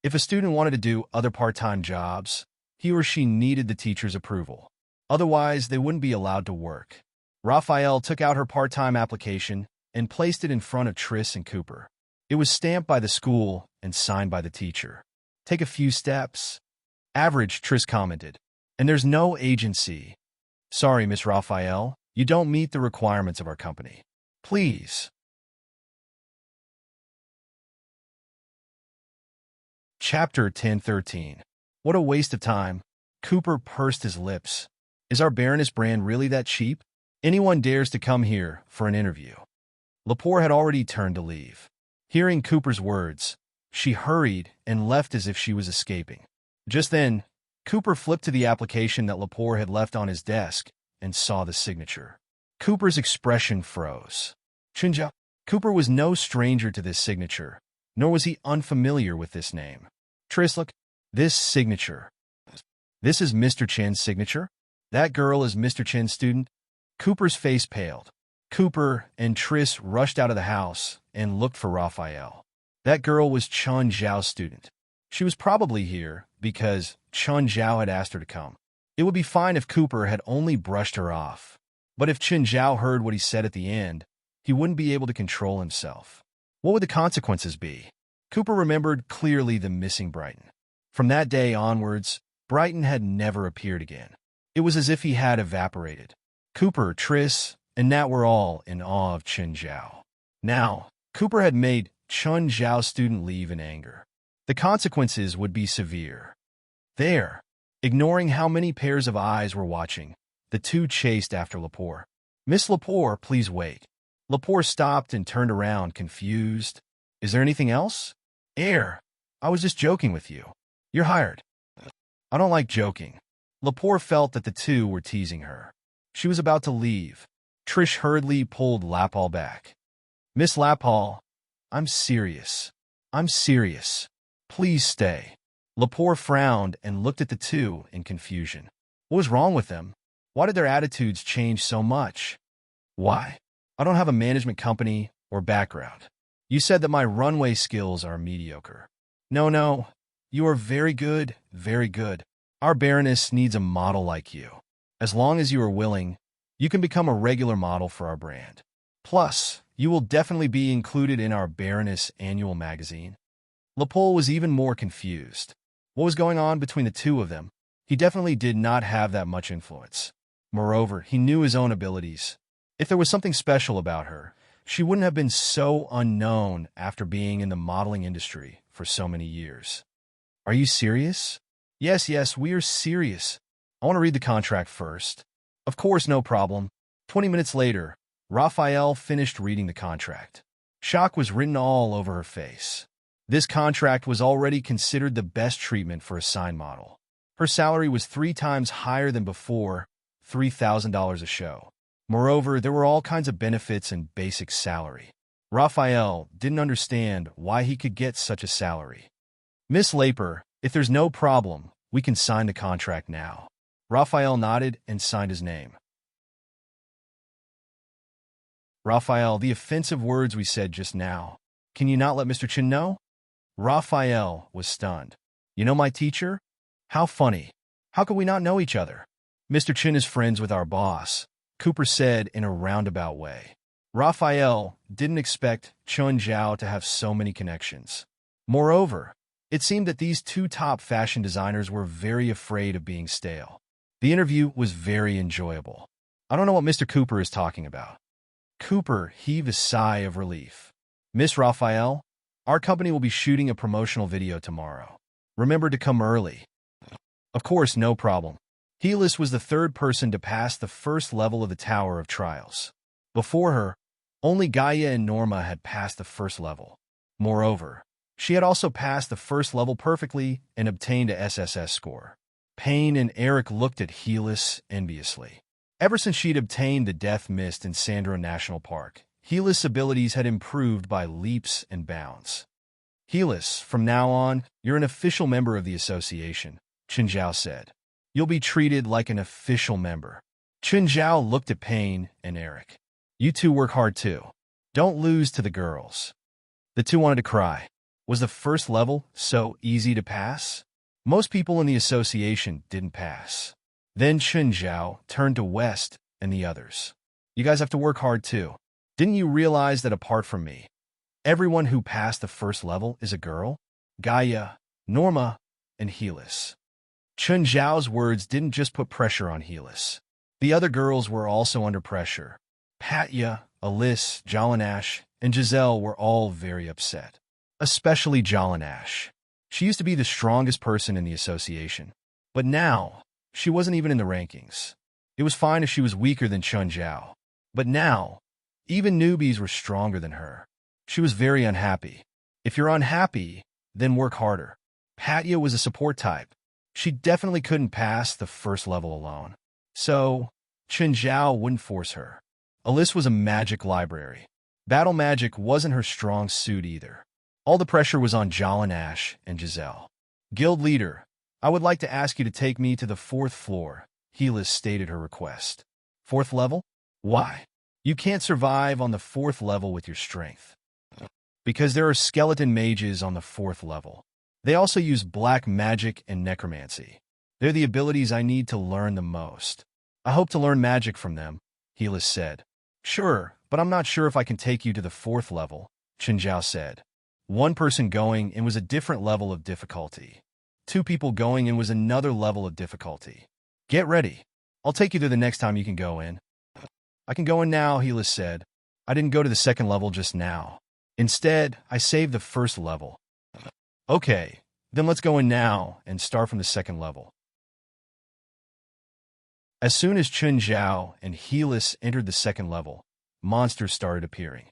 If a student wanted to do other part-time jobs, he or she needed the teacher's approval. Otherwise, they wouldn't be allowed to work. Raphael took out her part-time application and placed it in front of Triss and Cooper. It was stamped by the school and signed by the teacher. Take a few steps. Average, Triss commented. And there's no agency. Sorry, Miss Raphael, you don't meet the requirements of our company. Please. Chapter 10:13. What a waste of time. Cooper pursed his lips. Is our Baroness brand really that cheap? Anyone dares to come here for an interview. Lepore had already turned to leave. Hearing Cooper's words, she hurried and left as if she was escaping. Just then, Cooper flipped to the application that Lepore had left on his desk and saw the signature. Cooper's expression froze. Chinja. Cooper was no stranger to this signature, nor was he unfamiliar with this name. Triss, look, this signature. This is Mr. Chen's signature? That girl is Mr. Chen's student? Cooper's face paled. Cooper and Triss rushed out of the house and looked for Raphael. That girl was Chun Zhao's student. She was probably here because Chun Zhao had asked her to come. It would be fine if Cooper had only brushed her off. But if Chun Zhao heard what he said at the end, he wouldn't be able to control himself. What would the consequences be? Cooper remembered clearly the missing Brighton. From that day onwards, Brighton had never appeared again. It was as if he had evaporated. Cooper, Triss, and Nat were all in awe of Chun Zhao. Now, Cooper had made Chun Zhao's student leave in anger. The consequences would be severe. There, ignoring how many pairs of eyes were watching, the two chased after Lepore. Miss Lepore, please wait. Lepore stopped and turned around, confused. Is there anything else? I was just joking with you. You're hired. I don't like joking. Lepore felt that the two were teasing her. She was about to leave. Trish hurriedly pulled Laphal back. Miss Laphal, I'm serious. I'm serious. Please stay. Lepore frowned and looked at the two in confusion. What was wrong with them? Why did their attitudes change so much? Why? I don't have a management company or background. You said that my runway skills are mediocre. No, you are very good, very good. Our Baroness needs a model like you. As long as you are willing, you can become a regular model for our brand. Plus, you will definitely be included in our Baroness annual magazine. Lepore was even more confused. What was going on between the two of them? He definitely did not have that much influence. Moreover, he knew his own abilities. If there was something special about her, she wouldn't have been so unknown after being in the modeling industry for so many years. Are you serious? Yes, we are serious. I want to read the contract first. Of course, no problem. 20 minutes later, Raphael finished reading the contract. Shock was written all over her face. This contract was already considered the best treatment for a sign model. Her salary was 3 times higher than before, $3,000 a show. Moreover, there were all kinds of benefits and basic salary. Raphael didn't understand why he could get such a salary. Miss Laper, if there's no problem, we can sign the contract now. Raphael nodded and signed his name. Raphael, the offensive words we said just now. Can you not let Mr. Chen know? Raphael was stunned. You know my teacher? How funny. How could we not know each other? Mr. Chen is friends with our boss, Cooper said in a roundabout way. Raphael didn't expect Chun Zhao to have so many connections. Moreover, It seemed that these two top fashion designers were very afraid of being stale. The interview was very enjoyable. I don't know what Mr. Cooper is talking about. Cooper heaved a sigh of relief. Miss Raphael, our company will be shooting a promotional video tomorrow. Remember to come early. Of course, no problem. Helis was the third person to pass the first level of the Tower of Trials. Before her, only Gaia and Norma had passed the first level. Moreover, she had also passed the first level perfectly and obtained a SSS score. Payne and Eric looked at Helis enviously. Ever since she'd obtained the Death Mist in Sandro National Park, Helis' abilities had improved by leaps and bounds. Helis, from now on, you're an official member of the association, Chen Zhao said. You'll be treated like an official member. Chen Zhao looked at Payne and Eric. You two work hard too. Don't lose to the girls. The two wanted to cry. Was the first level so easy to pass? Most people in the association didn't pass. Then Chen Zhao turned to West and the others. You guys have to work hard too. Didn't you realize that apart from me, everyone who passed the first level is a girl? Gaia, Norma, and Helis. Chen Zhao's words didn't just put pressure on Helis. The other girls were also under pressure. Patya, Alice, Jalanash, and Giselle were all very upset. Especially Jalanash. She used to be the strongest person in the association. But now, she wasn't even in the rankings. It was fine if she was weaker than Chen Zhao. But now, even newbies were stronger than her. She was very unhappy. If you're unhappy, then work harder. Patya was a support type. She definitely couldn't pass the first level alone. So, Chen Zhao wouldn't force her. Alice was a magic library. Battle magic wasn't her strong suit either. All the pressure was on Jalanash and Giselle. Guild leader, I would like to ask you to take me to the 4th floor, Helis stated her request. 4th level? Why? You can't survive on the 4th level with your strength. Because there are skeleton mages on the 4th level. They also use black magic and necromancy. They're the abilities I need to learn the most. I hope to learn magic from them, Helis said. Sure, but I'm not sure if I can take you to the 4th level, Chen Zhao said. One person going and was a different level of difficulty. 2 people going and was another level of difficulty. Get ready. I'll take you there the next time you can go in. I can go in now, Helis said. I didn't go to the 2nd level just now. Instead, I saved the 1st level. Okay, then let's go in now and start from the 2nd level. As soon as Chen Zhao and Helis entered the 2nd level, monsters started appearing.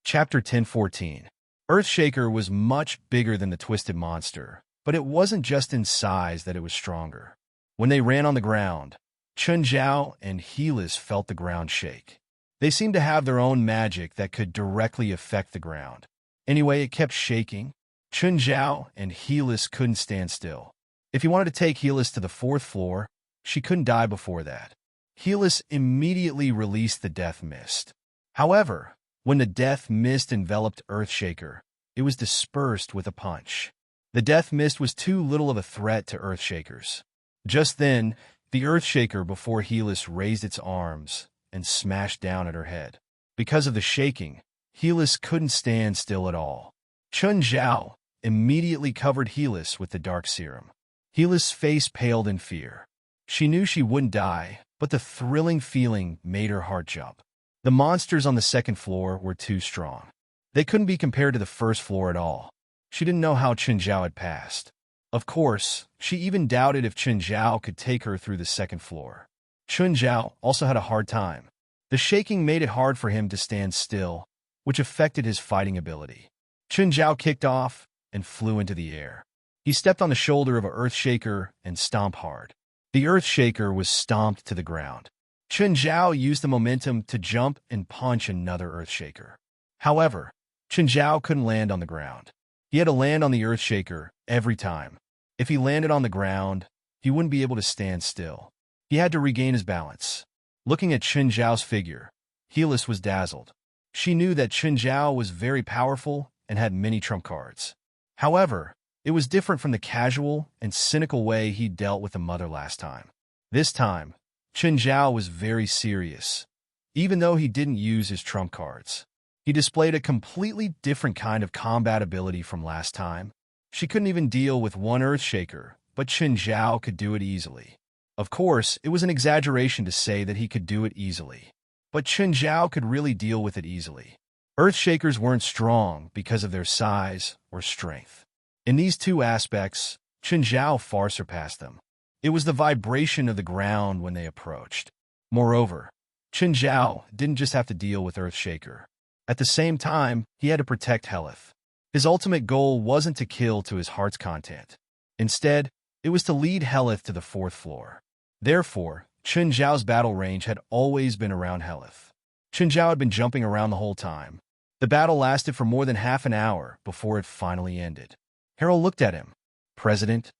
Chapter 10:14. Earthshaker was much bigger than the twisted monster, but it wasn't just in size that it was stronger. When they ran on the ground, Chen Zhao and Helis felt the ground shake. They seemed to have their own magic that could directly affect the ground. Anyway, it kept shaking. Chen Zhao and Helis couldn't stand still. If he wanted to take Helis to the 4th floor, she couldn't die before that. Helis immediately released the Death Mist. However, when the Death Mist enveloped Earthshaker, it was dispersed with a punch. The Death Mist was too little of a threat to Earthshakers. Just then, the Earthshaker before Helis raised its arms and smashed down at her head. Because of the shaking, Helis couldn't stand still at all. Chen Zhao immediately covered Helis with the dark serum. Helis' face paled in fear. She knew she wouldn't die, but the thrilling feeling made her heart jump. The monsters on the 2nd floor were too strong. They couldn't be compared to the 1st floor at all. She didn't know how Chen Zhao had passed. Of course, she even doubted if Chen Zhao could take her through the 2nd floor. Chen Zhao also had a hard time. The shaking made it hard for him to stand still, which affected his fighting ability. Chen Zhao kicked off and flew into the air. He stepped on the shoulder of an Earthshaker and stomped hard. The Earthshaker was stomped to the ground. Chen Zhao used the momentum to jump and punch another Earthshaker. However, Chen Zhao couldn't land on the ground. He had to land on the Earthshaker every time. If he landed on the ground, he wouldn't be able to stand still. He had to regain his balance. Looking at Chen Zhao's figure, Helis was dazzled. She knew that Chen Zhao was very powerful and had many trump cards. However, it was different from the casual and cynical way he dealt with the mother last time. This time, Chen Zhao was very serious, even though he didn't use his trump cards. He displayed a completely different kind of combat ability from last time. She couldn't even deal with one Earthshaker, but Chen Zhao could do it easily. Of course, it was an exaggeration to say that he could do it easily, but Chen Zhao could really deal with it easily. Earthshakers weren't strong because of their size or strength. In these two aspects, Chen Zhao far surpassed them. It was the vibration of the ground when they approached. Moreover, Chen Zhao didn't just have to deal with Earthshaker. At the same time, he had to protect Helith. His ultimate goal wasn't to kill to his heart's content. Instead, it was to lead Helith to the 4th floor. Therefore, Chen Zhao's battle range had always been around Helith. Chen Zhao had been jumping around the whole time. The battle lasted for more than half an hour before it finally ended. Harold looked at him. "President,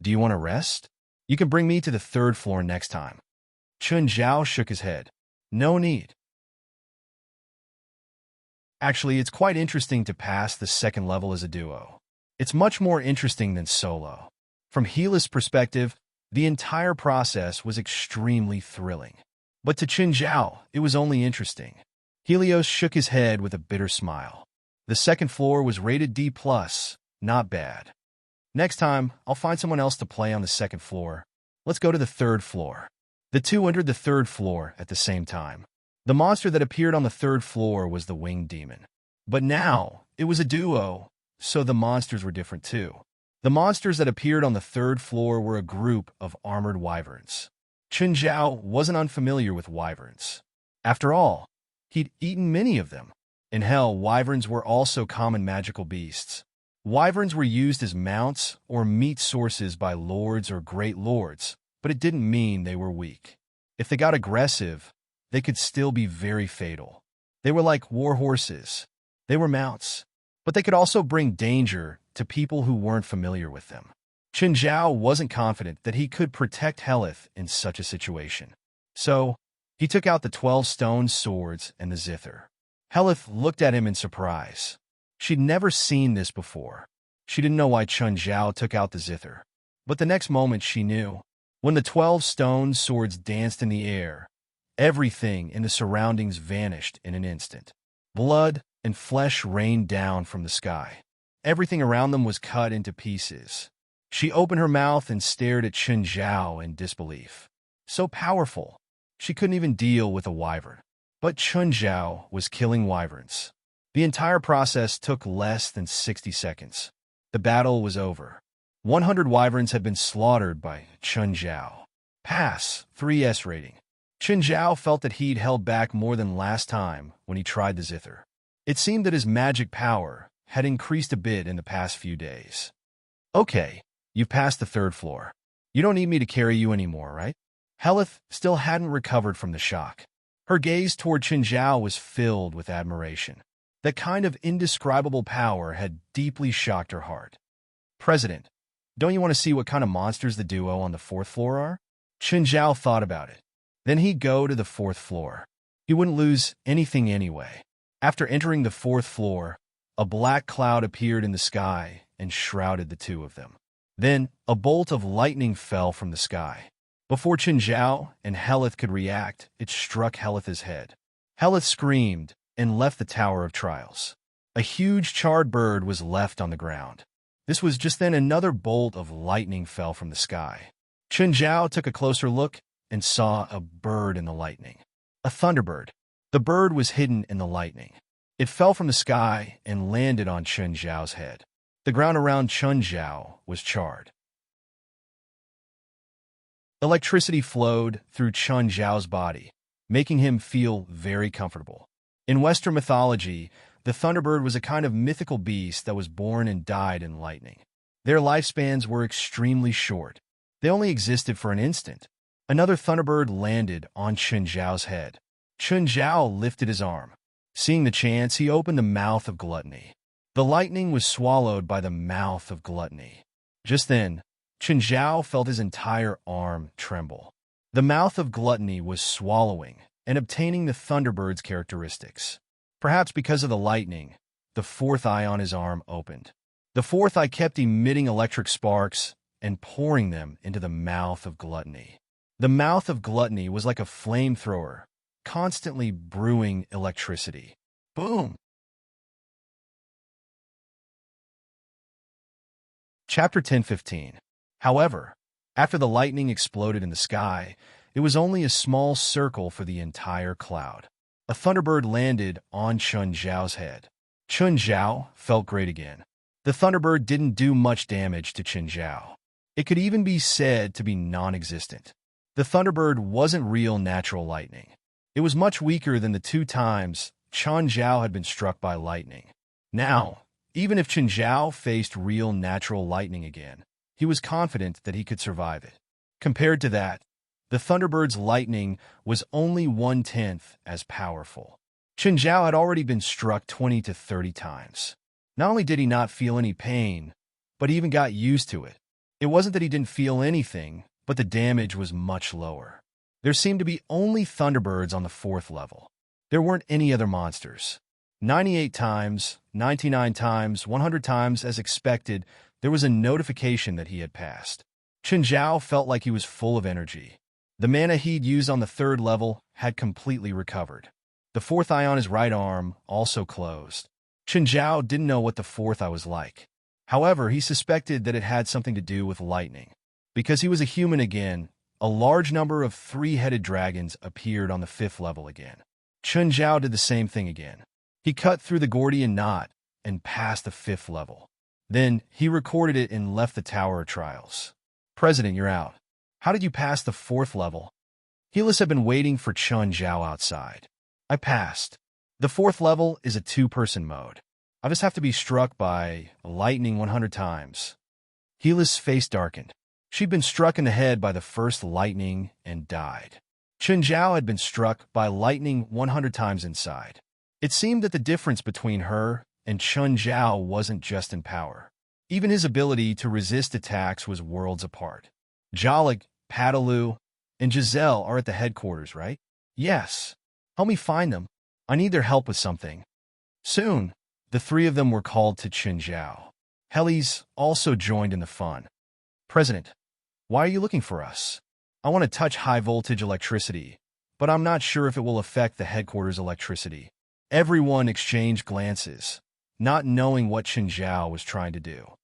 do you want to rest? You can bring me to the 3rd floor next time." Chen Zhao shook his head. "No need. Actually, it's quite interesting to pass the 2nd level as a duo. It's much more interesting than solo." From Helios' perspective, the entire process was extremely thrilling. But to Chen Zhao, it was only interesting. Helios shook his head with a bitter smile. The 2nd floor was rated D+, not bad. "Next time, I'll find someone else to play on the 2nd floor. Let's go to the 3rd floor." The two entered the 3rd floor at the same time. The monster that appeared on the 3rd floor was the winged demon. But now, it was a duo, so the monsters were different too. The monsters that appeared on the 3rd floor were a group of armored wyverns. Chen Zhao wasn't unfamiliar with wyverns. After all, he'd eaten many of them. In hell, wyverns were also common magical beasts. Wyverns were used as mounts or meat sources by lords or great lords, but it didn't mean they were weak. If they got aggressive, they could still be very fatal. They were like war horses. They were mounts, but they could also bring danger to people who weren't familiar with them. Chen Zhao wasn't confident that he could protect Helith in such a situation. So, he took out the 12 stone swords and the zither. Helith looked at him in surprise. She'd never seen this before. She didn't know why Chen Zhao took out the zither. But the next moment she knew. When the 12 stone swords danced in the air, everything in the surroundings vanished in an instant. Blood and flesh rained down from the sky. Everything around them was cut into pieces. She opened her mouth and stared at Chen Zhao in disbelief. So powerful, she couldn't even deal with a wyvern. But Chen Zhao was killing wyverns. The entire process took less than 60 seconds. The battle was over. 100 wyverns had been slaughtered by Chen Zhao. Pass, 3S rating. Chen Zhao felt that he'd held back more than last time when he tried the zither. It seemed that his magic power had increased a bit in the past few days. "Okay, you've passed the 3rd floor. You don't need me to carry you anymore, right?" Helith still hadn't recovered from the shock. Her gaze toward Chen Zhao was filled with admiration. That kind of indescribable power had deeply shocked her heart. "President, don't you want to see what kind of monsters the duo on the 4th floor are?" Chen Zhao thought about it. Then he'd go to the 4th floor. He wouldn't lose anything anyway. After entering the 4th floor, a black cloud appeared in the sky and shrouded the two of them. Then, a bolt of lightning fell from the sky. Before Chen Zhao and Helith could react, it struck Helith's head. Helith screamed and left the Tower of Trials. A huge charred bird was left on the ground. This was just then another bolt of lightning fell from the sky. Chen Zhao took a closer look and saw a bird in the lightning. A thunderbird. The bird was hidden in the lightning. It fell from the sky and landed on Chen Zhao's head. The ground around Chen Zhao was charred. Electricity flowed through Chen Zhao's body, making him feel very comfortable. In Western mythology, the thunderbird was a kind of mythical beast that was born and died in lightning. Their lifespans were extremely short. They only existed for an instant. Another thunderbird landed on Chen Zhao's head. Chen Zhao lifted his arm. Seeing the chance, he opened the mouth of gluttony. The lightning was swallowed by the mouth of gluttony. Just then, Chen Zhao felt his entire arm tremble. The mouth of gluttony was swallowing and obtaining the thunderbird's characteristics. Perhaps because of the lightning, the 4th eye on his arm opened. The 4th eye kept emitting electric sparks and pouring them into the mouth of gluttony. The mouth of gluttony was like a flamethrower, constantly brewing electricity. Boom! Chapter 10:15. However, after the lightning exploded in the sky, it was only a small circle for the entire cloud. A thunderbird landed on Chun Zhao's head. Chun Zhao felt great again. The thunderbird didn't do much damage to Chun Zhao. It could even be said to be non-existent. The thunderbird wasn't real natural lightning. It was much weaker than the 2 times Chun Zhao had been struck by lightning. Now, even if Chun Zhao faced real natural lightning again, he was confident that he could survive it. Compared to that, the thunderbird's lightning was only 1/10 as powerful. Chun Zhao had already been struck 20 to 30 times. Not only did he not feel any pain, but he even got used to it. It wasn't that he didn't feel anything, but the damage was much lower. There seemed to be only thunderbirds on the 4th level. There weren't any other monsters. 98 times, 99 times, 100 times as expected, there was a notification that he had passed. Chun Zhao felt like he was full of energy. The mana he'd used on the 3rd level had completely recovered. The 4th eye on his right arm also closed. Chun Zhao didn't know what the 4th eye was like. However, he suspected that it had something to do with lightning. Because he was a human again, a large number of 3-headed dragons appeared on the 5th level again. Chun Zhao did the same thing again. He cut through the Gordian knot and passed the 5th level. Then he recorded it and left the Tower of Trials. President, you're out. How did you pass the 4th level? Helis had been waiting for Chun Zhao outside. I passed. The 4th level is a 2-person mode. I just have to be struck by lightning 100 times. Helis' face darkened. She'd been struck in the head by the first lightning and died. Chun Zhao had been struck by lightning 100 times inside. It seemed that the difference between her and Chun Zhao wasn't just in power. Even his ability to resist attacks was worlds apart. Jalik, Padalu, and Giselle are at the headquarters, right? Yes. Help me find them. I need their help with something. Soon, the 3 of them were called to Chun Zhao. Helis also joined in the fun. President, why are you looking for us? I want to touch high-voltage electricity, but I'm not sure if it will affect the headquarters' electricity. Everyone exchanged glances, not knowing what Chun Zhao was trying to do.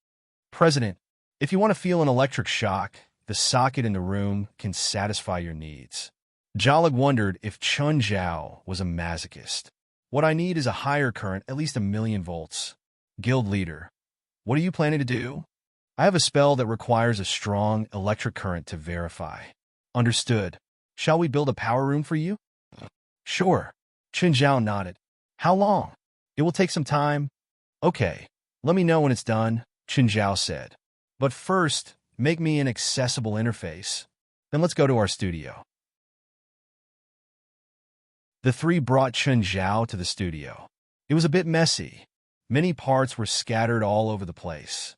President, if you want to feel an electric shock, the socket in the room can satisfy your needs. Jalag wondered if Chun Zhao was a masochist. What I need is a higher current, at least 1,000,000 volts. Guild leader, what are you planning to do? I have a spell that requires a strong electric current to verify. Understood. Shall we build a power room for you? Sure. Chun Zhao nodded. How long? It will take some time. Okay, let me know when it's done, Chun Zhao said. But first, make me an accessible interface. Then let's go to our studio. The 3 brought Chun Zhao to the studio. It was a bit messy. Many parts were scattered all over the place.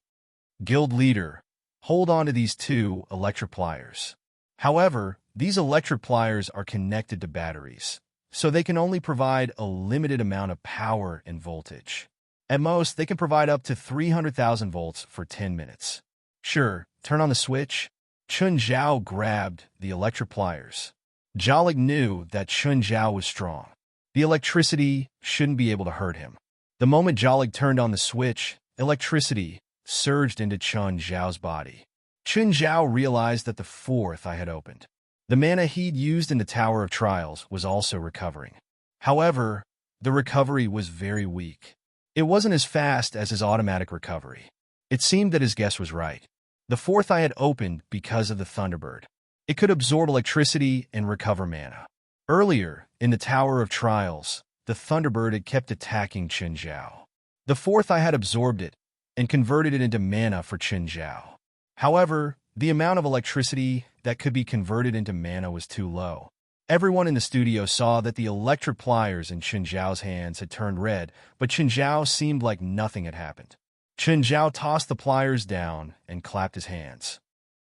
Guild leader, hold on to these 2 electric pliers. However, these electric pliers are connected to batteries, so they can only provide a limited amount of power and voltage. At most, they can provide up to 300,000 volts for 10 minutes. Sure, turn on the switch. Chun Zhao grabbed the electric pliers. Jalik knew that Chun Zhao was strong. The electricity shouldn't be able to hurt him. The moment Jalik turned on the switch, electricity surged into Chun Zhao's body. Chun Zhao realized that the 4th eye had opened. The mana he'd used in the Tower of Trials was also recovering. However, the recovery was very weak. It wasn't as fast as his automatic recovery. It seemed that his guess was right. The 4th eye had opened because of the Thunderbird. It could absorb electricity and recover mana. Earlier, in the Tower of Trials, the Thunderbird had kept attacking Chun Zhao. The 4th eye had absorbed it and converted it into mana for Chun Zhao. However, the amount of electricity that could be converted into mana was too low. Everyone in the studio saw that the electric pliers in Chun Zhao's hands had turned red, but Chun Zhao seemed like nothing had happened. Chun Zhao tossed the pliers down and clapped his hands.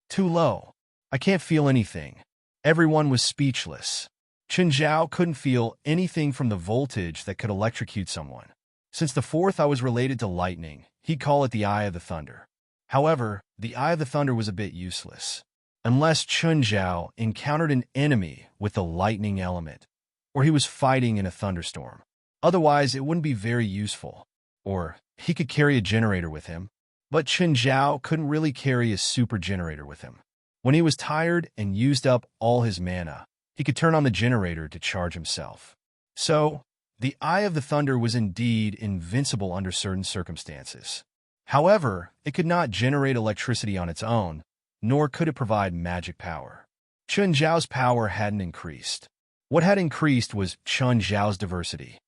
Too low. I can't feel anything. Everyone was speechless. Chun Zhao couldn't feel anything from the voltage that could electrocute someone. Since the 4th eye was related to lightning, he'd call it the Eye of the Thunder. However, the Eye of the Thunder was a bit useless. Unless Chun Zhao encountered an enemy with the lightning element, or he was fighting in a thunderstorm. Otherwise, it wouldn't be very useful. Or he could carry a generator with him. But Chen Zhao couldn't really carry his super generator with him. When he was tired and used up all his mana, he could turn on the generator to charge himself. So, the Eye of the Thunder was indeed invincible under certain circumstances. However, it could not generate electricity on its own, nor could it provide magic power. Chen Zhao's power hadn't increased. What had increased was Chen Zhao's diversity.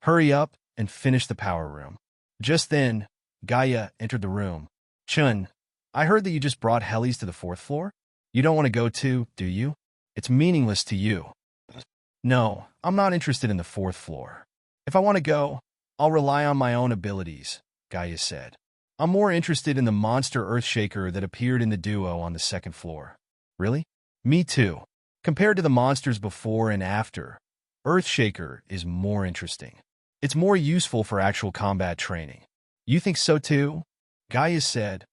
Hurry up and finish the power room. Just then, Gaia entered the room. Chun, I heard that you just brought helis to the 4th floor? You don't want to go too, do you? It's meaningless to you. No, I'm not interested in the 4th floor. If I want to go, I'll rely on my own abilities, Gaia said. I'm more interested in the monster Earthshaker that appeared in the duo on the 2nd floor. Really? Me too. Compared to the monsters before and after, Earthshaker is more interesting. It's more useful for actual combat training. You think so too? Gaia said.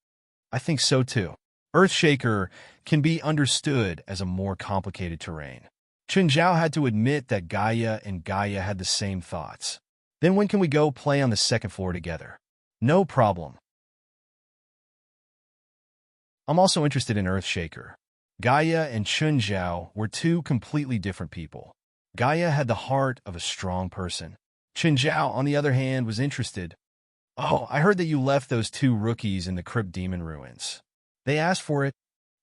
I think so too. Earthshaker can be understood as a more complicated terrain. Chen Zhao had to admit that Gaia and Gaia had the same thoughts. Then when can we go play on the 2nd floor together? No problem. I'm also interested in Earthshaker. Gaia and Chen Zhao were two completely different people. Gaia had the heart of a strong person. Chen Zhao, on the other hand, was interested. Oh, I heard that you left those 2 rookies in the Crypt Demon ruins. They asked for it.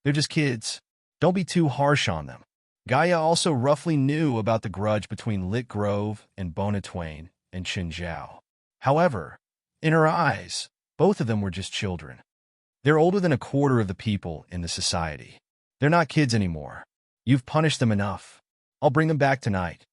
They're just kids. Don't be too harsh on them. Gaia also roughly knew about the grudge between Lit Grove and Bona Twain and Chen Zhao. However, in her eyes, both of them were just children. They're older than a quarter of the people in the society. They're not kids anymore. You've punished them enough. I'll bring them back tonight.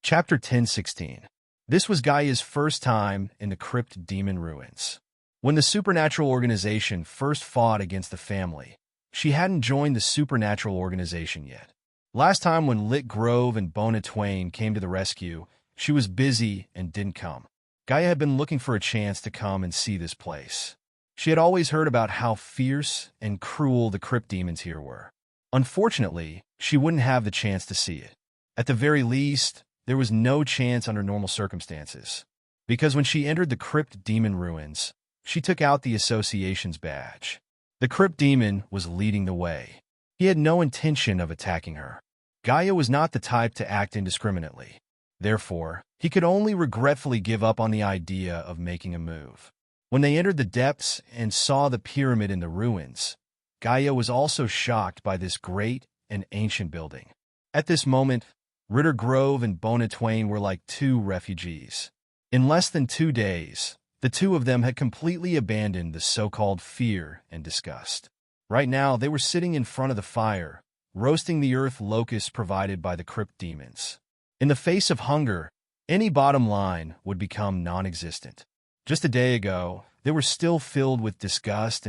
Chapter 10:16. This was Gaia's first time in the Crypt Demon ruins. When the supernatural organization first fought against the family, she hadn't joined the supernatural organization yet. Last time when Lit Grove and Bona Twain came to the rescue, she was busy and didn't come. Gaia had been looking for a chance to come and see this place. She had always heard about how fierce and cruel the Crypt Demons here were. Unfortunately, she wouldn't have the chance to see it. At the very least, there was no chance under normal circumstances, because when she entered the Crypt Demon ruins, she took out the association's badge. The Crypt Demon was leading the way. He had no intention of attacking her. Gaia was not the type to act indiscriminately. Therefore, he could only regretfully give up on the idea of making a move. When they entered the depths and saw the pyramid in the ruins, Gaia was also shocked by this great and ancient building. At this moment, Ritter Grove and Bona Twain were like 2 refugees. In less than 2 days, the 2 of them had completely abandoned the so-called fear and disgust. Right now, they were sitting in front of the fire, roasting the earth locusts provided by the Crypt Demons. In the face of hunger, any bottom line would become non-existent. Just a day ago, they were still filled with disgust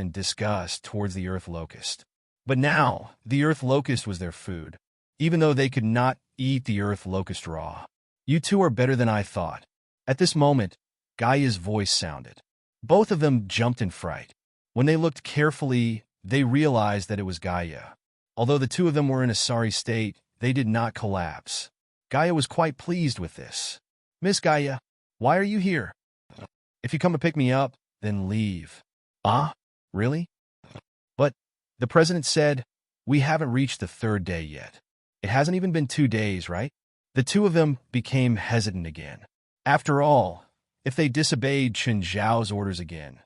towards the earth locust. But now, the earth locust was their food, even though they could not eat the earth locust raw. You 2 are better than I thought. At this moment, Gaia's voice sounded. Both of them jumped in fright. When they looked carefully, they realized that it was Gaia. Although the 2 of them were in a sorry state, they did not collapse. Gaia was quite pleased with this. Miss Gaia, why are you here? If you come to pick me up, then leave. Ah? Really? But, the president said, we haven't reached the 3rd day yet. It hasn't even been 2 days, right? The 2 of them became hesitant again. After all, if they disobeyed Chen Zhao's orders again,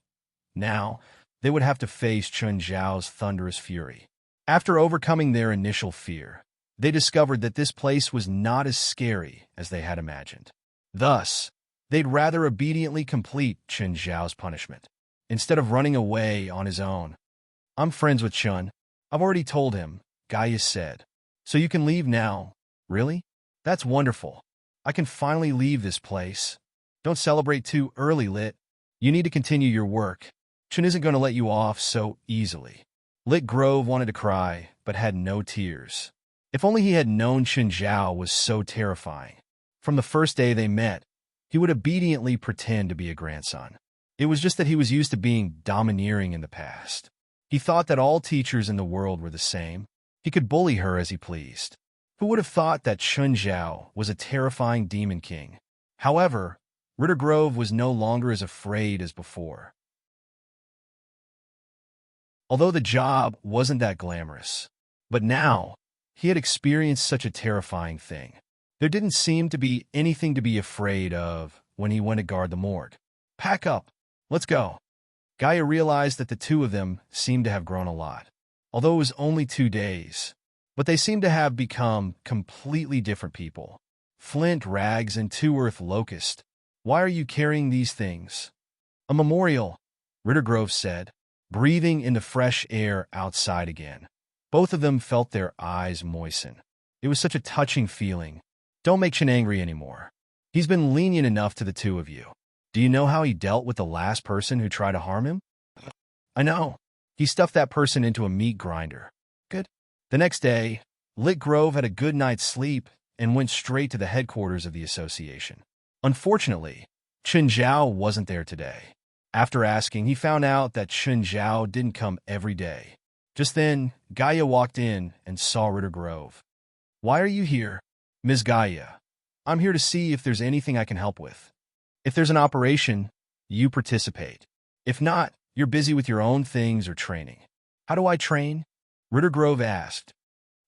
now they would have to face Chen Zhao's thunderous fury. After overcoming their initial fear, they discovered that this place was not as scary as they had imagined. Thus, they'd rather obediently complete Chen Zhao's punishment, instead of running away on his own. I'm friends with Chen. I've already told him, Gaia said. So you can leave now. Really? That's wonderful. I can finally leave this place. Don't celebrate too early, Lit. You need to continue your work. Chen isn't going to let you off so easily. Lit Grove wanted to cry, but had no tears. If only he had known Chen Zhao was so terrifying. From the first day they met, he would obediently pretend to be a grandson. It was just that he was used to being domineering in the past. He thought that all teachers in the world were the same. He could bully her as he pleased. Who would have thought that Chen Zhao was a terrifying demon king? However, Ritter Grove was no longer as afraid as before. Although the job wasn't that glamorous, but now he had experienced such a terrifying thing. There didn't seem to be anything to be afraid of when he went to guard the morgue. Pack up. Let's go. Gaia realized that the two of them seemed to have grown a lot. Although it was only 2 days, but they seemed to have become completely different people. Flint, Rags, and Two Earth Locust. Why are you carrying these things? A memorial, Ritter Grove said, breathing in the fresh air outside again. Both of them felt their eyes moisten. It was such a touching feeling. Don't make Chin angry anymore. He's been lenient enough to the two of you. Do you know how he dealt with the last person who tried to harm him? I know. He stuffed that person into a meat grinder. Good. The next day, Lit Grove had a good night's sleep and went straight to the headquarters of the association. Unfortunately, Chen Zhao wasn't there today. After asking, he found out that Chen Zhao didn't come every day. Just then, Gaia walked in and saw Ritter Grove. Why are you here, Ms. Gaia? I'm here to see if there's anything I can help with. If there's an operation, you participate. If not, you're busy with your own things or training. How do I train? Ritter Grove asked.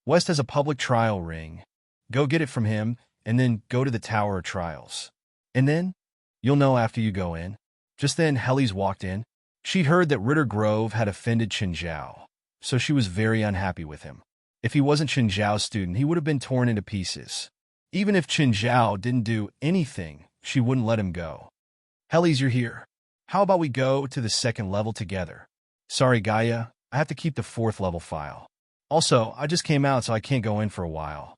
West has a public trial ring. Go get it from him, and then go to the Tower of Trials. And then? You'll know after you go in. Just then, Helly's walked in. She'd heard that Ritter Grove had offended Chen Zhao, so she was very unhappy with him. If he wasn't Chen Zhao's student, he would have been torn into pieces. Even if Chen Zhao didn't do anything, she wouldn't let him go. Helly's, you're here. How about we go to the 2nd level together? Sorry, Gaia. I have to keep the 4th level file. Also, I just came out, so I can't go in for a while.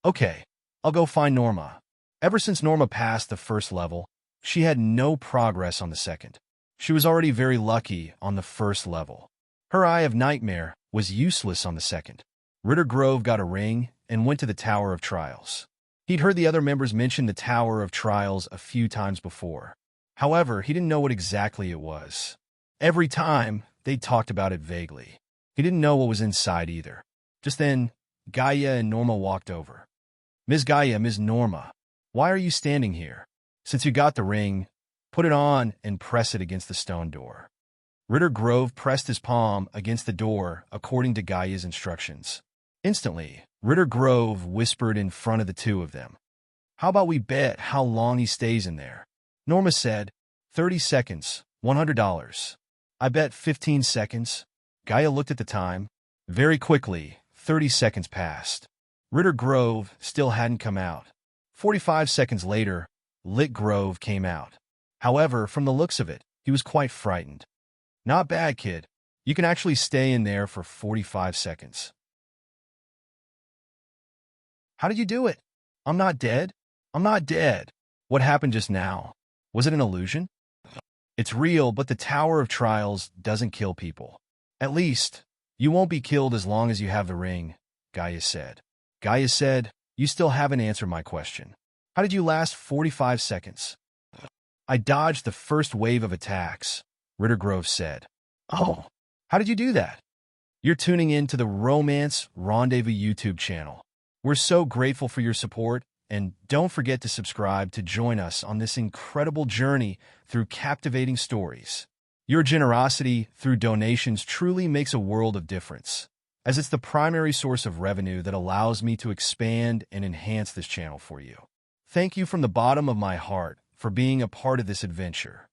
Okay, I'll go find Norma. Ever since Norma passed the 1st level, she had no progress on the 2nd. She was already very lucky on the 1st level. Her Eye of Nightmare was useless on the 2nd. Ritter Grove got a ring and went to the Tower of Trials. He'd heard the other members mention the Tower of Trials a few times before. However, he didn't know what exactly it was. Every time, they talked about it vaguely. He didn't know what was inside either. Just then, Gaia and Norma walked over. Ms. Gaia, Ms. Norma, why are you standing here? Since you got the ring, put it on and press it against the stone door. Ritter Grove pressed his palm against the door according to Gaia's instructions. Instantly, Ritter Grove whispered in front of the two of them. How about we bet how long he stays in there? Norma said, 30 seconds, $100. I bet 15 seconds. Gaia looked at the time. Very quickly, 30 seconds passed. Ritter Grove still hadn't come out. 45 seconds later, Lit Grove came out. However, from the looks of it, he was quite frightened. Not bad, kid. You can actually stay in there for 45 seconds. How did you do it? I'm not dead. I'm not dead. What happened just now? Was it an illusion? It's real, but the Tower of Trials doesn't kill people. At least, you won't be killed as long as you have the ring, Gaia said. Gaia said, you still haven't answered my question. How did you last 45 seconds? I dodged the first wave of attacks, Ritter Grove said. Oh, how did you do that? You're tuning in to the Romance Rendezvous YouTube channel. We're so grateful for your support, and don't forget to subscribe to join us on this incredible journey through captivating stories. Your generosity through donations truly makes a world of difference, as it's the primary source of revenue that allows me to expand and enhance this channel for you. Thank you from the bottom of my heart for being a part of this adventure.